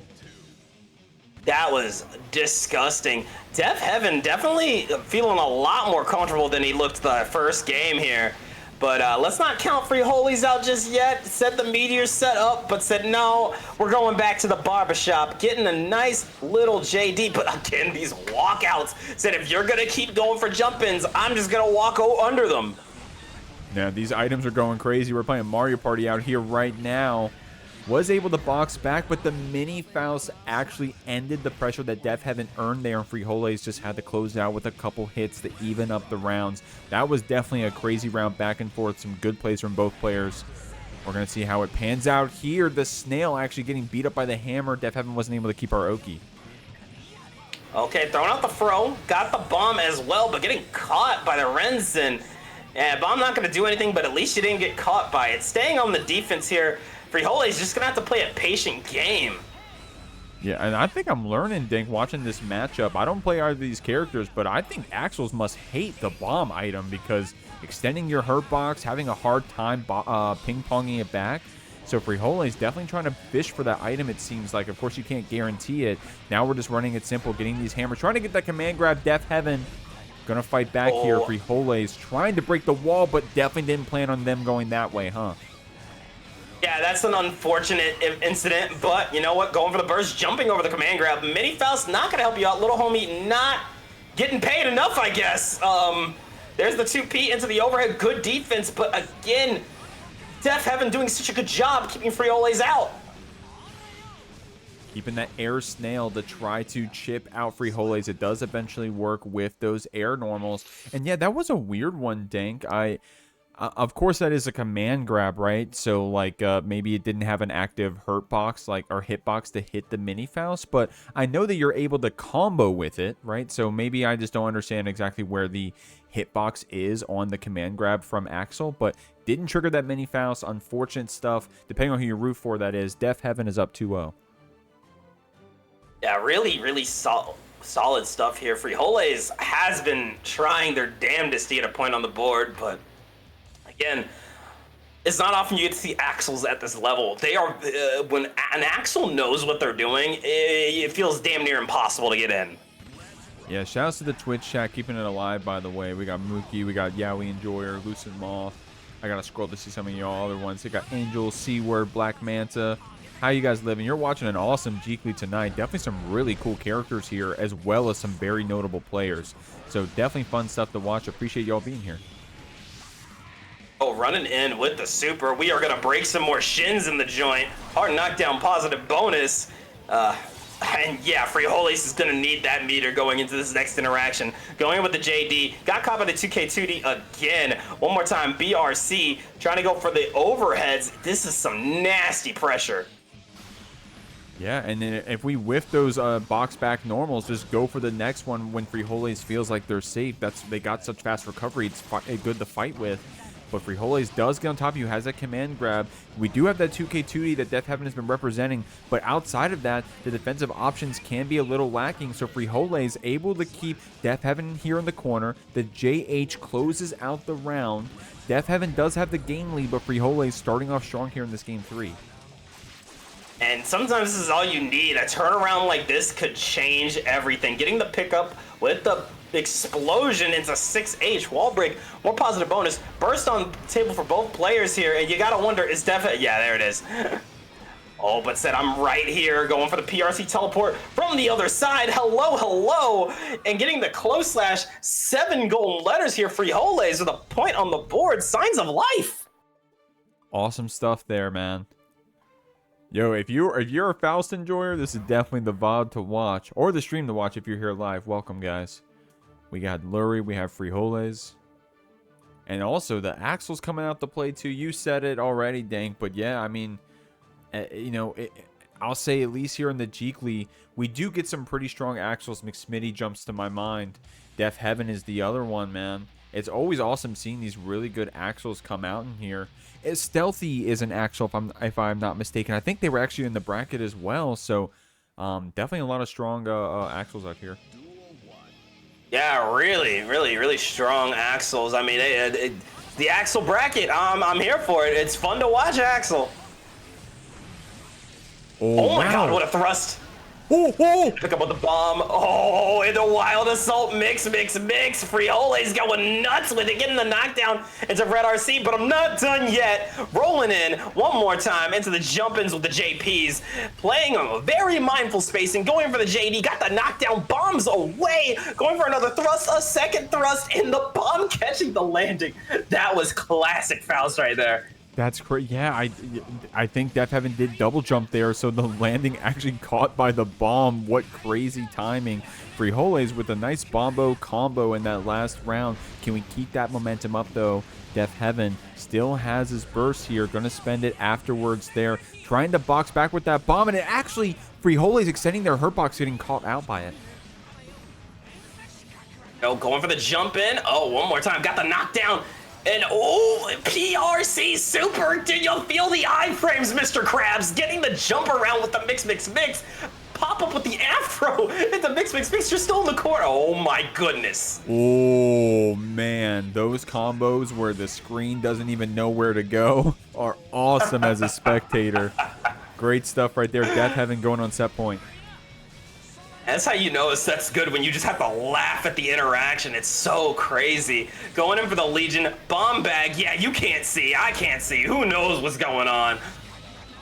That was disgusting. Deafheaven definitely feeling a lot more comfortable than he looked the first game here. But let's not count Frijoles out just yet. Said the meteors set up, but said no, we're going back to the barbershop. Getting a nice little JD, but again, these walkouts. Said if you're going to keep going for jump-ins, I'm just going to walk under them. Now, these items are going crazy. We're playing Mario Party out here right now. Was able to box back, but the mini Faust actually ended the pressure that Deafheaven earned there, and Frijoles just had to close out with a couple hits to even up the rounds. That was definitely a crazy round back and forth. Some good plays from both players. We're going to see how it pans out here. The snail actually getting beat up by the hammer. Deafheaven wasn't able to keep our Oki. Okay, throwing out the throw. Got the bomb as well, but getting caught by the Rensen. Yeah, Bomb not going to do anything, but at least you didn't get caught by it. Staying on the defense here, Frijoles just going to have to play a patient game. Yeah, and I think I'm learning, Dink, watching this matchup. I don't play either of these characters, but I think Axels must hate the bomb item because extending your hurt box, having a hard time ping-ponging it back. So Frijoles definitely trying to fish for that item, it seems like. Of course, you can't guarantee it. Now we're just running it simple, getting these hammers, trying to get that command grab. Deafheaven gonna fight back here. Frijoles trying to break the wall, but definitely didn't plan on them going that way, huh? Yeah, that's an unfortunate incident, but you know what? Going for the burst, jumping over the command grab. Mini Faust not gonna help you out. Little homie not getting paid enough, I guess. There's the 2P into the overhead. Good defense, but again, Deafheaven doing such a good job keeping Frijoles out. Keeping that air snail to try to chip out Frijoles. It does eventually work with those air normals. And yeah, that was a weird one, Dank. Of course, that is a command grab, right? So, like, maybe it didn't have an active hurt box, like, or hitbox to hit the mini Faust, but I know that you're able to combo with it, right? So maybe I just don't understand exactly where the hitbox is on the command grab from Axel, but didn't trigger that mini Faust. Unfortunate stuff. Depending on who you root for, that is. Deafheaven is up 2-0. Yeah, really solid stuff here. Frijoles has been trying their damnedest to get a point on the board, but again, it's not often you get to see Axels at this level. They are, when an Axel knows what they're doing, it feels damn near impossible to get in. Yeah, shouts to the Twitch chat, keeping it alive, by the way. We got Mouqui, we got Yowie Enjoyer, Lucid Moth. I gotta scroll to see some of y'all other ones. We got Angel, C-Word, Black Manta. How you guys living? You're watching an awesome Jeekly tonight. Definitely some really cool characters here, as well as some very notable players. So definitely fun stuff to watch. Appreciate y'all being here. Oh, running in with the super. We are going to break some more shins in the joint. Hard knockdown positive bonus. And yeah, Frijoles is going to need that meter going into this next interaction. Going in with the JD. Got caught by the 2K2D again. One more time, BRC. Trying to go for the overheads. This is some nasty pressure. Yeah, and then if we whiff those box back normals, just go for the next one when Frijoles feels like they're safe. They got such fast recovery. It's good to fight with. But Frijoles does get on top of you, has that command grab. We do have that 2K2D that Deafheaven has been representing, but outside of that, the defensive options can be a little lacking. So Frijoles able to keep Deafheaven here in the corner. The JH closes out the round. Deafheaven does have the game lead, but Frijoles starting off strong here in this game 3. And sometimes this is all you need. A turnaround like this could change everything. Getting the pickup with the explosion into 6H wall break, more positive bonus, burst on the table for both players here, and you gotta wonder, is Deafheaven, yeah, there it is. Oh, but said I'm right here, going for the PRC teleport from the other side. Hello, and getting the close slash. 7 golden letters here. Frijoles with a point on the board. Signs of life. Awesome stuff there, man. Yo, if you're a Faust enjoyer, this is definitely the VOD to watch, or the stream to watch if you're here live. Welcome, guys. We got Lurry, we have Frijoles. And also, the Axel's coming out to play too. You said it already, Dank, but yeah, I mean, you know, I'll say at least here in the Jeekly, we do get some pretty strong Axels. McSmitty jumps to my mind. Deafheaven is the other one, man. It's always awesome seeing these really good Axels come out in here. Stealthy is an Axel, if I'm not mistaken. I think they were actually in the bracket as well, so definitely a lot of strong Axels out here. Yeah, really strong Axels. I mean, the Axel bracket, I'm here for it. It's fun to watch Axel. Oh my God, what a thrust. Pick up with the bomb. Oh, and the wild assault mix. Frijoles going nuts with it, getting the knockdown into Red RC, but I'm not done yet. Rolling in one more time into the jump-ins with the JPs. Playing a very mindful spacing, going for the JD, got the knockdown, bombs away, going for another thrust, a second thrust, and the bomb catching the landing. That was classic Faust right there. That's great. Yeah, I think Deafheaven did double jump there, so the landing actually caught by the bomb. What crazy timing. Frijoles with a nice bombo combo in that last round. Can we keep that momentum up, though? Deafheaven still has his burst here. Going to spend it afterwards there. Trying to box back with that bomb, and it actually, Frijoles extending their hurt box, getting caught out by it. Oh, going for the jump in. Oh, one more time. Got the knockdown. And oh, PRC super. Did you feel the iframes, Mr. Krabs? Getting the jump around with the mix. Pop up with the afro. And the mix. You're still in the corner. Oh my goodness. Oh man, those combos where the screen doesn't even know where to go are awesome as a spectator. Great stuff right there. Deafheaven going on set point. That's how you know that's good, when you just have to laugh at the interaction. It's so crazy. Going in for the Legion. Bomb bag. Yeah, you can't see. I can't see. Who knows what's going on?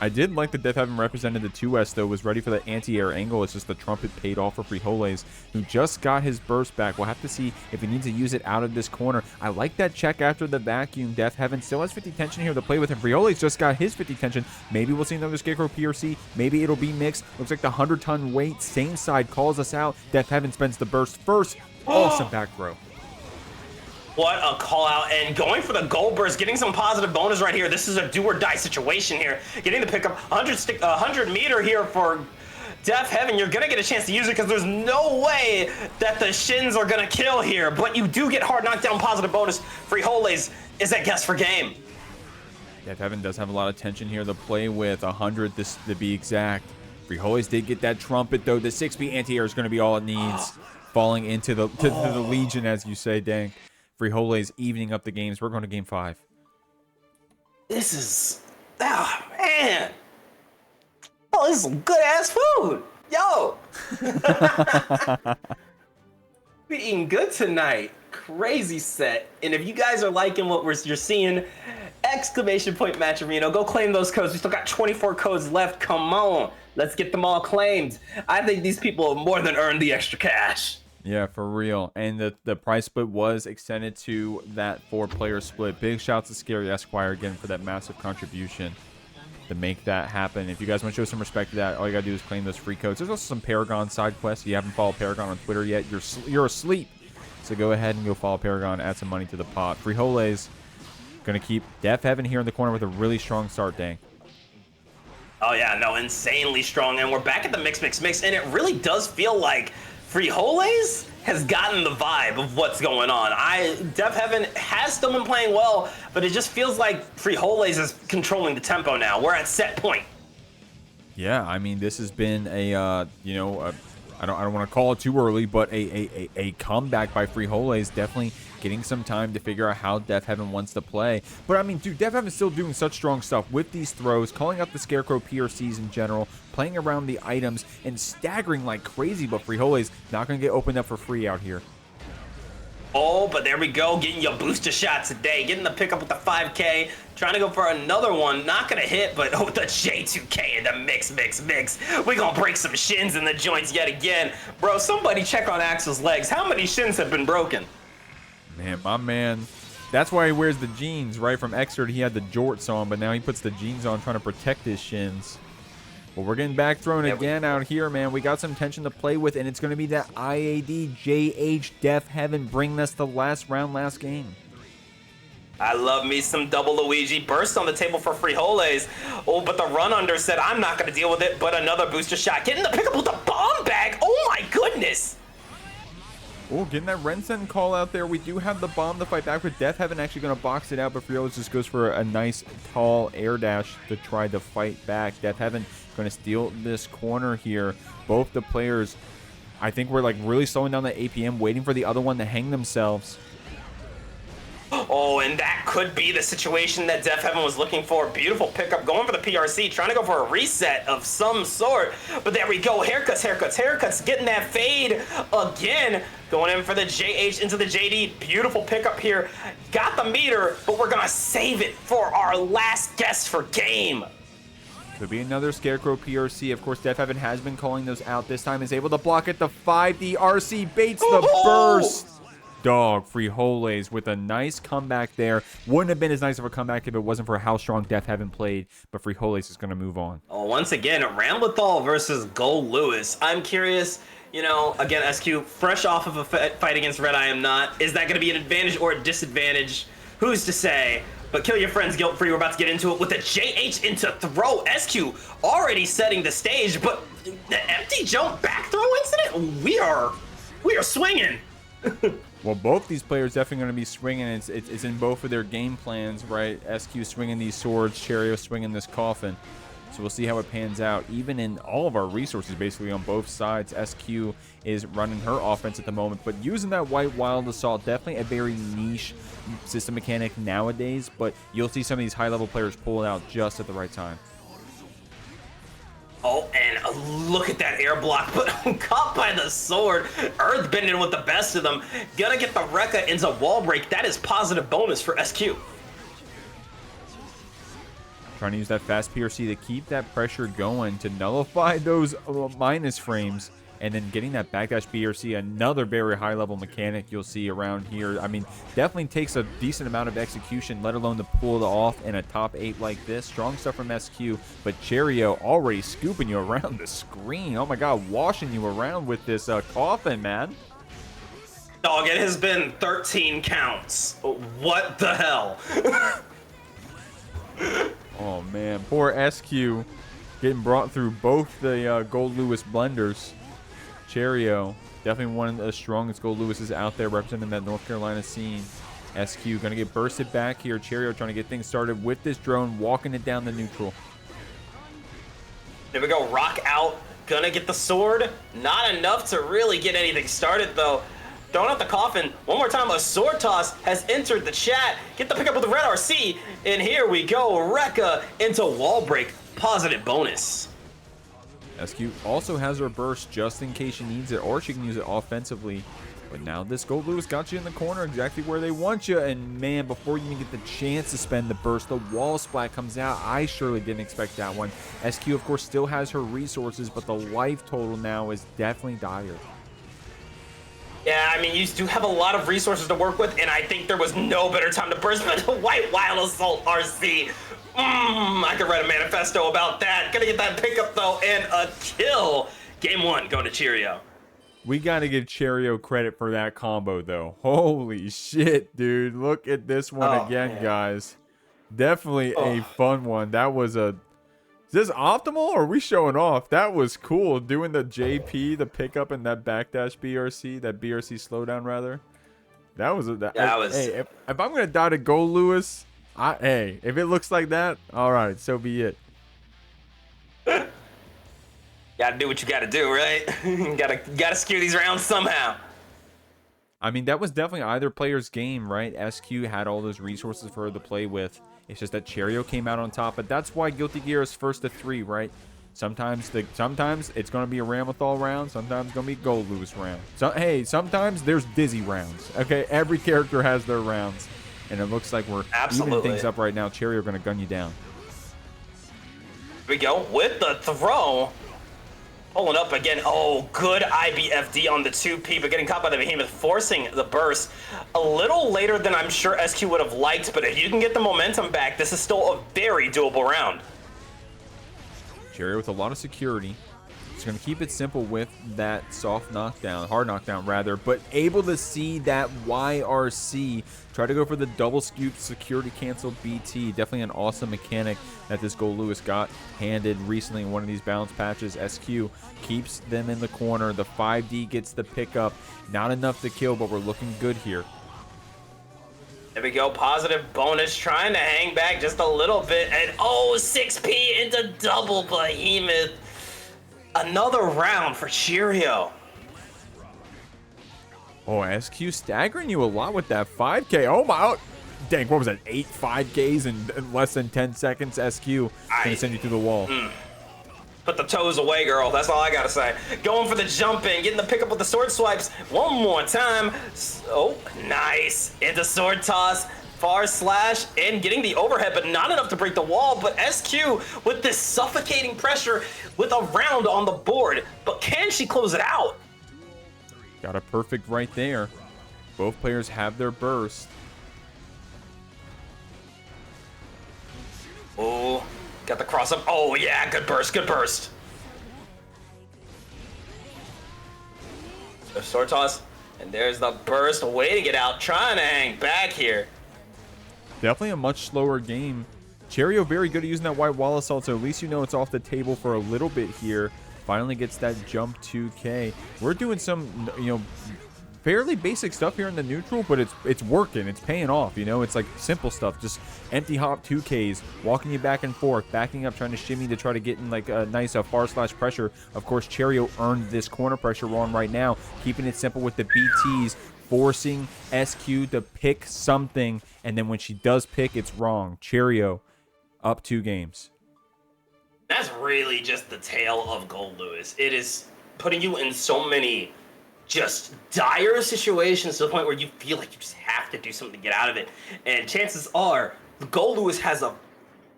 I did like that Deafheaven represented the 2S, though, was ready for the anti-air angle. It's just the trumpet paid off for Frijoles, who just got his burst back. We'll have to see if he needs to use it out of this corner. I like that check after the vacuum. Deafheaven still has 50 tension here to play with, and Frijoles just got his 50 tension. Maybe we'll see another Scarecrow PRC. Maybe it'll be mixed. Looks like the 100-ton weight, same side, calls us out. Deafheaven spends the burst first. Awesome back throw. What a call out, and going for the gold burst, getting some positive bonus right here. This is a do or die situation here. Getting the pickup, 100 meter here for Deafheaven. You're gonna get a chance to use it because there's no way that the shins are gonna kill here, but you do get hard knockdown positive bonus. Frijoles is at guess for game. Deafheaven does have a lot of tension here to play with. 100 this to be exact. Frijoles did get that trumpet though. The 6B anti-air is gonna be all it needs. Falling into the Legion, as you say, Dank. Frijoles evening up the games. We're going to game 5. This is, oh man. Oh, this is some good ass food. Yo. We eating good tonight. Crazy set. And if you guys are liking what you're seeing, exclamation point Match Arena, go claim those codes. We still got 24 codes left. Come on. Let's get them all claimed. I think these people have more than earned the extra cash. Yeah, for real. And the prize split was extended to that 4-player split. Big shouts to ScaryEsquire again for that massive contribution to make that happen. If you guys want to show some respect to that, all you gotta do is claim those free codes. There's also some Paragon side quests. If you haven't followed Paragon on Twitter yet, you're asleep. So go ahead and go follow Paragon, add some money to the pot. Frijoles gonna keep Deafheaven here in the corner with a really strong start, Dang. Oh yeah, no, insanely strong. And we're back at the mix. And it really does feel like Frijoles has gotten the vibe of what's going on. Deafheaven has still been playing well, but it just feels like Frijoles is controlling the tempo now. We're at set point. Yeah, I mean, this has been a, I don't want to call it too early, but a comeback by Frijoles, definitely getting some time to figure out how Deafheaven wants to play. But I mean, dude, Deafheaven's still doing such strong stuff with these throws, calling out the Scarecrow PRCs in general, playing around the items, and staggering like crazy, but Frijoles not going to get opened up for free out here. Oh, but there we go, getting your booster shot today, getting the pickup with the 5K, trying to go for another one, not gonna hit, but oh, the J2K and the mix. We gonna break some shins in the joints yet again. Bro, somebody check on Axel's legs. How many shins have been broken? Man, my man, that's why he wears the jeans, right? From Exert, he had the jorts on, but now he puts the jeans on trying to protect his shins. But we're getting back thrown again out here, man. We got some tension to play with, and it's going to be that IAD JH Deafheaven bringing us the last round, last game. I love me some double Luigi. Burst on the table for Frijoles. Oh, but the run under said, I'm not going to deal with it, but another booster shot. Getting the pickup with the bomb bag. Oh, my goodness. Oh, getting that Rensen call out there. We do have the bomb to fight back with. Deafheaven actually going to box it out, but Frijoles just goes for a nice, tall air dash to try to fight back. Deafheaven going to steal this corner here. Both the players, I think, we're like really slowing down the APM, waiting for the other one to hang themselves. Oh, and that could be the situation that Deafheaven was looking for. Beautiful pickup, going for the PRC, trying to go for a reset of some sort. But there we go, haircuts, getting that fade again. Going in for the JH into the JD. Beautiful pickup here. Got the meter, but we're gonna save it for our last guess for game. Could be another Scarecrow PRC. Of course, Deafheaven has been calling those out. This time is able to block it. The 5D RC baits the burst. Dog, Frijoles with a nice comeback there. Wouldn't have been as nice of a comeback if it wasn't for how strong Deafheaven played, but Frijoles is going to move on. Oh, once again, Ramlethal versus Goldlewis. I'm curious, you know, again, SQ, fresh off of a fight against RedIAmNot, is that going to be an advantage or a disadvantage? Who's to say? But kill your friends guilt-free. We're about to get into it with the JH into throw. SQ already setting the stage, but the empty jump back throw incident? We are swinging. Well, both these players definitely going to be swinging. It's in both of their game plans, right? SQ swinging these swords, Cheryo swinging this coffin. So we'll see how it pans out. Even in all of our resources, basically on both sides, SQ is running her offense at the moment. But using that White Wild Assault, definitely a very niche system mechanic nowadays. But you'll see some of these high-level players pull it out just at the right time. Oh, and look at that air block, but caught by the sword. Earthbending with the best of them. Gonna get the Rekka into wall break. That is positive bonus for SQ. Trying to use that fast PRC to keep that pressure going, to nullify those minus frames, and then getting that backdash PRC, another very high-level mechanic you'll see around here. I mean, definitely takes a decent amount of execution, let alone to pull it off in a top 8 like this. Strong stuff from SQ, but Cheryo already scooping you around the screen. Oh my god, washing you around with this coffin, man. Dog, it has been 13 counts. What the hell? Oh man, poor SQ getting brought through both the Goldlewis blenders. Cheryo, definitely one of the strongest Goldlewises out there representing that North Carolina scene. SQ going to get bursted back here. Cheryo trying to get things started with this drone, walking it down the neutral. There we go, rock out. Gonna get the sword. Not enough to really get anything started though. Throwing out the coffin. One more time, a sword toss has entered the chat. Get the pickup with the red RC. And here we go, Rekka into wall break. Positive bonus. SQ also has her burst just in case she needs it, or she can use it offensively. But now this Goldlewis got you in the corner exactly where they want you. And man, before you even get the chance to spend the burst, the wall splat comes out. I surely didn't expect that one. SQ, of course, still has her resources, but the life total now is definitely dire. Yeah, I mean, you do have a lot of resources to work with, and I think there was no better time to burst but the White Wild Assault RC. I could write a manifesto about that. Gonna get that pickup, though, and a kill. Game 1 going to Cheryo. We got to give Cheryo credit for that combo, though. Holy shit, dude. Look at this one again, man. Guys. Definitely a fun one. That was a... Is this optimal or are we showing off? That was cool. Doing the JP, the pickup, and that backdash BRC, that BRC slowdown, rather. That was... Hey, if I'm going to die to Goldlewis, hey, if it looks like that, all right, so be it. Gotta do what you gotta do, right? gotta skew these rounds somehow. I mean, that was definitely either player's game, right? SQ had all those resources for her to play with. It's just that Cheryo came out on top, but that's why Guilty Gear is first to 3, right? Sometimes it's going to be a Ramlethal round, sometimes it's going to be Goldlewis round. So, hey, sometimes there's Dizzy rounds, okay? Every character has their rounds, and it looks like we're evening things up right now. Cheryo are going to gun you down. Here we go with the throw. Pulling up again. Oh, good IBFD on the 2P, but getting caught by the Behemoth, forcing the burst. A little later than I'm sure SQ would have liked, but if you can get the momentum back, this is still a very doable round. Cheryo with a lot of security. It's going to keep it simple with that soft knockdown, hard knockdown rather, but able to see that YRC. Try to go for the double scoop security cancel BT. Definitely an awesome mechanic that this Goldlewis got handed recently in one of these balance patches. SQ keeps them in the corner. The 5D gets the pickup. Not enough to kill, but we're looking good here. There we go, positive bonus, trying to hang back just a little bit, and 6P into double Behemoth. Another round for Cheryo. Oh, SQ staggering you a lot with that 5K. Oh my, dang, what was that, 8 5Ks in less than 10 seconds? SQ gonna send you through the wall. Put the toes away, girl. That's all I gotta say. Going for the jump in, getting the pickup with the sword swipes. One more time. Oh, nice. Into sword toss. Far slash and getting the overhead, but not enough to break the wall. But SQ with this suffocating pressure with a round on the board. But can she close it out? Got a perfect right there. Both players have their burst. Oh, got the cross up. Oh yeah, good burst, good burst. The sword toss, and there's the burst waiting it out, trying to hang back here. Definitely a much slower game. Cheryo very good at using that White Wall Assault, so at least you know it's off the table for a little bit here. Finally gets that jump 2K. We're doing some, fairly basic stuff here in the neutral, but it's working. It's paying off, you know? It's like simple stuff. Just empty hop 2Ks, walking you back and forth, backing up, trying to shimmy to try to get in like a nice far slash pressure. Of course, Cheryo earned this corner pressure on right now, keeping it simple with the BTs, forcing SQ to pick something, and then when she does pick, it's wrong. Cheryo up 2 games. That's really just the tale of Goldlewis. It is putting you in so many just dire situations to the point where you feel like you just have to do something to get out of it. And chances are, Goldlewis has a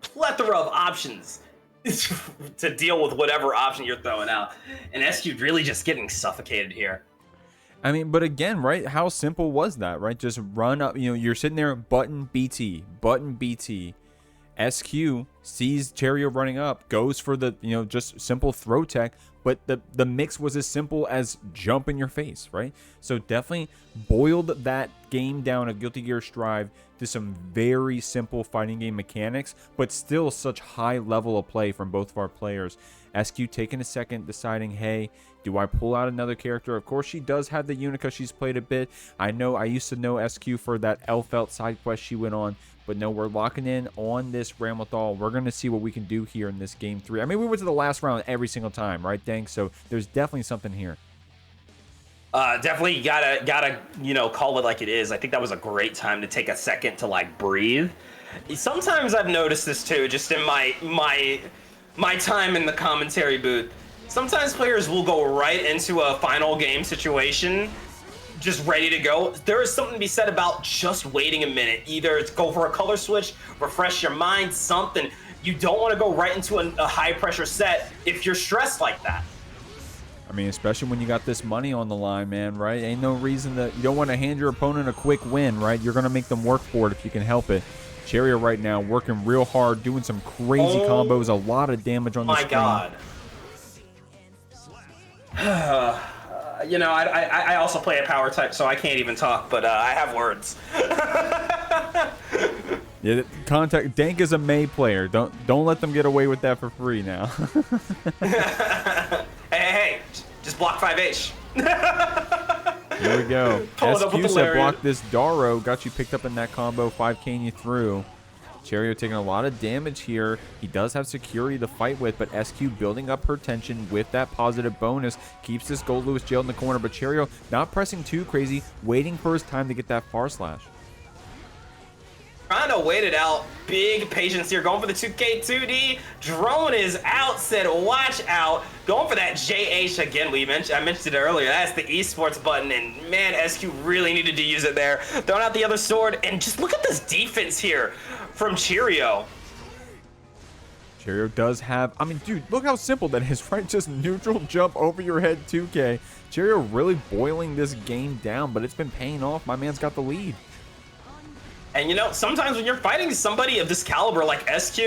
plethora of options to deal with whatever option you're throwing out. And SQ really just getting suffocated here. I mean, but again, right? How simple was that, right? Just run up, you know, you're sitting there, button BT, button BT. SQ sees Cheryo running up, goes for the, you know, just simple throw tech, but the mix was as simple as jump in your face, right? So definitely boiled that game down of Guilty Gear Strive to some very simple fighting game mechanics, but still such high level of play from both of our players. SQ taking a second, deciding, hey, do I pull out another character? Of course, she does have the Unica. She's played a bit. I used to know SQ for that Elfelt side quest she went on. But no, we're locking in on this Ramlethal. We're going to see what we can do here in this game 3. I mean, we went to the last round every single time, right, Dang? So there's definitely something here. Definitely gotta you know, call it like it is. I think that was a great time to take a second to like breathe. Sometimes I've noticed this too, just in my time in the commentary booth. Sometimes players will go right into a final game situation just ready to go. There is something to be said about just waiting a minute. Either it's go for a color switch, refresh your mind, something. You don't want to go right into a high pressure set if you're stressed like that. I mean, especially when you got this money on the line, man, right? Ain't no reason that you don't want to hand your opponent a quick win, right? You're going to make them work for it if you can help it. Cheryo right now working real hard, doing some crazy combos, a lot of damage on the screen. My God. You know, I also play a power type, so I can't even talk, but I have words. Yeah, contact Dank is a May player. Don't let them get away with that for free now. hey, just block 5H. Here we go. SQ said block this Daro, got you picked up in that combo, 5K'ing you through. Cheryo taking a lot of damage here. He does have security to fight with, but SQ building up her tension with that positive bonus. Keeps this Goldlewis jailed in the corner, but Cheryo not pressing too crazy, waiting for his time to get that far slash. Trying to wait it out. Big patience here. Going for the 2K 2D. Drone is out. Said watch out. Going for that JH again. I mentioned it earlier. That's the esports button. And man, SQ really needed to use it there. Throwing out the other sword. And just look at this defense here from Cheryo. Cheryo does have, I mean, dude, look how simple that is, right? Just neutral jump over your head 2K. Cheryo really boiling this game down, but it's been paying off. My man's got the lead. And you know, sometimes when you're fighting somebody of this caliber like SQ,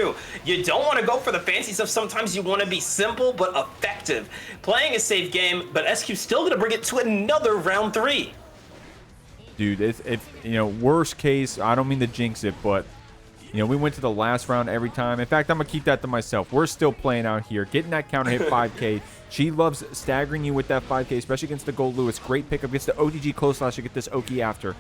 you don't want to go for the fancy stuff. Sometimes you want to be simple but effective. Playing a safe game, but SQ still going to bring it to another round 3. Dude, it's you know, worst case, I don't mean to jinx it, but you know, we went to the last round every time. In fact, I'm going to keep that to myself. We're still playing out here. Getting that counter hit 5K. She loves staggering you with that 5K, especially against the Goldlewis. Great pickup. Gets the OTG close slash to get this Oki after.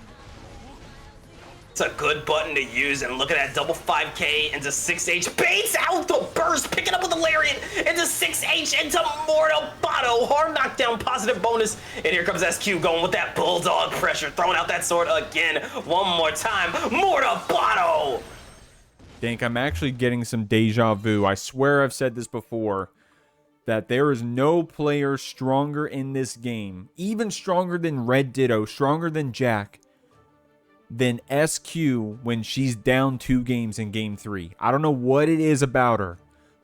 It's a good button to use, and look at that double 5K into 6H. Baits out the burst, picking up with the Lariat into 6H into Mortal Botto. Hard knockdown, positive bonus. And here comes SQ going with that bulldog pressure, throwing out that sword again. One more time, Mortal Botto. Dank, I'm actually getting some deja vu. I swear I've said this before, that there is no player stronger in this game, even stronger than RedDitto, stronger than Jack, than SQ when she's down 2 games in game 3. I don't know what it is about her,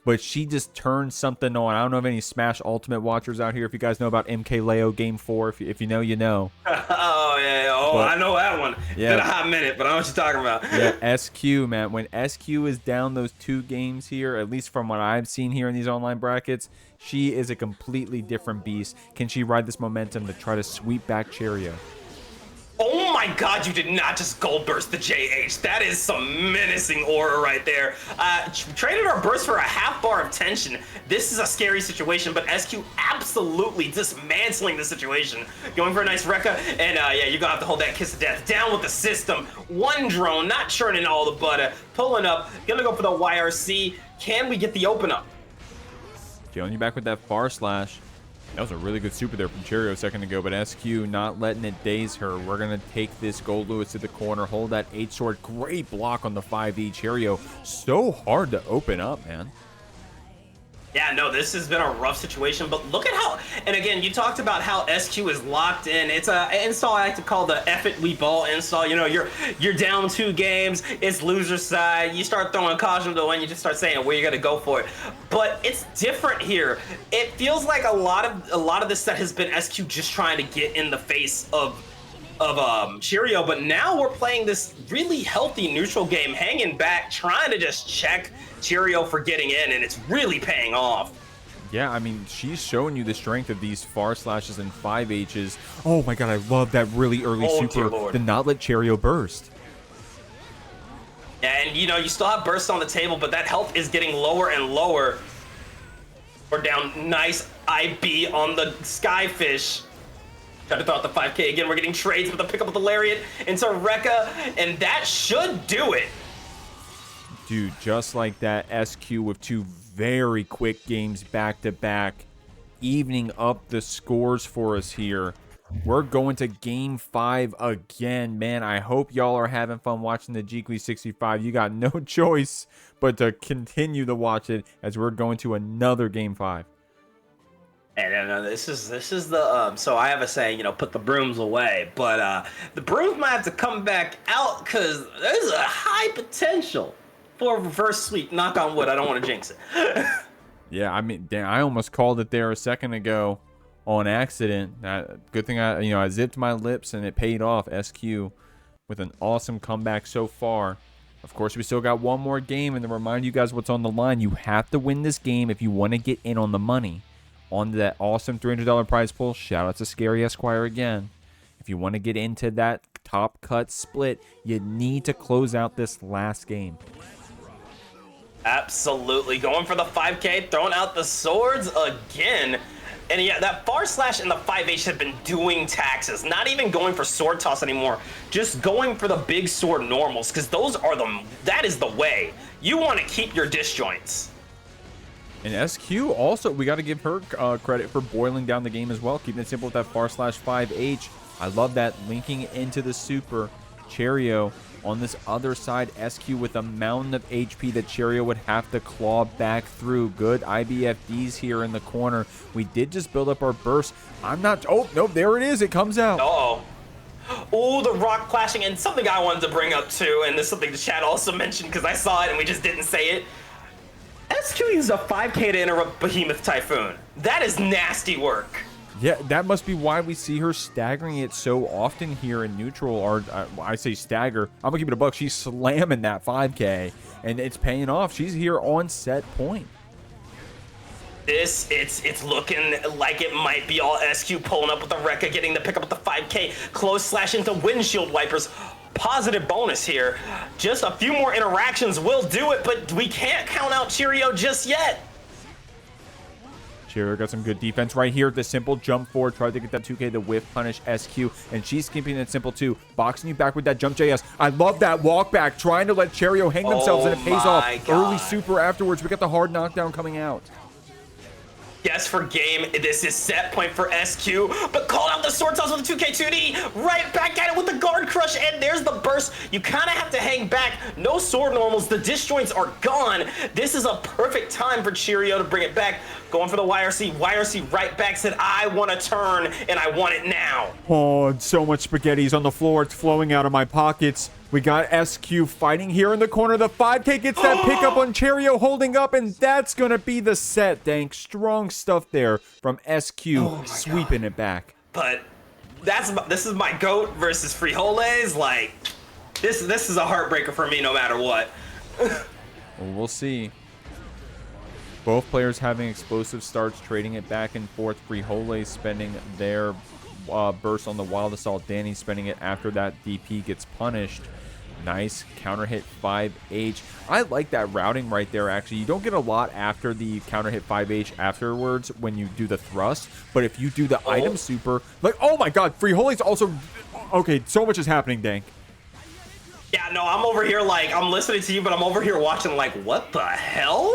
but she just turns something on. I don't know if any Smash Ultimate watchers out here, if you guys know about MK Leo game 4. If you know, you know. Oh, yeah. Oh, but, I know that one. Yeah. Been a hot minute, but I know what you're talking about. Yeah, SQ, man. When SQ is down those 2 games here, at least from what I've seen here in these online brackets, she is a completely different beast. Can she ride this momentum to try to sweep back Cheryo? Oh my god, you did not just gold burst the JH. That is some menacing aura right there. Traded our burst for a half bar of tension. This is a scary situation, but SQ absolutely dismantling the situation. Going for a nice Rekka, and yeah, you're gonna have to hold that kiss of death. Down with the system. One drone, not churning all the butter. Pulling up, gonna go for the YRC. Can we get the open up? Jailing you back with that far slash. That was a really good super there from Cheryo a second ago, but SQ not letting it daze her. We're going to take this Goldlewis to the corner, hold that H sword. Great block on the 5E. Cheryo, so hard to open up, man. Yeah, no, this has been a rough situation, but look at how, and again, you talked about how SQ is locked in. It's a install I like to call the F it we ball install. You know, you're down 2 games, it's loser side, you start throwing caution to the wind, you just start saying where you're gonna go for it. But it's different here. It feels like a lot of this set has been SQ just trying to get in the face of Cheryo, but now we're playing this really healthy neutral game, hanging back, trying to just check Cheryo for getting in, and it's really paying off. Yeah, I mean, she's showing you the strength of these far slashes and 5Hs. Oh my god, I love that really early super to not let Cheryo burst. And you know, you still have burst on the table, but that health is getting lower and lower. We're down. Nice IB on the Skyfish. Try to throw out the 5K again. We're getting trades with the pickup of the Lariat into Rekka, and that should do it. Dude, just like that, SQ with 2 very quick games back to back, evening up the scores for us here. We're going to game 5 again, man. I hope y'all are having fun watching the Jehnee 65. You got no choice but to continue to watch it as we're going to another game 5. And this is the so I have a saying, you know, put the brooms away, but the brooms might have to come back out because there's a high potential for a reverse sweep. Knock on wood. I don't want to jinx it. Yeah, I mean, damn, I almost called it there a second ago on accident. Good thing I zipped my lips and it paid off. SQ with an awesome comeback so far. Of course, we still got one more game, and to remind you guys what's on the line, you have to win this game if you want to get in on the money. On that awesome $300 prize pool. Shout out to ScaryEsquire again. If you want to get into that top cut split, you need to close out this last game. Absolutely. Going for the 5K, throwing out the swords again. And yeah, that far slash and the 5H have been doing taxes. Not even going for sword toss anymore. Just going for the big sword normals, because that is the way. You want to keep your disjoints. And SQ also, we got to give her credit for boiling down the game as well, keeping it simple with that far slash 5H. I love that, linking into the super. Cheryo on this other side, SQ with a mountain of HP that Cheryo would have to claw back through. Good IBFDs here in the corner. We did just build up our burst. I'm not, oh, nope, there it is, it comes out. Uh-oh. Oh, the rock clashing, and something I wanted to bring up too, and this is something the chat also mentioned because I saw it and we just didn't say it. SQ used a 5K to interrupt Behemoth Typhoon. That is nasty work. Yeah, that must be why we see her staggering it so often here in neutral. Or I say stagger. I'm gonna keep it a buck. She's slamming that 5K, and it's paying off. She's here on set point. It's looking like it might be all SQ pulling up with the Rekka, getting the pickup with the 5K, close slash into windshield wipers. Positive bonus here. Just a few more interactions will do it, but we can't count out Cheryo just yet. Cheryo got some good defense right here. The simple jump forward, tried to get that 2K to whiff punish SQ, and she's keeping it simple too. Boxing you back with that jump JS. I love that walk back, trying to let Cheryo hang themselves, and it pays off. God. Early super afterwards. We got the hard knockdown coming out. Yes, for game, this is set point for SQ, but called out the sword toss with the 2K2D, right back at it with the guard crush, and there's the burst. You kind of have to hang back. No sword normals, the disjoints are gone. This is a perfect time for Cheryo to bring it back. Going for the YRC. YRC right back, said, I want to turn, and I want it now. Oh, so much spaghetti's on the floor. It's flowing out of my pockets. We got SQ fighting here in the corner. The 5K gets that pickup on Cheryo holding up, and that's going to be the set. Thanks. Strong stuff there from SQ, sweeping it back. But this is my GOAT versus Frijoles. Like, this is a heartbreaker for me no matter what. Well, we'll see. Both players having explosive starts, trading it back and forth. Frijoles spending their burst on the Wild Assault. Dany spending it after that DP gets punished. Nice counter hit 5H. I like that routing right there, actually. You don't get a lot after the counter hit 5H afterwards when you do the thrust. But if you do the item super, like, oh my god, Frijoles also... Okay, so much is happening, Dank. Yeah, no, I'm over here like, I'm listening to you, but I'm over here watching like, what the hell?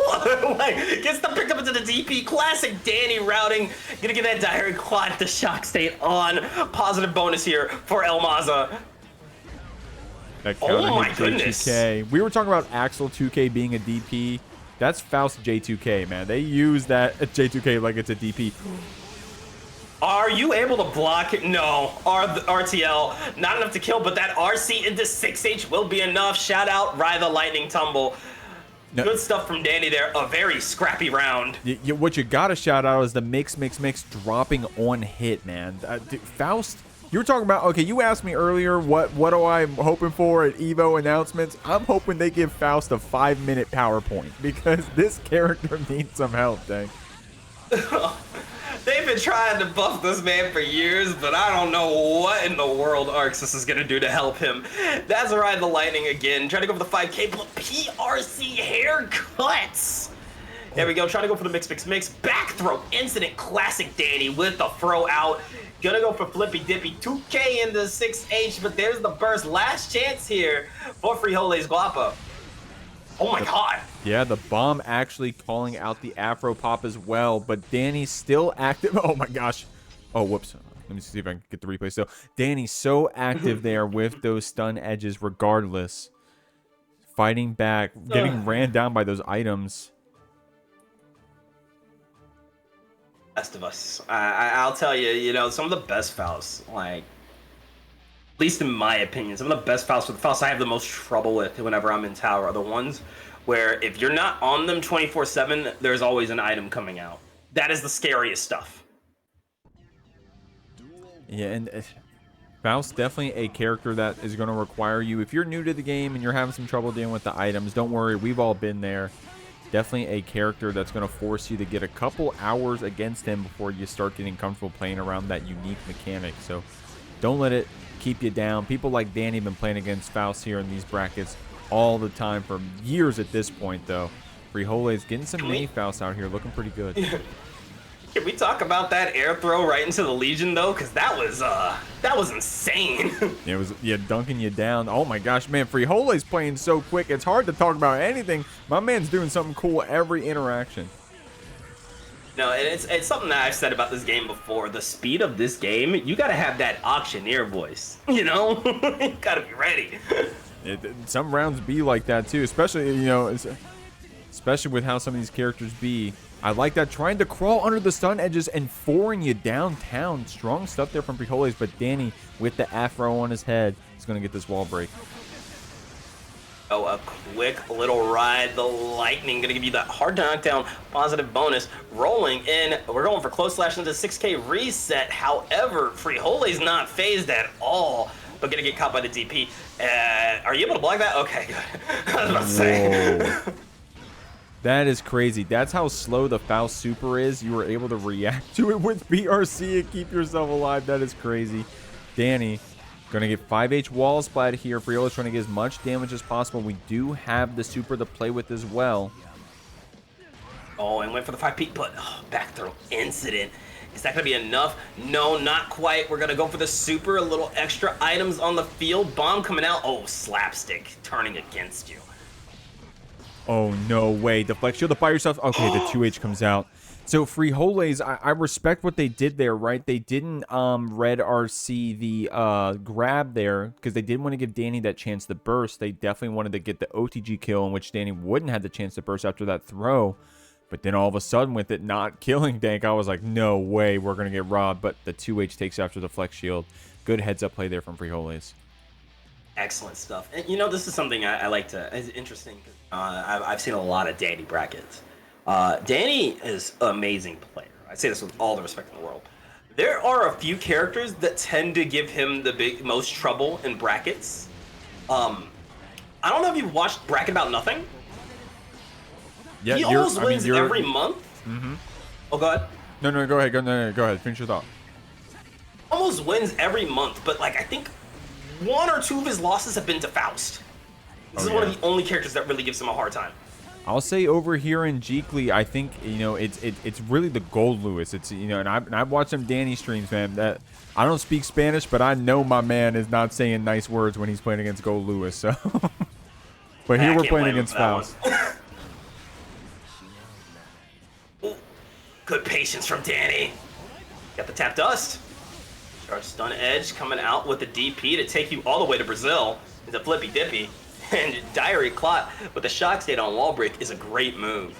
Like, gets the picked up into the DP. Classic Dany routing. Gonna get that direct quad to shock state on. Positive bonus here for El Maza. Oh my goodness. J2K. We were talking about Axel 2K being a DP. That's Faust J2K, man. They use that J2K like it's a DP. Are you able to block it? No. RTL, not enough to kill, but that RC into 6H will be enough. Shout out the Lightning Tumble. No. Good stuff from Dany there. A very scrappy round. What you gotta shout out is the mix dropping on hit, man. Dude, Faust... You were talking about, okay, you asked me earlier what do I'm hoping for at EVO announcements. I'm hoping they give Faust a 5-minute PowerPoint because this character needs some help, dang. They've been trying to buff this man for years, but I don't know what in the world Arxis is going to do to help him. That's Ride the Lightning again. Trying to go for the 5K, but PRC haircuts. There we go, trying to go for the mix. Back throw incident, classic Dany with the throw out. Gonna go for Flippy Dippy, 2K into 6H, but there's the burst. Last chance here for Frijoles Guapo. Oh my god. Yeah, the bomb actually calling out the Afro Pop as well, but Dany's still active. Oh my gosh. Oh, whoops. Let me see if I can get the replay. So Dany's so active there with those stun edges regardless. Fighting back, getting ran down by those items. Best of us. I'll tell you, you know, some of the best Fausts, like, at least in my opinion, some of the best Fausts, with the Fausts I have the most trouble with whenever I'm in tower are the ones where if you're not on them 24/7, there's always an item coming out. That is the scariest stuff. Yeah, and Faust definitely a character that is going to require you, if you're new to the game and you're having some trouble dealing with the items, don't worry, we've all been there. Definitely a character that's going to force you to get a couple hours against him before you start getting comfortable playing around that unique mechanic. So don't let it keep you down. People like Dany have been playing against Faust here in these brackets all the time for years at this point, though. Frijoles getting some mini Faust out here, looking pretty good. Can we talk about that air throw right into the Legion though? Because that was insane. It was, yeah, dunking you down. Oh my gosh, man, Frijoles playing so quick. It's hard to talk about anything. My man's doing something cool every interaction. No, and it's something that I've said about this game before. The speed of this game, you got to have that auctioneer voice. You know, you got to be ready. Some rounds be like that too, especially, you know, especially with how some of these characters be. I like that, trying to crawl under the stun edges and foring you downtown. Strong stuff there from Frijoles, but Dany with the afro on his head is going to get this wall break. Oh, a quick little ride. The Lightning going to give you that hard knockdown, positive bonus. Rolling in. We're going for close slash into 6K reset. However, Frijoles not phased at all, but going to get caught by the DP. Are you able to block that? Okay, good. I was about to say. That is crazy. That's how slow the Faust super is. You were able to react to it with BRC and keep yourself alive. That is crazy. Dany going to get 5H wall splat here. Frijoles trying to get as much damage as possible. We do have the super to play with as well. Oh, and went for the 5P, but back throw incident. Is that going to be enough? No, not quite. We're going to go for the super. A little extra items on the field. Bomb coming out. Oh, slapstick turning against you. Oh, no way. Deflect shield to fire yourself. Okay, the 2H comes out. So, Frijoles, I respect what they did there, right? They didn't red RC the grab there because they didn't want to give Dany that chance to burst. They definitely wanted to get the OTG kill in which Dany wouldn't have the chance to burst after that throw. But then all of a sudden, with it not killing Dank, I was like, no way, we're going to get robbed. But the 2H takes after the flex shield. Good heads-up play there from Frijoles. Excellent stuff. And you know, this is something I like to... It's interesting. I've seen a lot of Dany brackets. Dany is an amazing player. I say this with all the respect in the world. There are a few characters that tend to give him the most trouble in brackets. I don't know if you've watched Bracket About Nothing. Yeah, he almost wins every month. Mm-hmm. Oh, go ahead. No, go ahead. Go ahead. Finish your thought. almost wins every month, but like I think 1 or 2 of his losses have been to Faust. This is one of the only characters that really gives him a hard time. I'll say over here in Jeekly, I think, you know, it's really the Goldlewis. It's, you know, and I've watched some Dany streams, man. That I don't speak Spanish, but I know my man is not saying nice words when he's playing against Goldlewis. So, but here we're playing against Faust. Good patience from Dany. Got the tap dust. Charge stun edge coming out with the DP to take you all the way to Brazil. It's a flippy dippy. And Diary Clot with the shock state on wall break is a great move.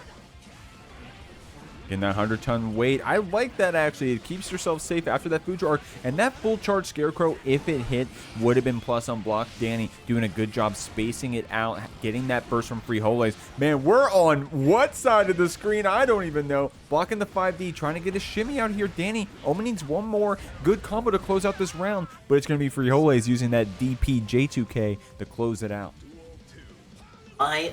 In that 100-ton weight, I like that actually. It keeps yourself safe after that food charge. And that full charge Scarecrow, if it hit, would have been plus on block. Dany doing a good job spacing it out, getting that burst from Frijoles. Man, we're on what side of the screen? I don't even know. Blocking the 5D, trying to get a shimmy out here. Dany only needs one more good combo to close out this round, but it's going to be Frijoles using that DP J2K to close it out. My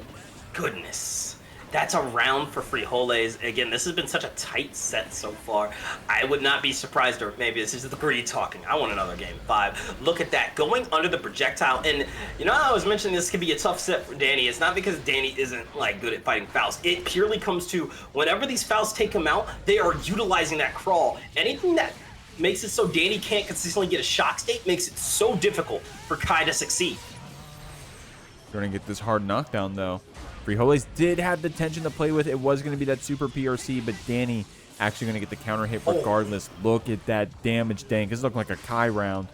goodness. That's a round for Frijoles. Again, this has been such a tight set so far. I would not be surprised, or maybe this is the greedy talking. I want another game 5. Look at that, going under the projectile. And you know how I was mentioning this could be a tough set for Dany? It's not because Dany isn't like good at fighting Faust. It purely comes to whenever these Fausts take him out, they are utilizing that crawl. Anything that makes it so Dany can't consistently get a shock state makes it so difficult for Kai to succeed. Going to get this hard knockdown though. Frijoles did have the tension to play with. It was going to be that super PRC, but Dany actually going to get the counter hit regardless. Look at that damage dank. This looks like a Kai round.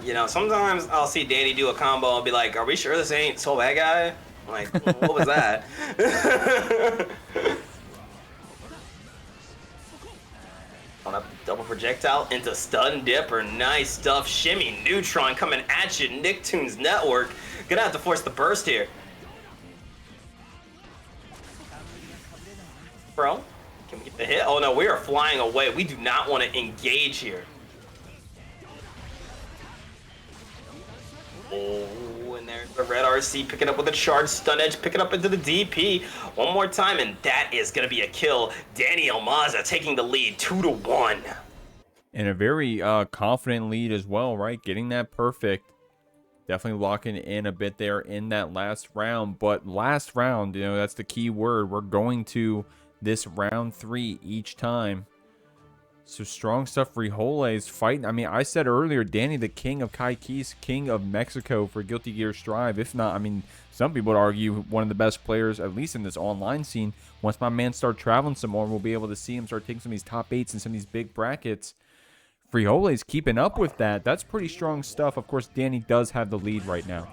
You know, sometimes I'll see Dany do a combo and be like, are we sure this ain't so bad guy? I'm like, what was that? On a double projectile into stun dipper. Nice stuff. Shimmy Neutron coming at you. Nicktoons Network. Gonna have to force the burst here. Bro, can we get the hit? Oh no, we are flying away. We do not want to engage here. Oh, and there's the red RC picking up with a charge stun edge, picking up into the DP. One more time, and that is going to be a kill. Maza taking the lead 2-1. And a very confident lead as well, right? Getting that perfect. Definitely locking in a bit there in that last round. But last round, you know, that's the key word. We're going to this round 3 each time. So strong stuff. Frijoles fighting. I mean, I said earlier, Dany, the king of Kaikis, king of Mexico for Guilty Gear Strive. If not, I mean, some people would argue one of the best players, at least in this online scene. Once my man start traveling some more, we'll be able to see him start taking some of these top 8s and some of these big brackets. Frijoles keeping up with that. That's pretty strong stuff. Of course, Dany does have the lead right now.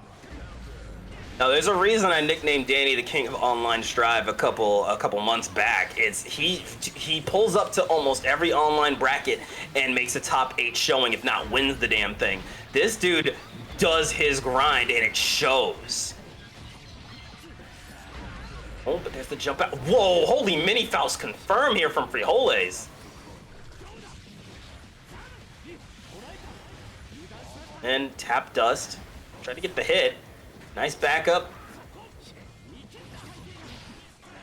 Now, there's a reason I nicknamed Dany the king of online Strive a couple months back. It's he pulls up to almost every online bracket and makes a top 8 showing, if not wins the damn thing. This dude does his grind and it shows. Oh, but there's the jump out. Whoa, holy mini Faust confirm here from Frijoles. And tap dust. Try to get the hit. Nice backup.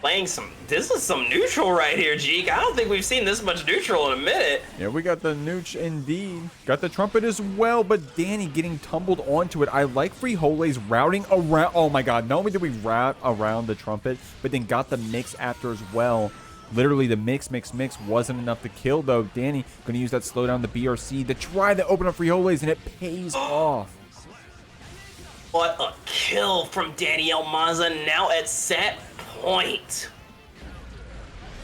Playing some, this is some neutral right here, Jeek. I don't think we've seen this much neutral in a minute. Yeah, we got the nooch indeed. Got the trumpet as well, but Dany getting tumbled onto it. I like Frijoles routing around. Oh my god, not only did we route around the trumpet, but then got the mix after as well. Literally, the mix wasn't enough to kill, though. Dany going to use that slowdown, the BRC, to try to open up Frijoles, and it pays off. What a kill from Maza, now at set point.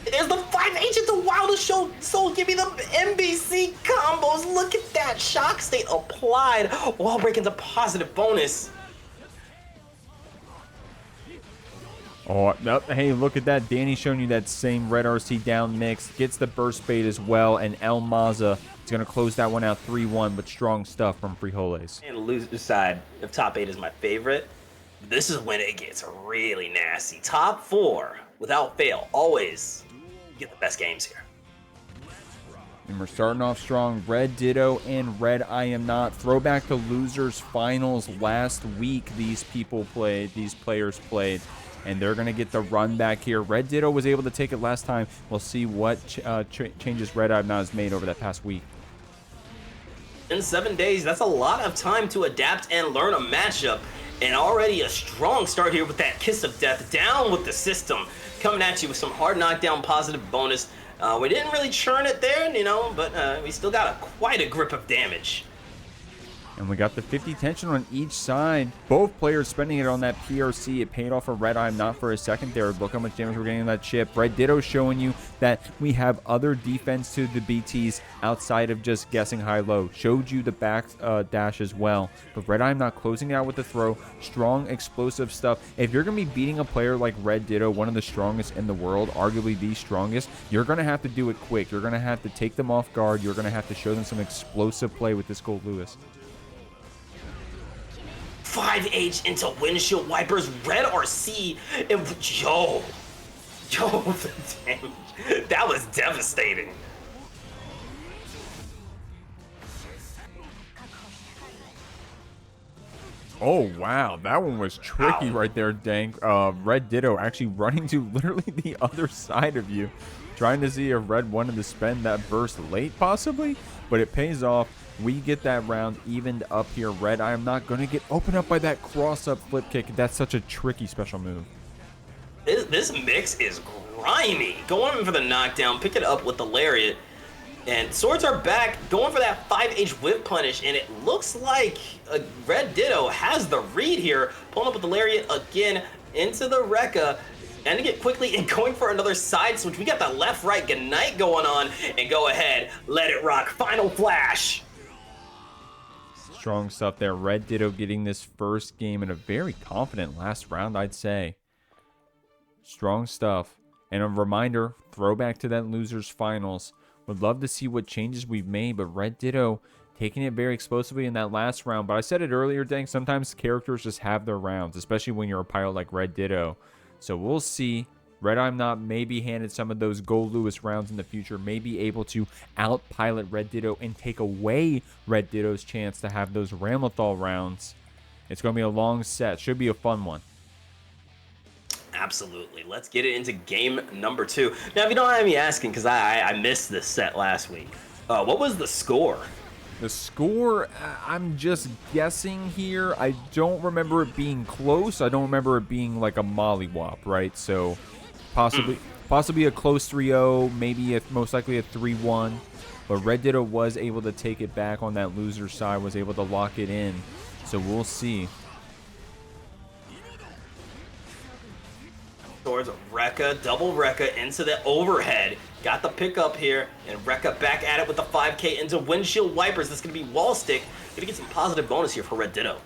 There's the 5 Agents of Wildest Soul. Give me the NBC combos. Look at that. Shock state applied. Wall breaking the positive bonus. Oh, nope. Hey, look at that. Dany showing you that same red RC down mix. Gets the burst bait as well. And Maza is going to close that one out 3-1. But strong stuff from Frijoles. And the loser side of top 8 is my favorite. This is when it gets really nasty. Top 4, without fail, always get the best games here. And we're starting off strong. RedDitto and RedIAmNot. Throwback to losers finals last week. These players played. And they're going to get the run back here. RedDitto was able to take it last time. We'll see what changes RedIAmNot has made over that past week. In 7 days, that's a lot of time to adapt and learn a matchup. And already a strong start here with that Kiss of Death down with the system. Coming at you with some hard knockdown positive bonus. We didn't really churn it there, you know, but we still got quite a grip of damage. And we got the 50 tension on each side. Both players spending it on that PRC. It paid off for RedIAmNot for a second there. Look how much damage we're getting on that chip. RedDitto showing you that we have other defense to the BTs outside of just guessing high-low. Showed you the back dash as well. But RedIAmNot closing it out with the throw. Strong, explosive stuff. If you're going to be beating a player like RedDitto, one of the strongest in the world, arguably the strongest, you're going to have to do it quick. You're going to have to take them off guard. You're going to have to show them some explosive play with this Goldlewis. 5H into windshield wipers, red RC, and yo, the damage. That was devastating. Oh, wow. That one was tricky right there, Dank. RedDitto actually running to literally the other side of you. Trying to see if Red wanted to spend that burst late, possibly. But it pays off. We get that round evened up here. RedIAmNot going to get opened up by that cross-up flip kick. That's such a tricky special move. This mix is grimy. Going in for the knockdown, pick it up with the lariat. And swords are back, going for that 5H whip punish, and it looks like RedDitto has the read here. Pulling up with the lariat again into the Rekka. Ending it quickly and going for another side switch. We got the left-right Goodnight going on. And go ahead, let it rock. Final flash. Strong stuff there. RedDitto getting this first game in a very confident last round, I'd say. Strong stuff. And a reminder, throwback to that losers finals. Would love to see what changes we've made, but RedDitto taking it very explosively in that last round. But I said it earlier, Dank, sometimes characters just have their rounds, especially when you're a pilot like RedDitto. So we'll see. RedIAmNot may be handed some of those Goldlewis rounds in the future, may be able to outpilot RedDitto and take away RedDitto's chance to have those Ramlethal rounds. It's going to be a long set. Should be a fun one. Absolutely. Let's get it into game number 2. Now, if you don't mind me asking, because I missed this set last week, what was the score? The score, I'm just guessing here. I don't remember it being close. I don't remember it being like a mollywop, right? So possibly a close 3-0, maybe most likely a 3-1. But RedDitto was able to take it back on that loser side, was able to lock it in. So we'll see. Towards Rekka, double Rekka into the overhead. Got the pickup here, and Rekka back at it with the 5K into windshield wipers. That's going to be wall stick. Going to get some positive bonus here for RedDitto.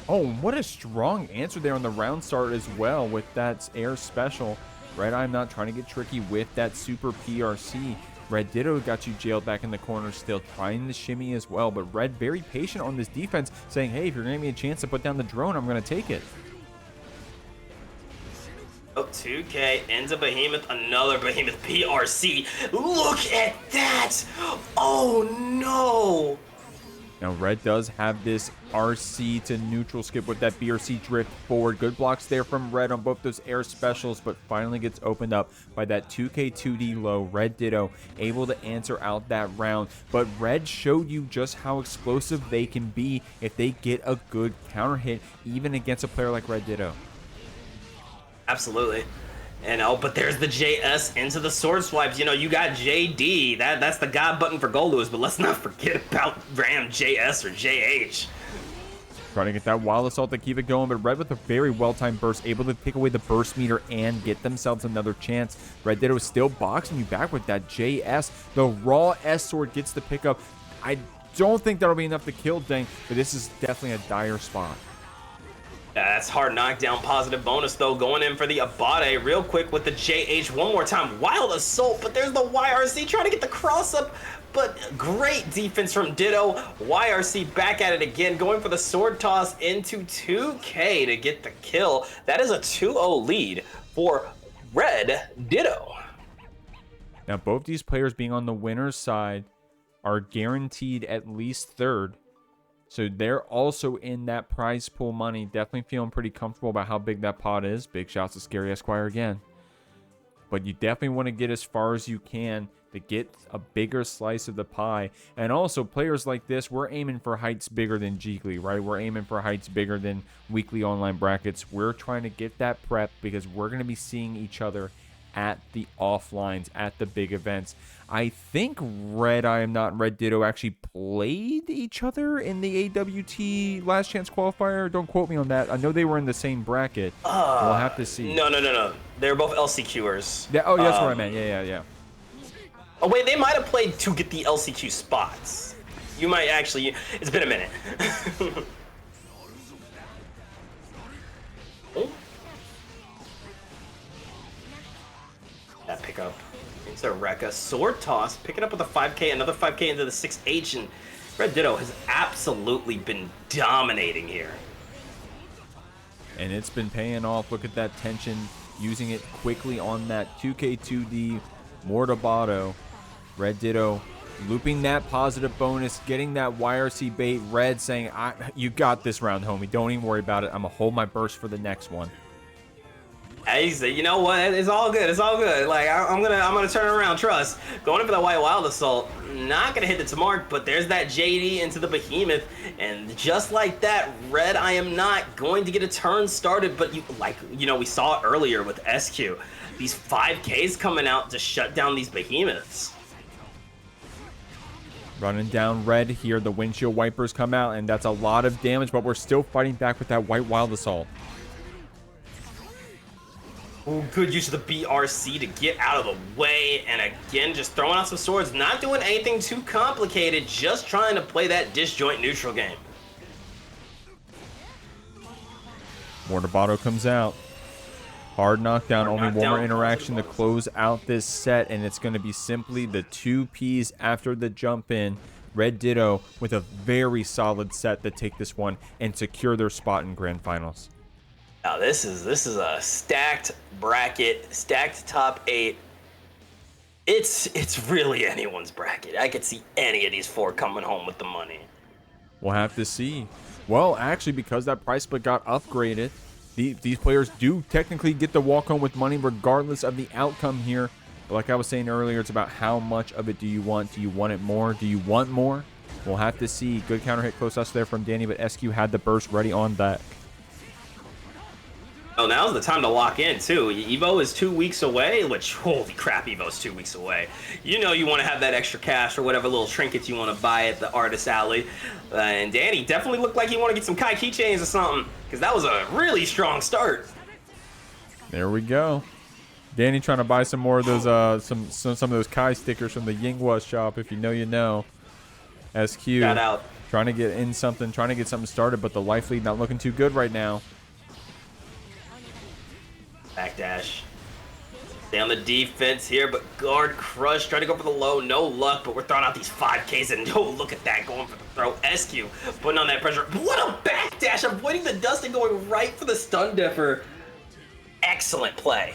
Oh, what a strong answer there on the round start as well with that air special. RedIAmNot trying to get tricky with that super PRC. RedDitto got you jailed back in the corner still, trying the shimmy as well. But Red very patient on this defense, saying, hey, if you're going to give me a chance to put down the drone, I'm going to take it. Oh, 2K into Behemoth, another Behemoth PRC. Look at that! Oh no! Now Red does have this RC to neutral skip with that BRC drift forward. Good blocks there from Red on both those air specials, but finally gets opened up by that 2K 2D low. RedDitto able to answer out that round, but Red showed you just how explosive they can be if they get a good counter hit, even against a player like RedDitto. Absolutely. And but there's the JS into the sword swipes. You know, you got JD. That's the God button for Goldlewis, but let's not forget about Ram JS or JH. Trying to get that wild assault to keep it going, but Red with a very well-timed burst, able to take away the burst meter and get themselves another chance. RedDitto is still boxing you back with that JS. The raw S sword gets the pickup. I don't think that'll be enough to kill Dany, but this is definitely a dire spot. That's hard knockdown positive bonus though, going in for the Abate real quick with the JH one more time. Wild assault, but there's the YRC trying to get the cross up, but great defense from Ditto. YRC back at it again, going for the sword toss into 2K to get the kill. That is a 2-0 lead for RedDitto. Now both these players being on the winner's side are guaranteed at least third. So they're also in that prize pool money. Definitely feeling pretty comfortable about how big that pot is. Big shouts to ScaryEsquire again. But you definitely want to get as far as you can to get a bigger slice of the pie. And also, players like this, we're aiming for heights bigger than Geekly, right? We're aiming for heights bigger than weekly online brackets. We're trying to get that prep because we're going to be seeing each other at the offlines, at the big events. I think RedIAmNot and RedDitto actually played each other in the AWT Last Chance qualifier. Don't quote me on that. I know they were in the same bracket. We'll have to see. No. They're both LCQers. Yeah, oh, that's what I meant. Yeah. Oh, wait, they might have played to get the LCQ spots. You might actually... It's been a minute. Oh. That pickup into Rekka. Sword toss, picking up with a 5k, another 5k into the 6H, and RedDitto has absolutely been dominating here. And it's been paying off. Look at that tension, using it quickly on that 2k2D Mortabato. RedDitto looping that positive bonus, getting that YRC bait. Red saying, you got this round, homie. Don't even worry about it. I'm going to hold my burst for the next one. He said, you know what? It's all good. It's all good. Like I'm gonna turn it around. Trust. Going in for the White Wild Assault. Not gonna hit the mark, but there's that JD into the Behemoth, and just like that, RedIAmNot going to get a turn started. But we saw it earlier with SQ. These 5Ks coming out to shut down these Behemoths. Running down Red here. The windshield wipers come out, and that's a lot of damage. But we're still fighting back with that White Wild Assault. Ooh, good use of the BRC to get out of the way, and again, just throwing out some swords, not doing anything too complicated, just trying to play that disjoint neutral game. Mortabato comes out. Hard knockdown, only one more interaction to close out this set, and it's going to be simply the 2 Ps after the jump in. RedDitto with a very solid set to take this one and secure their spot in Grand Finals. Now this is a stacked bracket, stacked top 8. It's really anyone's bracket. I could see any of these 4 coming home with the money. We'll have to see. Well, actually, because that price split got upgraded, these players do technically get to walk home with money regardless of the outcome here. But like I was saying earlier, it's about how much of it do you want? Do you want it more? Do you want more? We'll have to see. Good counter hit close us there from Dany, but SQ had the burst ready on deck. Oh, now's the time to lock in, too. Evo is 2 weeks away, which, holy crap, Evo's 2 weeks away. You know you want to have that extra cash or whatever little trinkets you want to buy at the Artist Alley. And Dany definitely looked like he wanted to get some Kai keychains or something, because that was a really strong start. There we go. Dany trying to buy some more of those, some of those Kai stickers from the Yinghua shop. If you know, you know. SQ Got out. Trying to get in something, trying to get something started, but the life lead not looking too good right now. Backdash. Stay on the defense here, but guard crush. Trying to go for the low. No luck, but we're throwing out these 5Ks, and oh, look at that. Going for the throw. SQ putting on that pressure. What a backdash. Avoiding the dust and going right for the stun differ. Excellent play.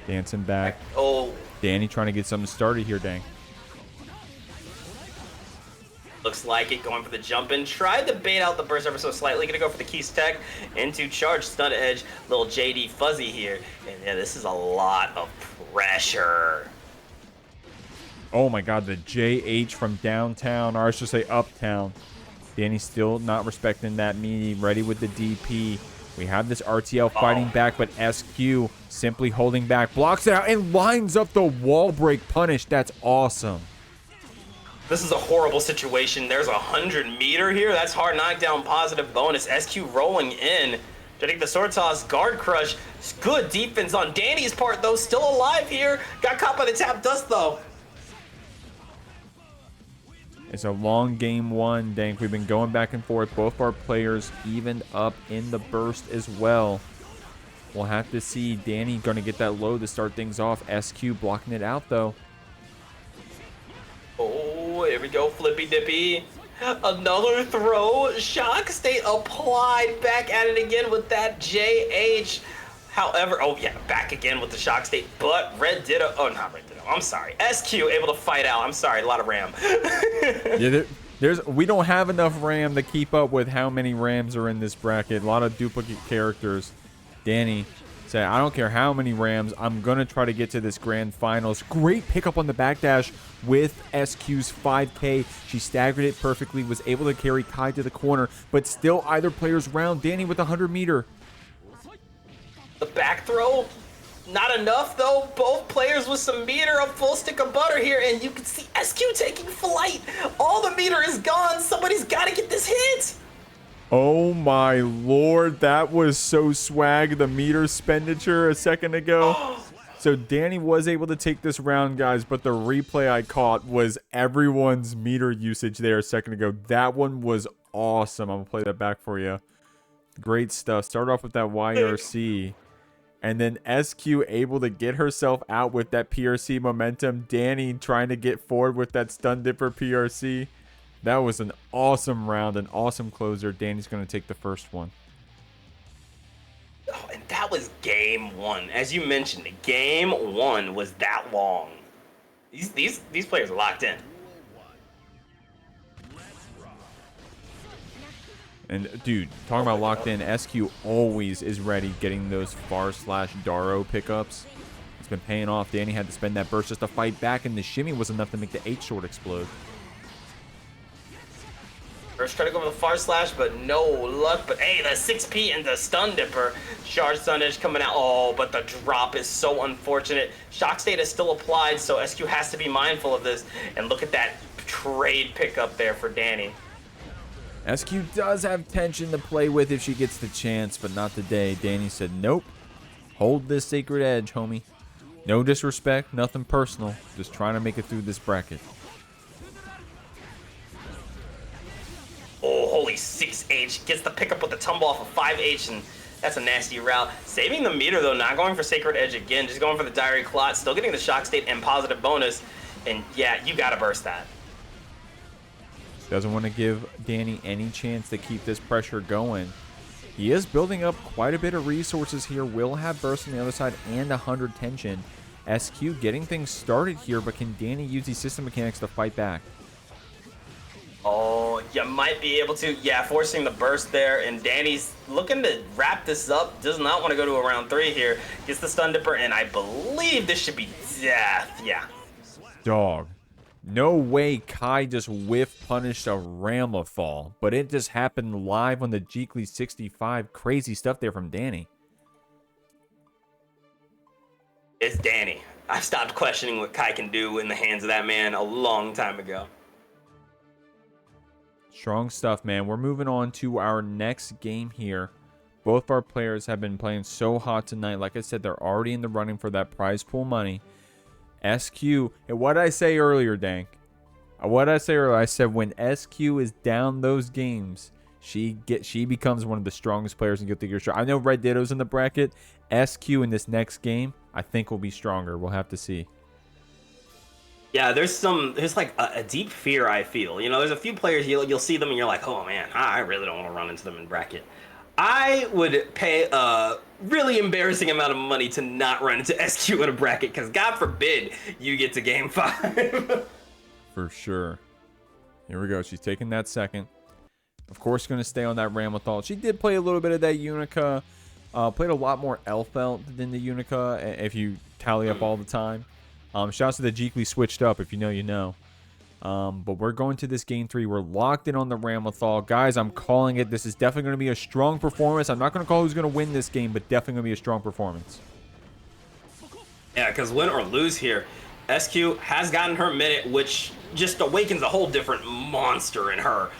Dancing back. Oh. Dany trying to get something started here, dang. Looks like it, going for the jump in. Tried to bait out the burst ever so slightly. Gonna go for the Keys Tech into charge, stun edge. Little JD fuzzy here. And yeah, this is a lot of pressure. Oh my god, the JH from downtown, or I should say uptown. Dany still not respecting that meaty. Ready with the DP. We have this RTL fighting back, but SQ simply holding back. Blocks it out and lines up the wall break punish. That's awesome. This is a horrible situation. There's a 100-meter here. That's hard knockdown, positive bonus. SQ rolling in. Getting the sword toss, guard crush. Good defense on Dany's part, though. Still alive here. Got caught by the tap dust, though. It's a long game one, Dank. We've been going back and forth. Both our players evened up in the burst as well. We'll have to see. Dany going to get that low to start things off. SQ blocking it out, though. Oh, here we go, flippy dippy. Another throw. Shock state applied. Back at it again with that JH. However, oh yeah, back again with the shock state. But RedDitto, oh not RedDitto, I'm sorry. SQ able to fight out. I'm sorry, a lot of RAM. Yeah, We don't have enough RAM to keep up with how many Rams are in this bracket. A lot of duplicate characters. Dany said, I don't care how many Rams. I'm going to try to get to this grand finals. Great pickup on the backdash with SQ's 5K. She staggered it perfectly, was able to carry Kai to the corner, but still either player's round. Dany with a 100-meter. The back throw, not enough though. Both players with some meter, a full stick of butter here, and you can see SQ taking flight. All the meter is gone. Somebody's got to get this hit. Oh my lord, that was so swag, the meter expenditure a second ago. So Dany was able to take this round, guys, but the replay I caught was everyone's meter usage there a second ago. That one was awesome. I'm gonna play that back for you. Great stuff. Start off with that YRC. And then SQ able to get herself out with that PRC momentum. Dany trying to get forward with that stun dipper PRC. That was an awesome round, an awesome closer. Dany's going to take the first one. Oh, and that was game one. As you mentioned, game one was that long. These players are locked in. And dude, talking about locked in, SQ always is ready getting those far/Daro pickups. It's been paying off. Dany had to spend that burst just to fight back, and the shimmy was enough to make the 8 short explode. First try to go for the far slash, but no luck. But hey, the 6P and the stun dipper. Charge stun edge coming out. Oh, but the drop is so unfortunate. Shock state is still applied, so SQ has to be mindful of this. And look at that trade pickup there for Dany. SQ does have tension to play with if she gets the chance, but not today. Dany said, nope. Hold this sacred edge, homie. No disrespect, nothing personal. Just trying to make it through this bracket. Oh, holy 6H. Gets the pickup with the tumble off of 5H, and that's a nasty route. Saving the meter, though, not going for Sacred Edge again. Just going for the Diary Clot. Still getting the shock state and positive bonus. And, yeah, you got to burst that. Doesn't want to give Dany any chance to keep this pressure going. He is building up quite a bit of resources here. Will have burst on the other side and 100 tension. SQ getting things started here, but can Dany use these system mechanics to fight back? Oh, you might be able to. Yeah, forcing the burst there. And Dany's looking to wrap this up. Does not want to go to a round 3 here. Gets the stun dipper, and I believe this should be death. Yeah. Dog. No way Kai just whiff punished a Ramlethal, but it just happened live on the Jeekly 65. Crazy stuff there from Dany. It's Dany. I've stopped questioning what Kai can do in the hands of that man a long time ago. Strong stuff, man. We're moving on to our next game here. Both of our players have been playing so hot tonight. Like I said, they're already in the running for that prize pool money. SQ, and what did I say earlier, Dank? What did I say earlier? I said when SQ is down those games, she becomes one of the strongest players in Guilty Gear Strive. I know RedDitto's in the bracket. SQ in this next game, I think will be stronger. We'll have to see. Yeah, there's like a deep fear I feel. You know, there's a few players you'll see them and you're like, oh man, I really don't want to run into them in bracket. I would pay a really embarrassing amount of money to not run into SQ in a bracket, because God forbid you get to game 5. For sure. Here we go. She's taking that second. Of course, going to stay on that Ramlethal. She did play a little bit of that Unica. Played a lot more Elfelt than the Unica, if you tally up all the time. Shouts to the Jeekly switched up. If you know, you know. But we're going to this game 3. We're locked in on the Ramlethal. Guys, I'm calling it. This is definitely going to be a strong performance. I'm not going to call who's going to win this game, but definitely going to be a strong performance. Yeah, because win or lose here, SQ has gotten her minute, which just awakens a whole different monster in her.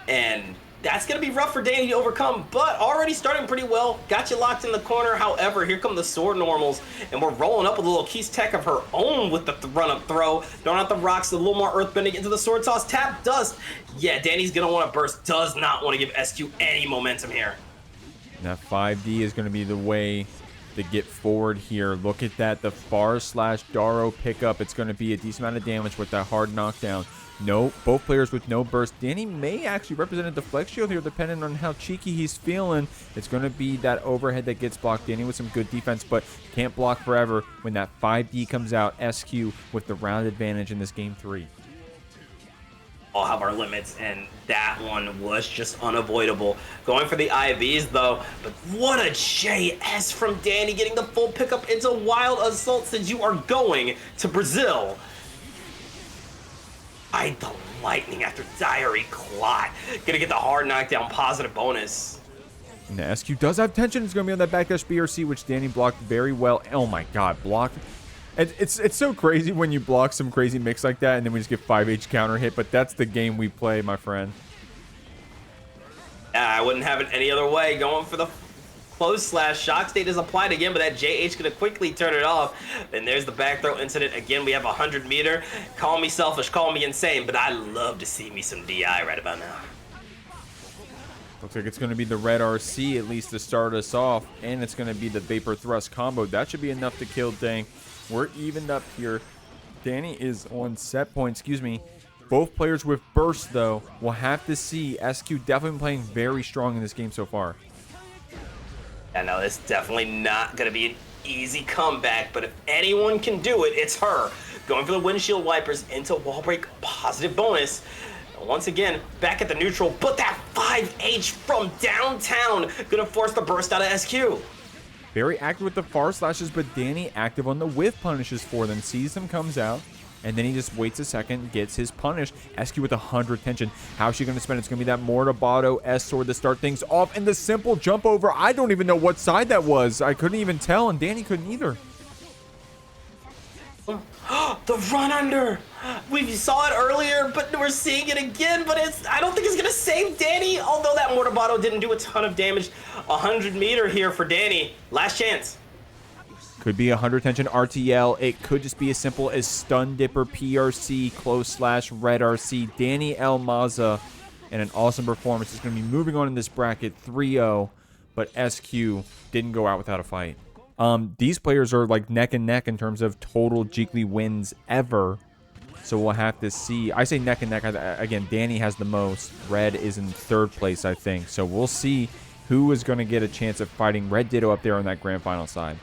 And that's going to be rough for Dany to overcome, but already starting pretty well. Got you locked in the corner. However, here come the sword normals, and we're rolling up with a little Keys tech of her own with the run-up throw. Throwing out the rocks, a little more earthbending into the sword toss. Tap dust. Yeah, Dany's going to want to burst. Does not want to give SQ any momentum here. That 5D is going to be the way to get forward here. Look at that. The far/Daro pickup. It's going to be a decent amount of damage with that hard knockdown. No, both players with no burst. Dany may actually represent a deflect shield here, depending on how cheeky he's feeling. It's going to be that overhead that gets blocked. Dany with some good defense, but can't block forever when that 5D comes out. SQ with the round advantage in this game 3. all have our limits, and that one was just unavoidable. Going for the IVs though, but what a JS from Dany, getting the full pickup into Wild Assault since you are going to Brazil. Hide the lightning after Diary Clot. Gonna get the hard knockdown positive bonus. And the SQ does have tension. It's going to be on that backdash BRC, which Dany blocked very well. Oh my god, blocked. It's so crazy when you block some crazy mix like that and then we just get 5H counter hit, but that's the game we play, my friend. I wouldn't have it any other way. Going for the close slash. Shock state is applied again, but that JH gonna quickly turn it off. And there's the back throw incident again. We have 100 meter. Call me selfish, call me insane, but I love to see me some DI right about now. Looks like it's going to be the red RC at least to start us off, and it's going to be the Vapor Thrust combo. That should be enough to kill Dang. We're evened up here. Dany is on set point, excuse me. Both players with burst, though. We'll have to see. SQ definitely been playing very strong in this game so far. I know it's definitely not going to be an easy comeback, but if anyone can do it, it's her. Going for the windshield wipers into wall break, positive bonus. Once again, back at the neutral, but that 5H from downtown gonna force the burst out of SQ. Very active with the far slashes, but Dany active on the whiff punishes for them. Sees them, comes out, and then he just waits a second, gets his punish. SQ with 100 tension. How's she gonna spend? It's gonna be that Mortabato S-Sword to start things off, and the simple jump over. I don't even know what side that was. I couldn't even tell, and Dany couldn't either. The run under. We saw it earlier, but we're seeing it again, but I don't think it's gonna save Dany, although that Mortabato didn't do a ton of damage. 100 meter here for Dany. Last chance. Could be 100 tension RTL. It could just be as simple as Stun Dipper, PRC, close slash, red RC. Dany L. Maza, and an awesome performance. Is going to be moving on in this bracket 3-0, but SQ didn't go out without a fight. These players are like neck and neck in terms of total Jeekly wins ever. So we'll have to see. I say neck and neck. Again, Dany has the most. Red is in third place, I think. So we'll see who is going to get a chance of fighting RedDitto up there on that grand final side.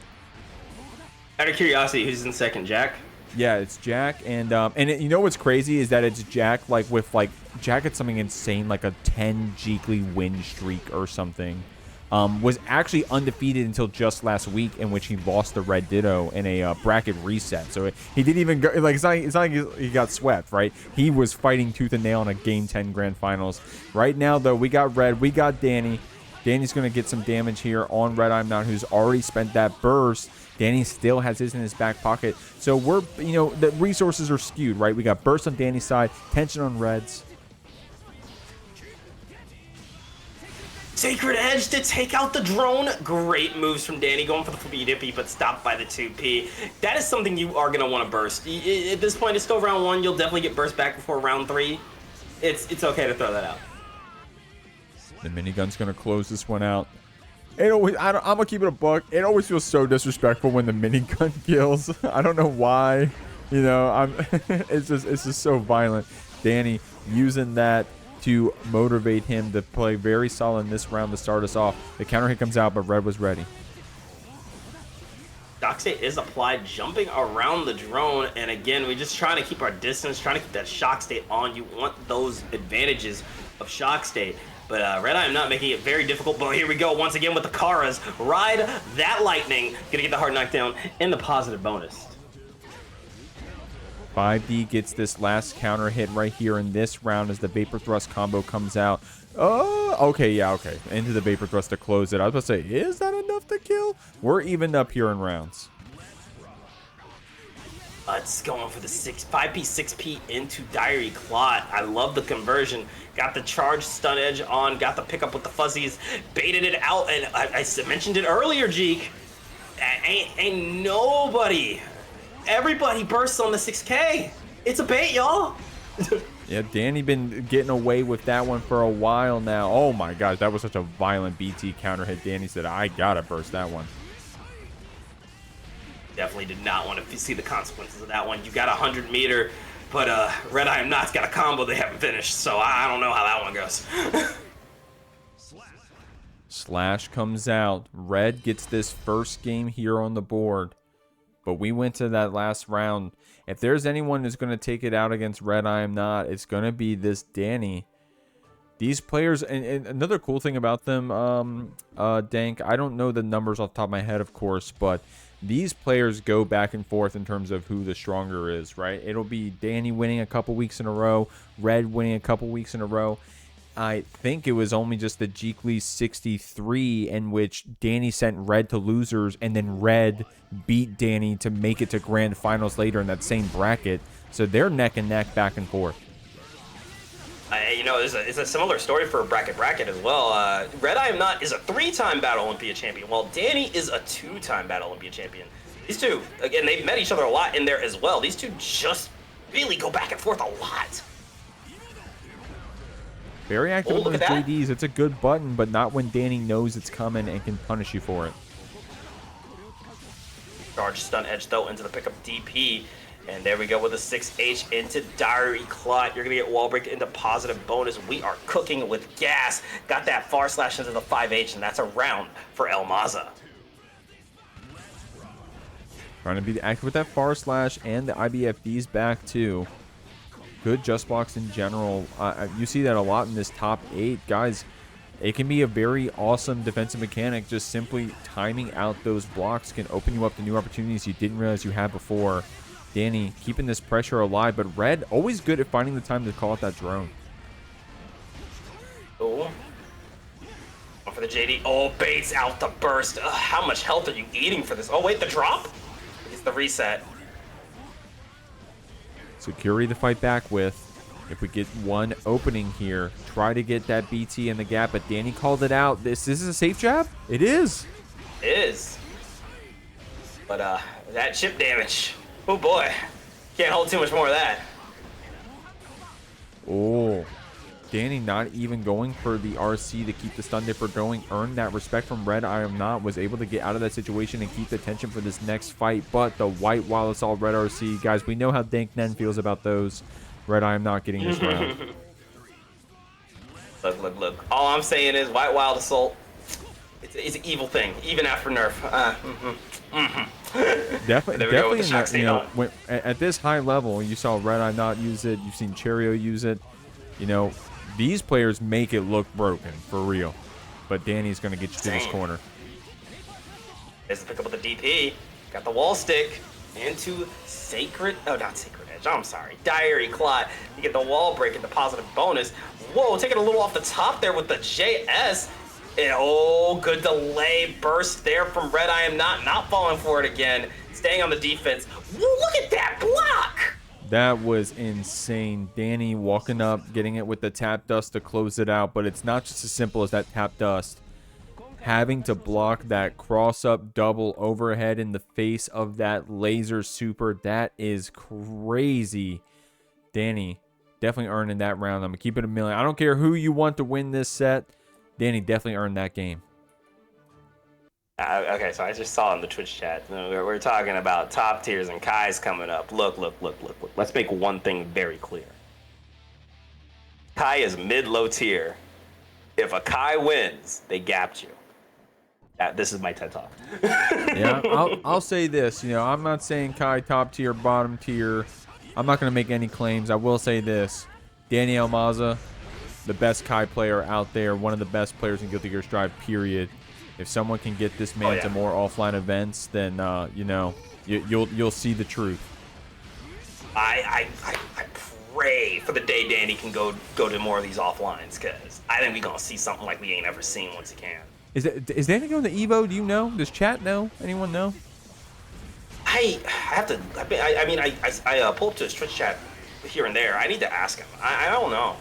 Out of curiosity, who's in second, Jack? Yeah, it's Jack, and you know what's crazy is that it's Jack with Jack had something insane like a 10 Jeekly win streak or something. Was actually undefeated until just last week, in which he lost to RedDitto in a bracket reset. So he didn't even go, like, it's not like he got swept, right? He was fighting tooth and nail in a Game 10 Grand Finals. Right now, though, we got Red, we got Dany. Dany's going to get some damage here on RedIAmNot, who's already spent that burst. Dany still has his in his back pocket. So we're, the resources are skewed, right? We got burst on Dany's side, tension on Red's. Sacred Edge to take out the drone. Great moves from Dany, going for the flippy dippy, but stopped by the 2P. That is something you are going to want to burst. At this point, it's still round 1. You'll definitely get burst back before round 3. It's okay to throw that out. The minigun's going to close this one out. I'm going to keep it a buck. It always feels so disrespectful when the minigun kills. I don't know why. It's just so violent. Dany using that to motivate him to play very solid in this round to start us off. The counter hit comes out, but Red was ready. Shock state is applied, jumping around the drone, and again, we're just trying to keep our distance, trying to keep that shock state on. You want those advantages of shock state, but RedIAmNot making it very difficult. But here we go once again with the Karas. Ride that lightning, gonna get the hard knockdown and the positive bonus. 5D gets this last counter hit right here in this round as the Vapor Thrust combo comes out. Oh, okay, yeah, okay. Into the Vapor Thrust to close it. I was about to say, is that enough to kill? We're evened up here in rounds. It's going for the 5P, 6P into Diary Clot. I love the conversion. Got the charge stun edge on, got the pickup with the fuzzies, baited it out, and I mentioned it earlier, Jeek. Ain't nobody. Everybody bursts on the 6K. It's a bait, y'all. Yeah, Dany been getting away with that one for a while now. Oh my gosh, that was such a violent BT counter hit. Dany said, I gotta burst that one. Definitely did not want to see the consequences of that one. You got 100 meter, but RedIAmNot's got a combo they haven't finished, so I don't know how that one goes. Slash comes out. Red gets this first game here on the board. But we went to that last round, if there's anyone who's going to take it out against RedIAmNot, it's going to be this Dany. These players, and another cool thing about them, Dank, I don't know the numbers off the top of my head, of course, but these players go back and forth in terms of who the stronger is, right? It'll be Dany winning a couple weeks in a row, Red winning a couple weeks in a row. I think it was only just the Jeekly 63 in which Dany sent Red to losers, and then Red beat Dany to make it to grand finals later in that same bracket. So they're neck and neck, back and forth. You know, it's a similar story for bracket as well. RedIAmNot is a 3-time Battle Olympia champion, while Dany is a 2-time Battle Olympia champion. These two, again, they've met each other a lot in there as well. These two just really go back and forth a lot. Very active with those JDs. It's a good button, but not when Dany knows it's coming and can punish you for it. Charge stun edge though into the pickup DP. And there we go with a 6H into Diary Clot. You're going to get wall break into positive bonus. We are cooking with gas. Got that far slash into the 5H, and that's a round for El Maza. Trying to be active with that far slash and the IBFD's back too. Good just blocks in general. You see that a lot in this top 8. Guys, it can be a very awesome defensive mechanic. Just simply timing out those blocks can open you up to new opportunities you didn't realize you had before. Dany keeping this pressure alive, but Red always good at finding the time to call out that drone. Oh, for the JD. Oh, baits out the burst. Ugh, how much health are you eating for this? Oh, wait, the drop? It's the reset. Security to fight back with. If we get one opening here, try to get that BT in the gap, but Dany called it out. This is a safe jab? It is. It is. But that chip damage. Oh boy, can't hold too much more of that. Oh, Dany not even going for the RC to keep the stun dipper going. Earned that respect from RedIAmNot. Was able to get out of that situation and keep the tension for this next fight. But the white while it's all red RC. Guys, we know how Dank Nen feels about those. RedIAmNot getting this round. Look. All I'm saying is white wild assault. It's an evil thing, even after nerf. Definitely in that, you know, at this high level, you saw RedIAmNot use it. You've seen Cheryo use it. You know, these players make it look broken for real. But Dany's going to get you to this corner. There's the pickup with the DP. Got the wall stick into Sacred. Oh, not Sacred Edge. I'm sorry. Diary Clot. You get the wall break into positive bonus. Whoa, taking a little off the top there with the JS. And, oh, good delay burst there from RedIAmNot. Not falling for it again. Staying on the defense. Whoa, look at that block. That was insane. Dany walking up, getting it with the tap dust to close it out. But it's not just as simple as that tap dust. Having to block that cross-up double overhead in the face of that laser super. That is crazy. Dany definitely earning that round. I'm going to keep it a million. I don't care who you want to win this set. Dany definitely earned that game. Okay, so I just saw in the Twitch chat, we're talking about top tiers and Kai's coming up. Look. Let's make one thing very clear. Kai is mid-low tier. If a Kai wins, they gapped you. This is my TED Talk. Yeah, I'll say this. You know, I'm not saying Kai top tier, bottom tier. I'm not going to make any claims. I will say this. Dany Maza, the best Kai player out there, one of the best players in Guilty Gear Strive, period. If someone can get this man to more offline events, then you know, you'll see the truth. I pray for the day Dany can go to more of these offlines, because I think we're gonna see something like we ain't ever seen once he can. Is Dany going to Evo? Do you know? Does chat know? Anyone know? I have to. I pull up to his Twitch chat here and there. I need to ask him. I don't know.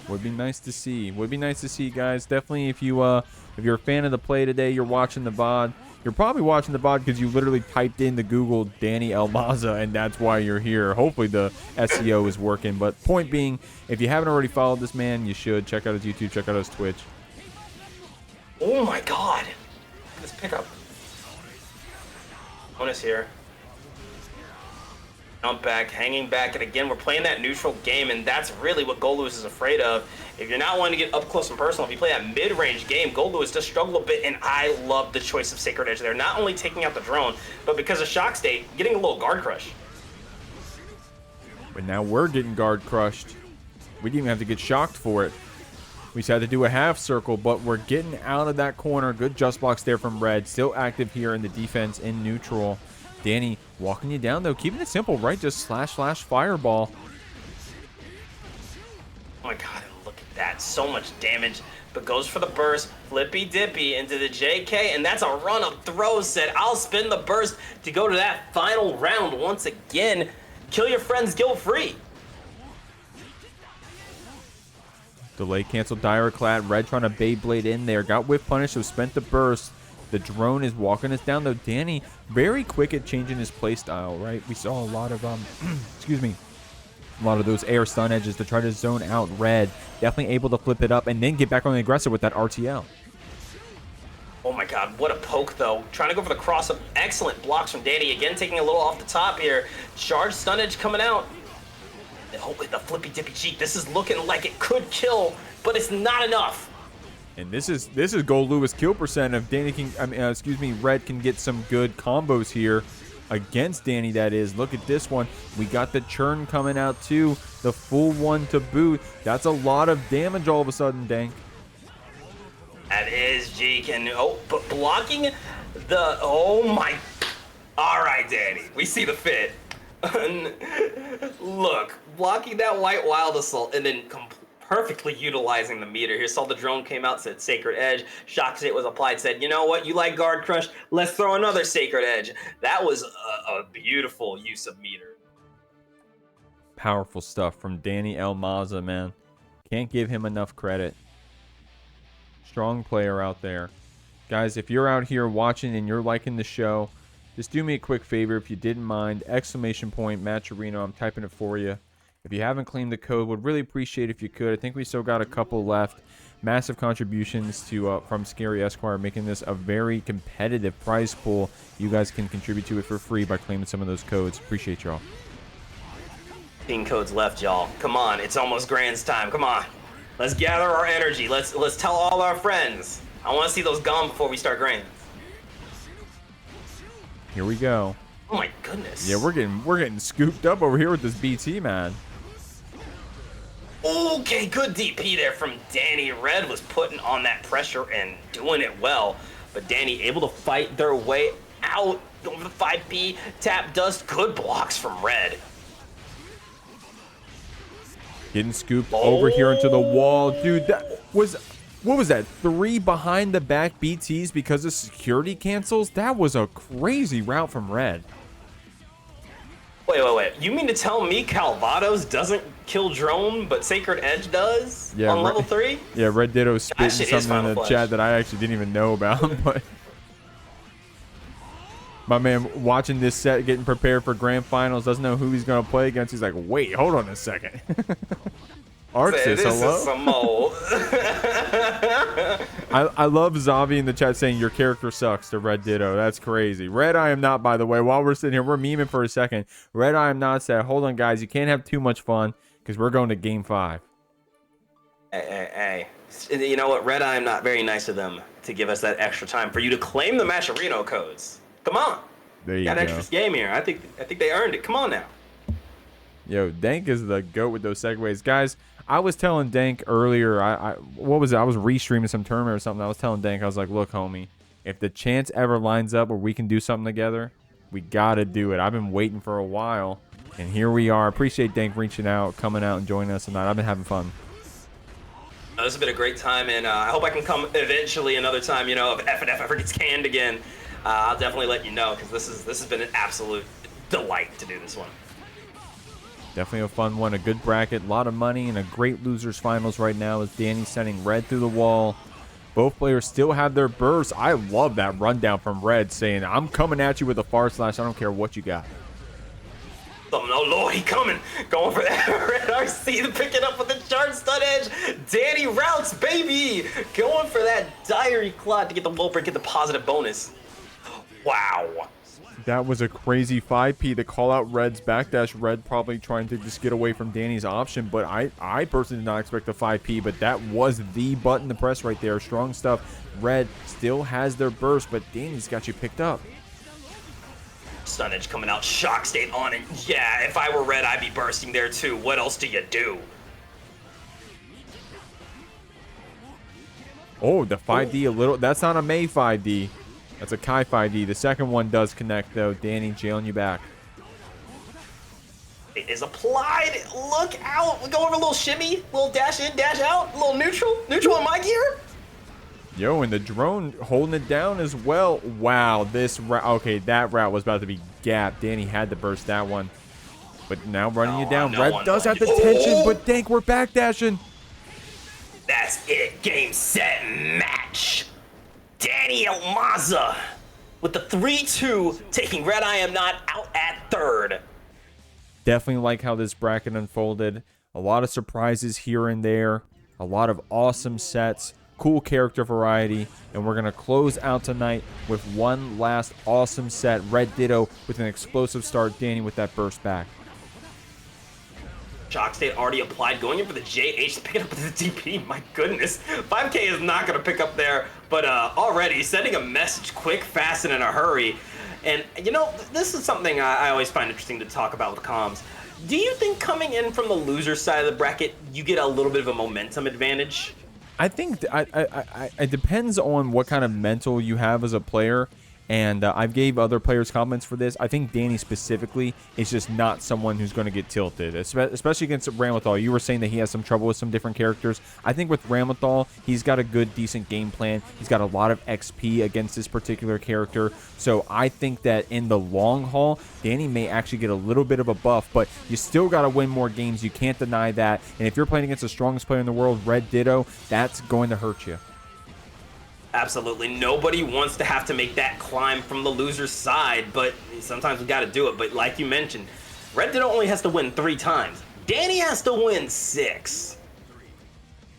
Would be nice to see. Would be nice to see, guys. Definitely, if you're a fan of the play today, you're watching the VOD. You're probably watching the VOD because you literally typed in the Google Dany Maza, and that's why you're here. Hopefully the SEO is working. But point being, if you haven't already followed this man, you should. Check out his YouTube. Check out his Twitch. Oh my God! Let's pick up. Bonus here. Jump back, hanging back, and again, we're playing that neutral game, and that's really what Goldlewis is afraid of. If you're not wanting to get up close and personal, if you play that mid-range game, Goldlewis does struggle a bit, and I love the choice of Sacred Edge there. Not only taking out the drone, but because of Shock State, getting a little guard crush. But now we're getting guard crushed. We didn't even have to get shocked for it. We just had to do a half circle, but we're getting out of that corner. Good just blocks there from Red. Still active here in the defense in neutral. Dany walking you down, though. Keeping it simple, right? Just slash, fireball. Oh my god, look at that. So much damage. But goes for the burst. Flippy dippy into the JK. And that's a run-up throw set. I'll spin the burst to go to that final round once again. Kill your friends guilt-free. Delay cancel Direclad. Red trying to Beyblade in there. Got whiff punish, so spent the burst. The drone is walking us down, though. Dany very quick at changing his playstyle, right? We saw a lot of, excuse me, a lot of those air stun edges to try to zone out Red. Definitely able to flip it up and then get back on the aggressive with that RTL. Oh my god, what a poke though. Trying to go for the cross-up. Excellent blocks from Dany. Again, taking a little off the top here. Charge stun edge coming out. Oh, with the flippy dippy cheek. This is looking like it could kill, but it's not enough. And this is Goldlewis kill percent. If Dany can, Red can get some good combos here against Dany, that is. Look at this one. We got the churn coming out too. The full one to boot. That's a lot of damage all of a sudden, Dank. That is Jehnee. Oh, but blocking the... Oh my... All right, Dany. We see the fit. Look, blocking that white wild assault and then perfectly utilizing the meter here. Saw the drone came out, said Sacred Edge. Shock state was applied, said, you know what? You like guard crush? Let's throw another Sacred Edge. That was a beautiful use of meter. Powerful stuff from Dany Maza, man. Can't give him enough credit. Strong player out there. Guys, if you're out here watching and you're liking the show, just do me a quick favor if you didn't mind. ! Matcherino. I'm typing it for you. If you haven't claimed the code, would really appreciate if you could. I think we still got a couple left. Massive contributions to from ScaryEsquire, making this a very competitive prize pool. You guys can contribute to it for free by claiming some of those codes. Appreciate y'all. 15 codes left, y'all. Come on, it's almost Grand's time. Come on. Let's gather our energy. Let's tell all our friends. I want to see those gone before we start Grands. Here we go. Oh my goodness. Yeah, we're getting scooped up over here with this BT, man. Okay, good DP there from Dany. Red was putting on that pressure and doing it well, but Dany able to fight their way out. Going for the 5P, tap dust, good blocks from Red. Getting scooped over here into the wall. Dude, that was... What was that? 3 behind the back BTs because of security cancels? That was a crazy route from Red. Wait. You mean to tell me Calvados doesn't kill drone, but Sacred Edge does on level 3? Yeah, RedDitto spitting something in the chat that I actually didn't even know about. But my man watching this set, getting prepared for grand finals, doesn't know who he's going to play against. He's like, wait, hold on a second. Arxis, hello? Is some mold. I love Zavi in the chat saying your character sucks to RedDitto. That's crazy. RedIAmNot, by the way, while we're sitting here, we're memeing for a second. RedIAmNot said, hold on, guys, you can't have too much fun because we're going to game 5. Hey. You know what? RedIAmNot, very nice of them to give us that extra time for you to claim the Matcherino codes. Come on. There you got go. extra game here. I think they earned it. Come on now. Yo, Dank is the GOAT with those segues. Guys, I was telling Dank earlier, what was it? I was restreaming some tournament or something. I was telling Dank, I was like, look, homie, if the chance ever lines up where we can do something together, we got to do it. I've been waiting for a while, and here we are. Appreciate Dank reaching out, coming out, and joining us tonight. I've been having fun. This has been a great time, and I hope I can come eventually another time, you know, if F&F ever gets canned again. I'll definitely let you know, because this has been an absolute delight to do this one. Definitely a fun one, a good bracket, a lot of money, and a great losers finals right now as Dany sending Red through the wall. Both players still have their bursts. I love that rundown from Red saying, I'm coming at you with a far slash. I don't care what you got. Oh, no, Lord, he coming. Going for that Red RC to pick it up with the charge stun edge. Dany routes, baby. Going for that diary clot to get the wall break, get the positive bonus. Wow. That was a crazy 5P to call out Red's backdash. Red probably trying to just get away from Dany's option, but I personally did not expect the 5P, but that was the button to press right there. Strong stuff. Red still has their burst, but Dany's got you picked up. Stun Edge coming out, Shock State on it. Yeah, if I were Red, I'd be bursting there too. What else do you do? Oh, the 5D a little. That's not a Mei 5D. That's a Kai 5D. The second one does connect, though. Dany jailing you back. It is applied. Look out. We're going for a little shimmy, little dash in, dash out, a little neutral. Neutral in my gear. Yo, and the drone holding it down as well. Wow, this route. Okay, that route was about to be gapped. Dany had to burst that one. But now running you down. Red does have the tension, but Dank, we're backdashing. That's it. Game, set, match. Daniel Maza with the 3-2, taking RedIAmNot out at third. Definitely like how this bracket unfolded. A lot of surprises here and there. A lot of awesome sets. Cool character variety. And we're going to close out tonight with one last awesome set. RedDitto with an explosive start. Dany with that burst back. Shock State already applied, going in for the JH, picking up the DP. My goodness, 5K is not going to pick up there, but already sending a message quick, fast, and in a hurry. And, you know, this is something I always find interesting to talk about with comms. Do you think coming in from the loser side of the bracket, you get a little bit of a momentum advantage? I think it depends on what kind of mental you have as a player. And I've gave other players comments for this. I think Dany specifically is just not someone who's going to get tilted, especially against Ramlethal. You were saying that he has some trouble with some different characters. I think with Ramlethal, he's got a good, decent game plan. He's got a lot of XP against this particular character. So I think that in the long haul, Dany may actually get a little bit of a buff, but you still got to win more games. You can't deny that. And if you're playing against the strongest player in the world, RedDitto, that's going to hurt you. Absolutely. Nobody wants to have to make that climb from the loser's side, but sometimes we got to do it. But like you mentioned, RedDitto only has to win 3 times. Dany has to win 6.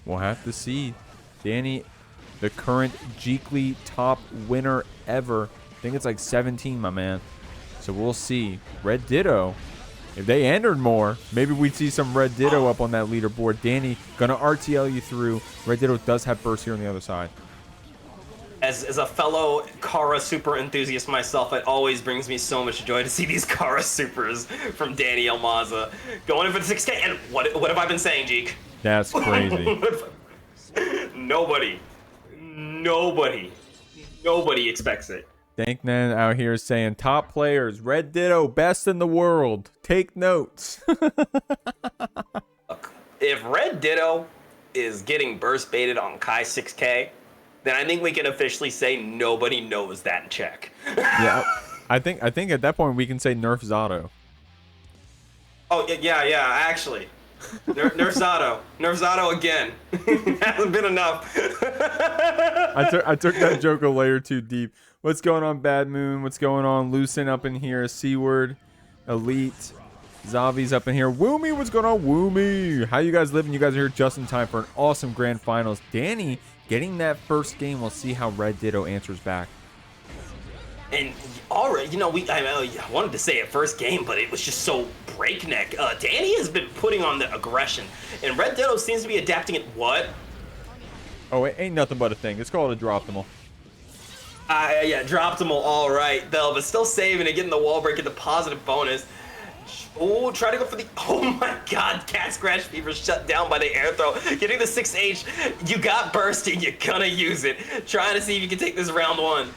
We'll have to see. Dany, the current Jeekly top winner ever. I think it's like 17, my man. So we'll see. RedDitto, if they entered more, maybe we'd see some RedDitto up on that leaderboard. Dany gonna RTL you through. RedDitto does have burst here on the other side. As a fellow Kara super enthusiast myself, it always brings me so much joy to see these Kara supers from Daniel Maza going in for the 6K. And what have I been saying, Jeek? That's crazy. Nobody expects it. Dankman out here saying top players, RedDitto, best in the world. Take notes. Look, if RedDitto is getting burst baited on Kai 6K, then I think we can officially say nobody knows that in check. Yeah, I think at that point we can say Nerf Zato. Oh yeah, actually, Nerf Zato again. Hasn't been enough. I took that joke a layer too deep. What's going on, Bad Moon? What's going on, Lucen up in here? C-Word, Elite, Zavi's up in here. Woomy, what's going on, Woomy? How you guys living? You guys are here just in time for an awesome grand finals. Dany getting that first game. We'll see how RedDitto answers back. And already, you know, I wanted to say it first game, but it was just so breakneck. Dany has been putting on the aggression, and RedDitto seems to be adapting it. What? Oh, it ain't nothing but a thing. It's called a Droptimal. Yeah, Droptimal, all right, Bell, but still saving and getting the wall break, get the positive bonus. Oh, try to go for the... Oh my god, Cat Scratch Fever shut down by the air throw. Getting the 6H, you got bursting, you're gonna use it. Trying to see if you can take this round 1.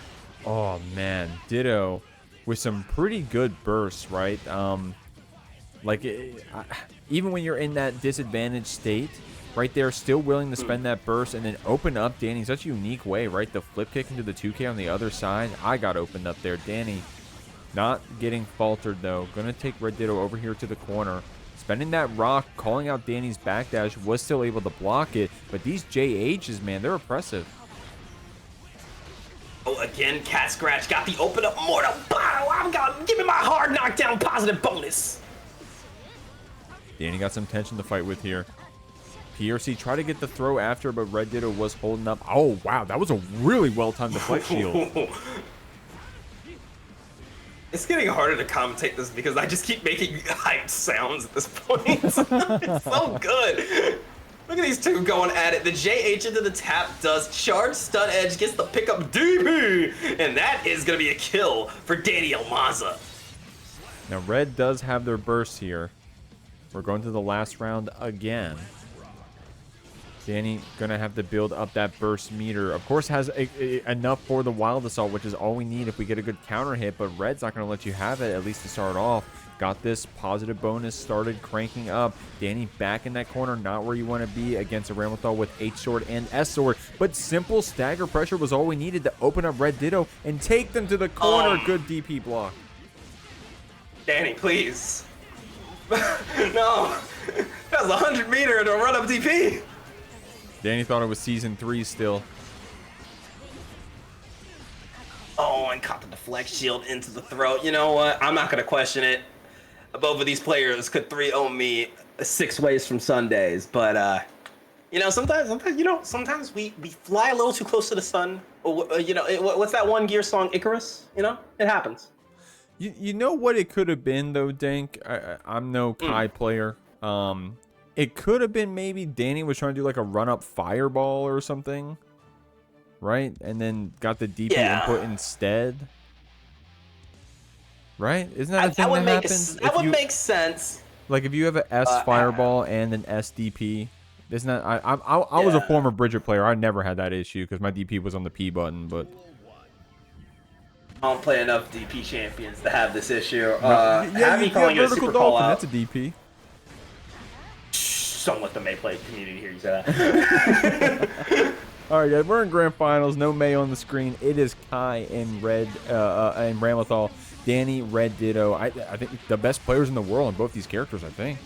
Oh man, Ditto with some pretty good bursts, right? Even when you're in that disadvantaged state, right there, still willing to spend that burst and then open up Dany in such a unique way, right? The flip kick into the 2K on the other side. I got opened up there. Dany not getting faltered, though. Going to take RedDitto over here to the corner. Spending that rock, calling out Dany's backdash, was still able to block it. But these JHs, man, they're oppressive. Oh, again, Cat Scratch got the open up mortal. Give me my hard knockdown positive bonus. Dany got some tension to fight with here. PRC tried to get the throw after, but RedDitto was holding up. Oh, wow, that was a really well-timed deflect shield. It's getting harder to commentate this because I just keep making hyped sounds at this point. It's so good. Look at these two going at it. The JH into the tap does charge stun edge, gets the pickup DP, and that is going to be a kill for Daniel Maza. Now, red does have their burst here. We're going to the last round again. Dany going to have to build up that burst meter. Of course, has enough for the Wild Assault, which is all we need if we get a good counter hit. But red's not going to let you have it, at least to start off. Got this positive bonus started cranking up. Dany back in that corner, not where you want to be against a Ramlethal with H-Sword and S-Sword. But simple stagger pressure was all we needed to open up RedDitto and take them to the corner. Good DP block. Dany, please. No. That was 100 meter to run up DP. Dany thought it was season 3 still. Oh, and caught the deflect shield into the throat. You know what? I'm not going to question it. Both of these players could 3-0 me 6 ways from Sundays. But, you know, sometimes we fly a little too close to the sun. You know, what's that one Gear song, Icarus? You know, it happens. You know what it could have been, though, Dank? I'm no Kai player. It could have been maybe Dany was trying to do like a run-up fireball or something. Right? And then got the DP input instead. Right? Isn't that a thing that happens? That would make sense. Like if you have an S fireball and an S DP. Isn't that... I was a former Bridget player. I never had that issue because my DP was on the P button, but... I don't play enough DP champions to have this issue. Yeah, you calling it a vertical super dolphin. call out. That's a DP. Don't let the May play community hear you say that. All right, guys, we're in grand finals. No May on the screen. It is Kai and and Ramlethal. Dany, RedDitto. I think the best players in the world on both these characters, I think.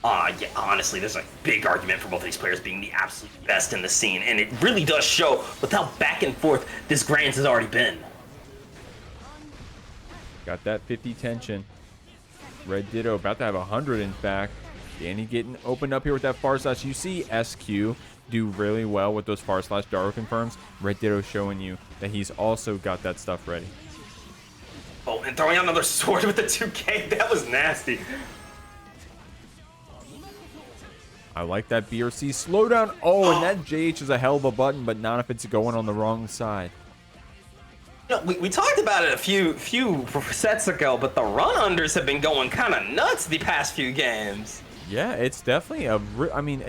Yeah, honestly, there's a big argument for both of these players being the absolute best in the scene, and it really does show with how back and forth this Grands has already been. Got that 50 tension. RedDitto about to have 100, in fact. Dany getting opened up here with that far slash. You see SQ do really well with those far slash Daro confirms. RedDitto showing you that he's also got that stuff ready. Oh, and throwing out another sword with the 2K. That was nasty. I like that BRC slowdown. Oh, and that JH is a hell of a button, but not if it's going on the wrong side. You know, we talked about it a few sets ago, but the run-unders have been going kind of nuts the past few games. Yeah, it's definitely I mean,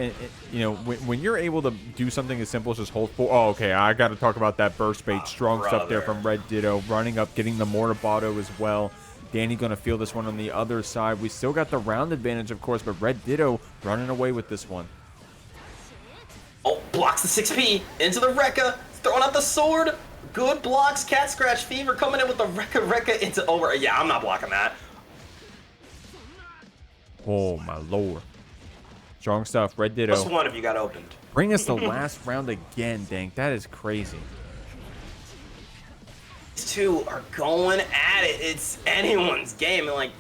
you know, when you're able to do something as simple as just hold full. Oh, okay, I got to talk about that burst bait. Strong stuff there from RedDitto. Running up, getting the mortar botto as well. Dany going to feel this one on the other side. We still got the round advantage, of course, but RedDitto running away with this one. Oh, blocks the 6P into the Rekka, throwing out the sword. Good blocks. Cat Scratch Fever coming in with the Rekka into over. Yeah, I'm not blocking that. Oh, my lord. Strong stuff. RedDitto. Plus one if you got opened. Bring us the last round again, Dank. That is crazy. These two are going at it. It's anyone's game. And like,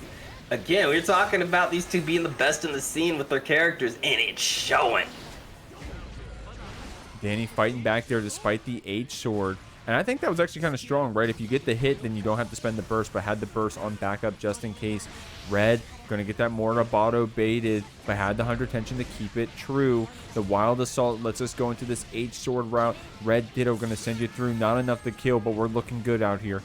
again, we were talking about these two being the best in the scene with their characters, and it's showing. Dany fighting back there despite the H sword. And I think that was actually kind of strong, right? If you get the hit, then you don't have to spend the burst, but had the burst on backup just in case. Red going to get that mortar botto baited, but had the 100 tension to keep it true. The Wild Assault lets us go into this H sword route. RedDitto going to send you through. Not enough to kill, but we're looking good out here.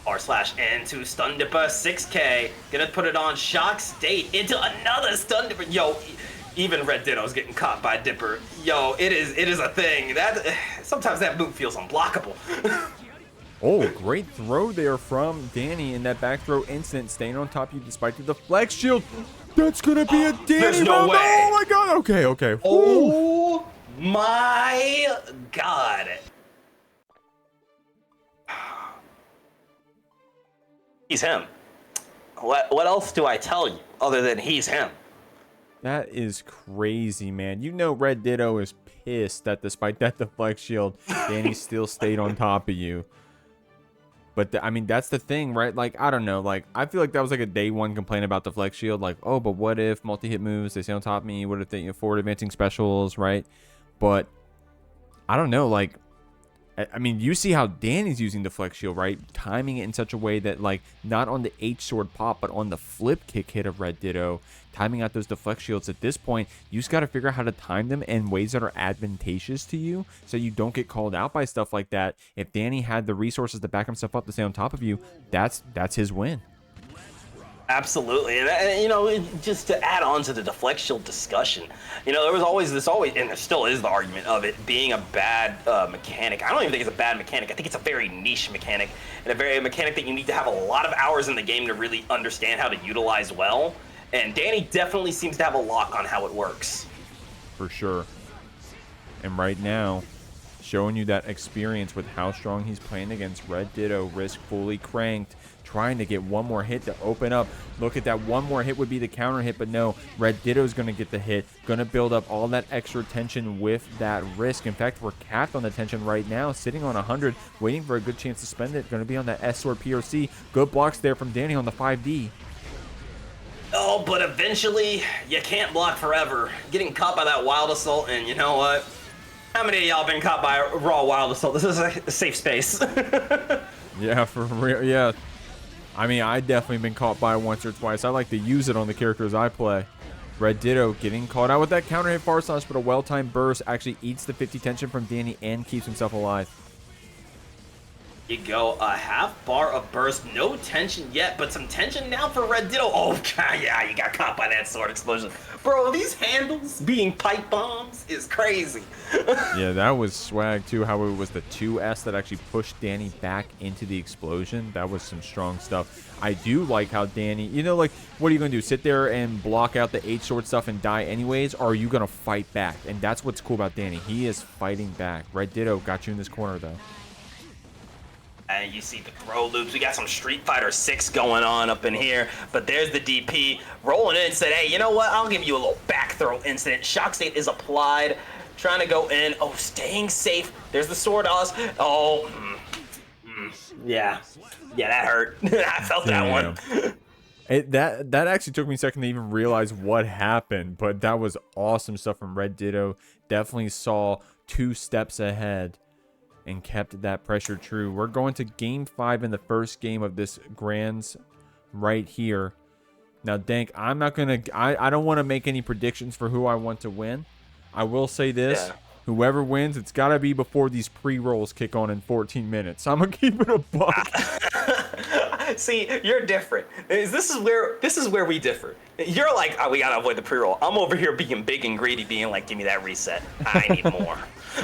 R/slash into Stun Dipper 6K. Gonna put it on Shock State into another Stun Dipper. Yo, even RedDitto's getting caught by Dipper. Yo, it is a thing. That sometimes that move feels unblockable. Oh, great throw there from Dany in that back throw instant, staying on top of you despite the deflect shield. That's gonna be a Dany. There's no way. Oh my god. Okay, okay. Oh my god. He's him. What else do I tell you other than he's him? That is crazy, man. You know RedDitto is pissed that despite that deflect shield, Dany still stayed on top of you. But, I mean, that's the thing, right? Like, I don't know. Like, I feel like that was like a day one complaint about the flex shield. Like, oh, but what if multi-hit moves, they stay on top of me? What if they forward advancing specials, right? But, I don't know. Like, I mean, you see how Dany's using the flex shield, right? Timing it in such a way that, like, not on the H sword pop, but on the flip kick hit of RedDitto, timing out those deflect shields. At this point, you just got to figure out how to time them in ways that are advantageous to you so you don't get called out by stuff like that. If Dany had the resources to back himself up to stay on top of you, that's his win. Absolutely, and you know, just to add on to the deflect shield discussion, you know, there was always, and there still is the argument of it being a bad mechanic. I don't even think it's a bad mechanic. I think it's a very niche mechanic, and a mechanic that you need to have a lot of hours in the game to really understand how to utilize well. And Dany definitely seems to have a lock on how it works. For sure. And right now, showing you that experience with how strong he's playing against RedDitto, Risk fully cranked, trying to get one more hit to open up. Look at that, one more hit would be the counter hit, but no, RedDitto's going to get the hit, going to build up all that extra tension with that Risk. In fact, we're capped on the tension right now, sitting on 100, waiting for a good chance to spend it. Going to be on that S-Sword PRC. Good blocks there from Dany on the 5D. Oh, but eventually, you can't block forever. Getting caught by that Wild Assault, and you know what? How many of y'all been caught by a raw Wild Assault? This is a safe space. Yeah, for real, yeah. I mean, I definitely been caught by it once or twice. I like to use it on the characters I play. RedDitto getting caught out with that counter hit far slash, but a well-timed burst actually eats the 50 tension from Dany and keeps himself alive. You go a half bar of burst, no tension yet, but some tension now for RedDitto. Oh, God, yeah, you got caught by that sword explosion. Bro, these handles being pipe bombs is crazy. Yeah, that was swag, too, how it was the 2S that actually pushed Dany back into the explosion. That was some strong stuff. I do like how Dany, you know, like, what are you going to do? Sit there and block out the H-sword stuff and die anyways, or are you going to fight back? And that's what's cool about Dany. He is fighting back. RedDitto got you in this corner, though. And you see the throw loops. We got some Street Fighter 6 going on up in here. But there's the DP rolling in and said, hey, you know what? I'll give you a little back throw incident. Shock state is applied. Trying to go in. Oh, staying safe. There's the sword us. Oh, yeah. Yeah, that hurt. I felt that one. That actually took me a second to even realize what happened. But that was awesome stuff from RedDitto. Definitely saw 2 steps ahead and kept that pressure true. We're going to game 5 in the first game of this Grands right here. Now, Dank, I'm not going to... I don't want to make any predictions for who I want to win. I will say this. Yeah. Whoever wins, it's got to be before these pre-rolls kick on in 14 minutes. So I'm going to keep it a buck. See, you're different. This is where we differ. You're like, oh, we got to avoid the pre-roll. I'm over here being big and greedy, being like, give me that reset. I need more.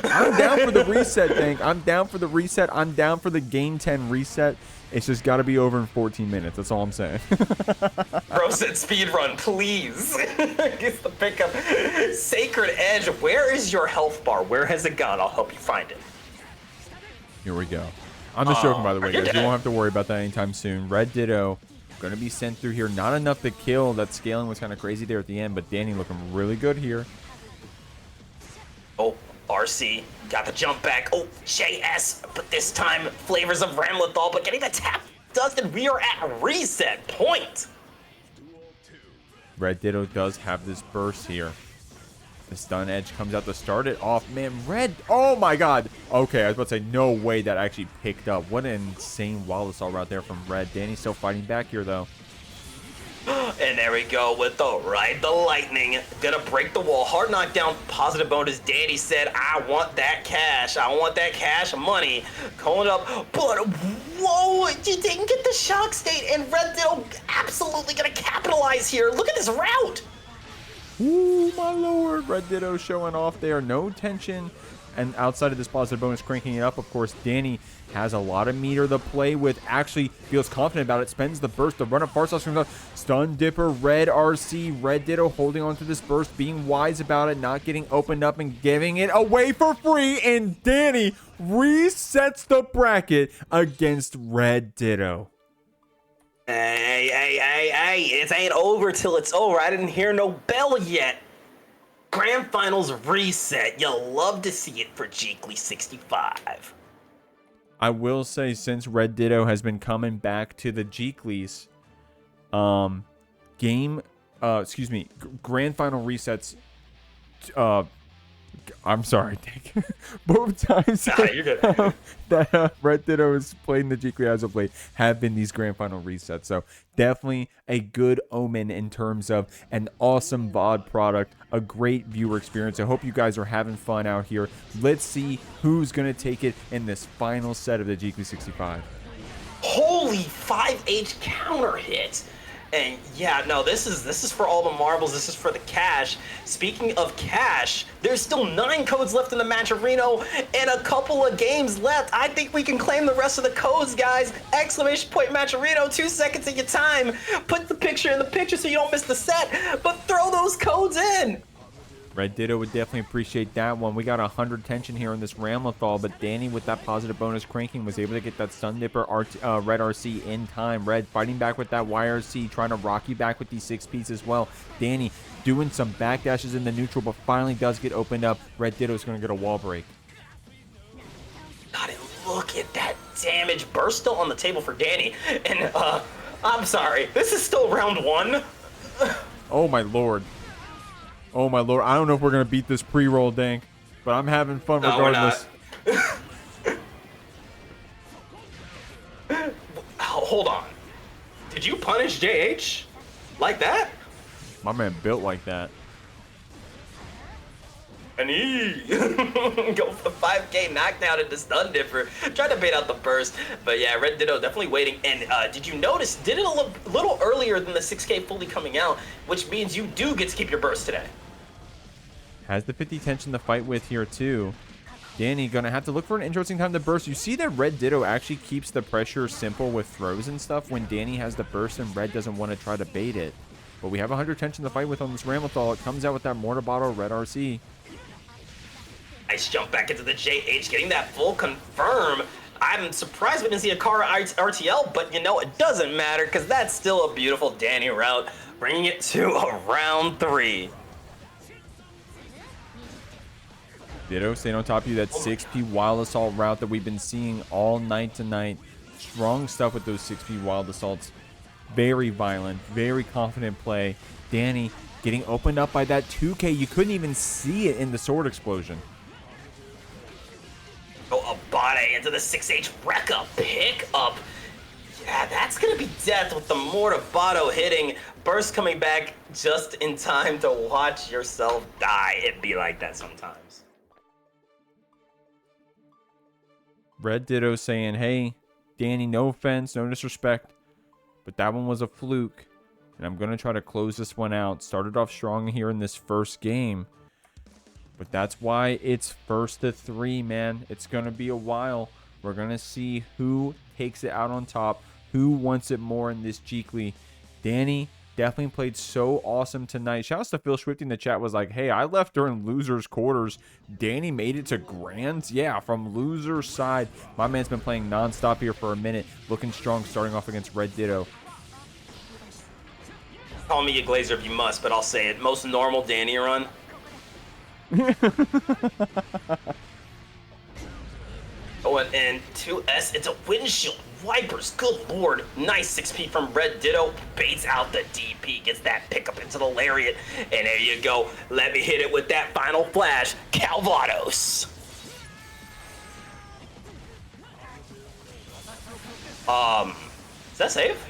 I'm down for the reset, Dank. I'm down for the reset. I'm down for the game 10 reset. It's just got to be over in 14 minutes. That's all I'm saying. Bro said speedrun, please. Gets the pickup. Sacred Edge, where is your health bar? Where has it gone? I'll help you find it. Here we go. I'm just joking, by the way, guys. You won't have to worry about that anytime soon. RedDitto going to be sent through here. Not enough to kill. That scaling was kind of crazy there at the end, but Dany looking really good here. Oh. RC got the jump back. Oh, JS, but this time flavors of Ramlethal, but getting the tap dust, and we are at reset point. RedDitto does have this burst here. The stun edge comes out to start it off. Man, oh my God. Okay, I was about to say, no way that actually picked up. What an insane Wild Assault right there from Red. Dany's still fighting back here, though. And there we go with the Ride the Lightning. Gonna break the wall. Hard knockdown, positive bonus. Dany said, I want that cash. I want that cash money. Calling up, but whoa, you didn't get the shock state. And RedDitto absolutely gonna capitalize here. Look at this route. Ooh, my lord. RedDitto showing off there. No tension. And outside of this positive bonus, cranking it up, of course, Dany has a lot of meter to play with. Actually feels confident about it. Spends the burst. The run up far slash comes out. Stun Dipper, Red RC, RedDitto holding on to this burst, being wise about it, not getting opened up and giving it away for free. And Dany resets the bracket against RedDitto. Hey, it ain't over till it's over. I didn't hear no bell yet. Grand Finals reset. You'll love to see it for Jeekly 65. I will say, since RedDitto has been coming back to the Jeeklies, Grand Final resets, I'm sorry, Dick. Both times Nah, you're good. that RedDitto has played in the G League as of late have been these grand final resets. So definitely a good omen in terms of an awesome VOD product, a great viewer experience. I hope you guys are having fun out here. Let's see who's going to take it in this final set of the G League 65. Holy 5H counter hit. And yeah, no, this is for all the marbles. This is for the cash. Speaking of cash, there's still 9 codes left in the match arena and a couple of games left. I think we can claim the rest of the codes, guys. Exclamation point match arena, 2 seconds of your time. Put the picture in the picture so you don't miss the set, but throw those codes in. RedDitto would definitely appreciate that one. We got 100 tension here in this Ramlethal, but Dany with that positive bonus cranking was able to get that Stun Dipper Red RC in time. Red fighting back with that YRC, trying to rock you back with these 6Ps as well. Dany doing some backdashes in the neutral, but finally does get opened up. RedDitto's going to get a wall break. God, and look at that damage. Burst still on the table for Dany. And, I'm sorry, this is still round 1. Oh, my lord. Oh, my lord. I don't know if we're going to beat this pre-roll, Dank, but I'm having fun regardless. Hold on. Did you punish JH like that? My man built like that. Jehnee go for the 5K knockdown into Stun Dipper. Tried to bait out the burst, but yeah, RedDitto definitely waiting. And did you notice, did it a little earlier than the 6K fully coming out, which means you do get to keep your burst today. Has the 50 tension to fight with here too. Dany gonna have to look for an interesting time to burst. You see that RedDitto actually keeps the pressure simple with throws and stuff when Dany has the burst and Red doesn't want to try to bait it. But we have 100 tension to fight with on this Ramlethal. It comes out with that Mortar Bottle Red RC. Nice jump back into the JH, getting that full confirm. I'm surprised we didn't see a Kara RTL, but you know, it doesn't matter because that's still a beautiful Dany route, bringing it to a round 3. Ditto staying on top of you, that 6P Wild Assault route that we've been seeing all night tonight. Strong stuff with those 6P Wild Assaults. Very violent, very confident play. Dany getting opened up by that 2K. You couldn't even see it in the sword explosion. Oh, Abate into the 6H Rekka pick up. Yeah, that's going to be death with the Mortar Bottle hitting. Burst coming back just in time to watch yourself die. It'd be like that sometimes. RedDitto saying, hey, Dany, no offense, no disrespect, but that one was a fluke. And I'm going to try to close this one out. Started off strong here in this first game. But that's why it's 1st to 3, man. It's going to be a while. We're going to see who takes it out on top, who wants it more in this Jeekly. Dany definitely played so awesome tonight. Shouts to Phil Swifty in the chat was like, hey, I left during losers quarters. Dany made it to grands. Yeah, from loser's side. My man's been playing nonstop here for a minute. Looking strong starting off against RedDitto. Call me a Glazer if you must, but I'll say it. Most normal Dany run. Oh, and 2S, it's a windshield wipers. Good lord. Nice 6P from RedDitto. Baits out the DP, gets that pickup into the lariat. And there you go. Let me hit it with that final flash. Calvados. Is that safe?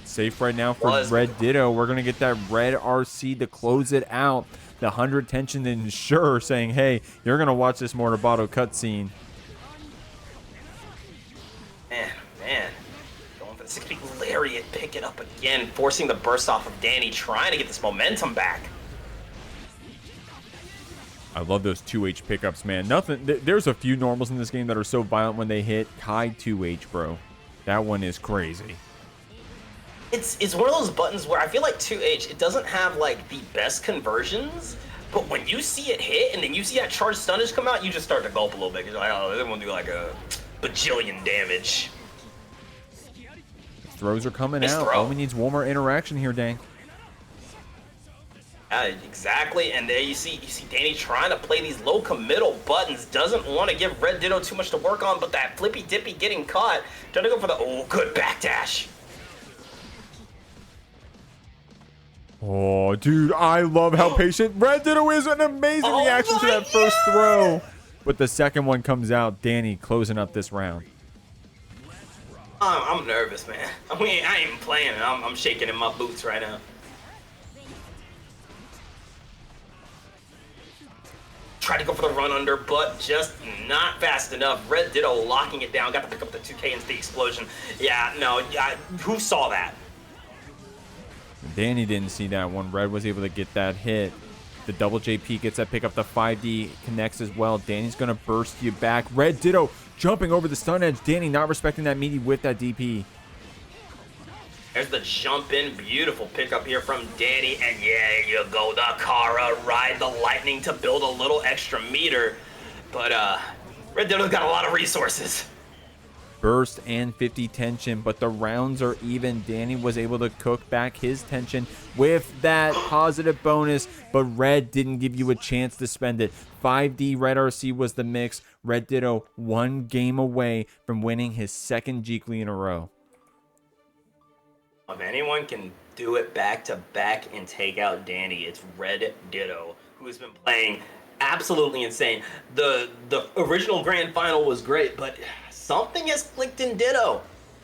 Safe right now for RedDitto. We're going to get that Red RC to close it out. The 100 tension ensure saying, hey, you're going to watch this Mortar Bottle cutscene. Man. Going for the 6P lariat. Pick it up again. Forcing the burst off of Dany. Trying to get this momentum back. I love those 2H pickups, man. There's a few normals in this game that are so violent when they hit. Kai 2H, bro. That one is crazy. It's one of those buttons where I feel like 2H, it doesn't have like the best conversions, but when you see it hit and then you see that charged stunnage come out, you just start to gulp a little bit. You're like, oh, they're gonna do like a bajillion damage. Throws are coming out. Only needs one more interaction here, Dank. Exactly, and there you see Dany trying to play these low committal buttons. Doesn't want to give RedDitto too much to work on, but that flippy dippy getting caught. Trying to go for the good backdash. Oh, dude, I love how patient RedDitto is. An amazing reaction to that first throw. But the second one comes out. Dany closing up this round. I'm nervous, man. I mean, I ain't even playing. I'm shaking in my boots right now. Tried to go for the run under, but just not fast enough. RedDitto locking it down. Got to pick up the 2K into the explosion. Yeah, no, who saw that? Dany didn't see that one. Red was able to get that hit. The double JP gets that pick up. The 5D connects as well. Dany's going to burst you back. RedDitto jumping over the stun edge. Dany not respecting that meaty with that DP. There's the jump in. Beautiful pickup here from Dany. And yeah, you go. The Kara ride the lightning to build a little extra meter. But RedDitto's got a lot of resources. Burst and 50 tension, but the rounds are even. Dany was able to cook back his tension with that positive bonus, but Red didn't give you a chance to spend it. 5D Red RC was the mix. RedDitto 1 game away from winning his second Jeekly in a row. If anyone can do it back to back and take out Dany, it's RedDitto, who's been playing absolutely insane. The original grand final was great, but something has clicked in Ditto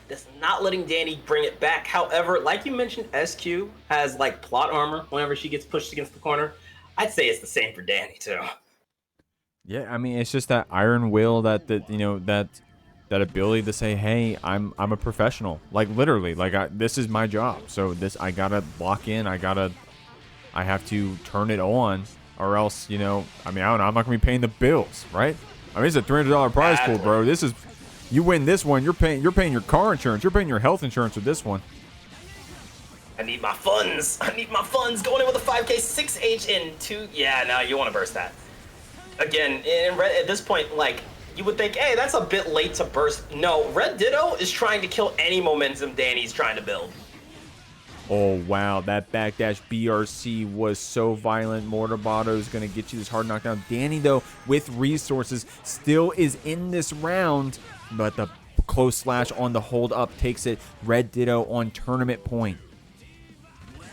that's not letting Dany bring it back. However, like you mentioned, SQ has like plot armor whenever she gets pushed against the corner. I'd say it's the same for Dany too. Yeah, I mean, it's just that iron will, that ability to say, hey, I'm a professional. Like literally, like this is my job. So I gotta lock in. I have to turn it on, or else, I mean, I don't know. I'm not gonna be paying the bills, right? I mean, it's a $300 prize pool, bro. This is, you win this one, you're paying your car insurance, you're paying your health insurance with this one. I need my funds. I need my funds. Going in with a 5K, 6H, and 2. Yeah, no, you want to burst that. Again, at this point, like, you would think, hey, that's a bit late to burst. No, RedDitto is trying to kill any momentum Dany's trying to build. Oh, wow. That backdash BRC was so violent. Mortabato is going to get you this hard knockdown. Dany, though, with resources, still is in this round, but the close slash on the hold up takes it. RedDitto on tournament point.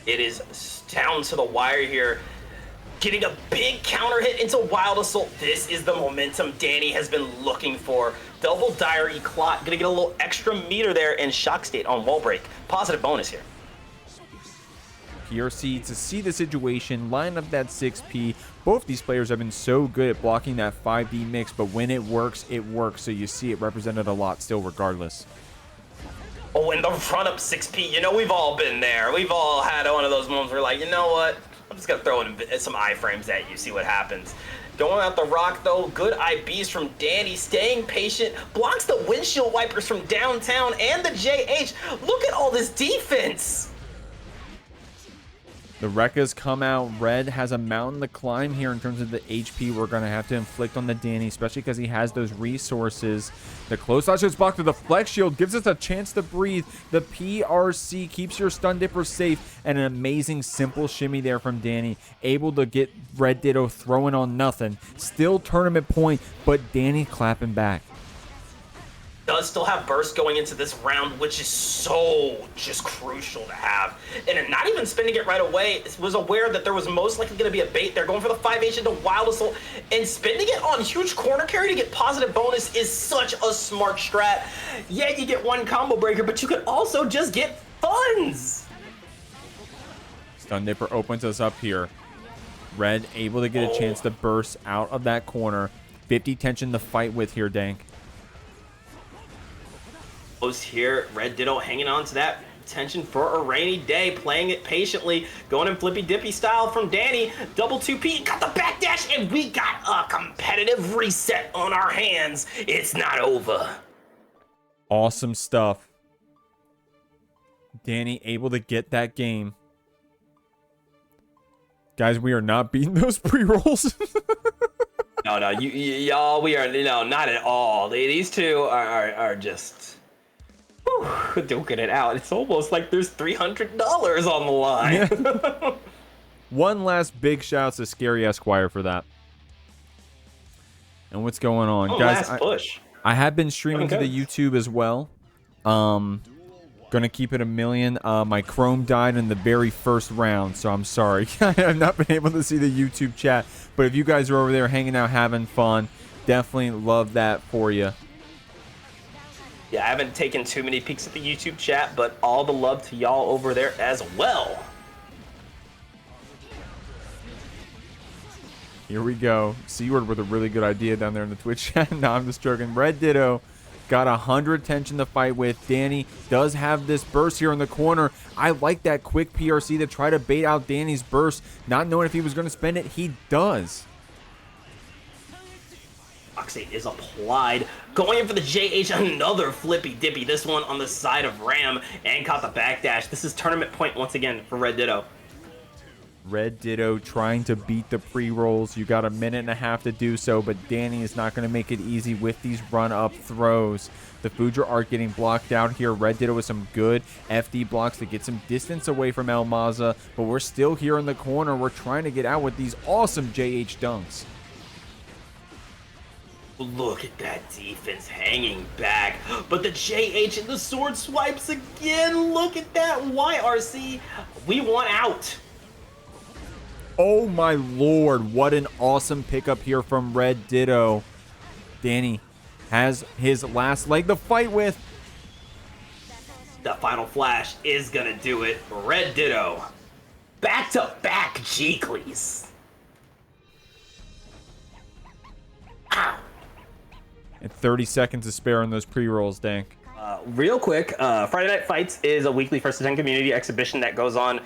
It is down to the wire here. Getting a big counter hit into Wild Assault. This is the momentum Dany has been looking for. Double Diary Clot. Gonna get a little extra meter there, and Shock State on wall break. Positive bonus here. PRC to see the situation, line up that 6P. Both these players have been so good at blocking that 5D mix, but when it works, it works. So you see it represented a lot still regardless. Oh, and the front up 6P. We've all been there. We've all had one of those moments where we're like, you know what? I'm just going to throw in some iframes at you, see what happens. Going out the rock, though. Good IBs from Dany. Staying patient. Blocks the windshield wipers from downtown and the JH. Look at all this defense. The Rekkas come out. Red has a mountain to climb here in terms of the HP we're going to have to inflict on the Dany, especially because he has those resources. The close slash is blocked to the flex shield, gives us a chance to breathe. The PRC keeps your stun dipper safe, and an amazing simple shimmy there from Dany, able to get RedDitto throwing on nothing. Still tournament point, but Dany clapping back. Does still have burst going into this round, which is so just crucial to have. And not even spending it right away, was aware that there was most likely going to be a bait there. Going for the 5H into Wild Assault and spending it on huge corner carry to get positive bonus is such a smart strat. Yeah, you get one combo breaker, but you could also just get funds. Stun Dipper opens us up here. Red able to get a chance to burst out of that corner. 50 tension to fight with here, Dank. Post here, RedDitto hanging on to that tension for a rainy day, playing it patiently, going in flippy dippy style from Dany. Double 2P, got the backdash, and we got a competitive reset on our hands. It's not over. Awesome stuff. Dany able to get that game. Guys, we are not beating those pre-rolls. No, y'all, we are, not at all. These two are just... duking it out. It's almost like there's $300 on the line. Yeah. One last big shout to ScaryEsquire for that. And what's going on, guys? Last push. I have been streaming to the YouTube as well. Gonna keep it 1,000,000. My Chrome died in the very first round, so I'm sorry. I've not been able to see the YouTube chat, but if you guys are over there hanging out, having fun, definitely love that for you. Yeah, I haven't taken too many peeks at the YouTube chat, but all the love to y'all over there as well. Here we go. C-word with a really good idea down there in the Twitch chat. No, I'm just joking. RedDitto got 100 tension to fight with. Dany does have this burst here in the corner. I like that quick PRC to try to bait out Dany's burst. Not knowing if he was going to spend it, he does. Oxate is applied. Going in for the JH, another flippy dippy. This one on the side of Ram and caught the backdash. This is tournament point once again for RedDitto. RedDitto trying to beat the pre-rolls. You got 1.5 minutes to do so, but Dany is not going to make it easy with these run-up throws. The Foudre art getting blocked out here. RedDitto with some good FD blocks to get some distance away from El Maza, but we're still here in the corner. We're trying to get out with these awesome JH dunks. Look at that defense hanging back. But the JH and the sword swipes again. Look at that YRC. We want out. Oh my lord, what an awesome pickup here from RedDitto. Dany has his last leg to fight with. The final flash is gonna do it. RedDitto. Back-to-back Jeeklies. Ow. And 30 seconds to spare on those pre-rolls, Dank. Real quick, Friday Night Fights is a weekly First to 10 community exhibition that goes on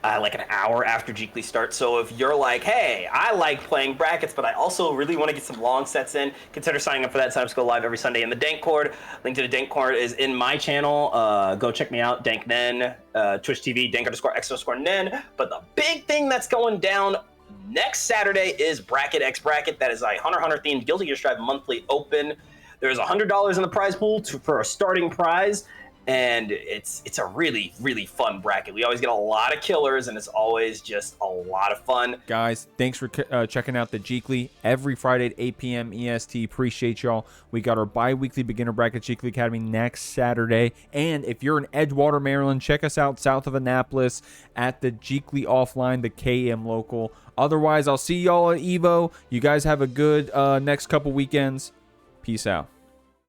like an hour after Jeekly starts. So if you're like, hey, I like playing brackets, but I also really want to get some long sets in, consider signing up for that. Sign ups go live every Sunday in the Dank Cord. Link to the Dank Cord is in my channel. Go check me out, Dank Nen, Twitch TV, Dank_X_Nen. But the big thing that's going down next Saturday is Bracket X Bracket. That is a Hunter x Hunter themed Guilty Gear Strive monthly open. There's $100 in the prize pool for a starting prize, and it's a really, really fun bracket. We always get a lot of killers, and it's always just a lot of fun. Guys, thanks for checking out the Jeekly every Friday at 8 p.m. EST. Appreciate y'all. We got our bi-weekly beginner bracket Jeekly Academy next Saturday. And if you're in Edgewater, Maryland, check us out south of Annapolis at the Jeekly Offline, the KM local. Otherwise, I'll see y'all at EVO. You guys have a good next couple weekends. Peace out.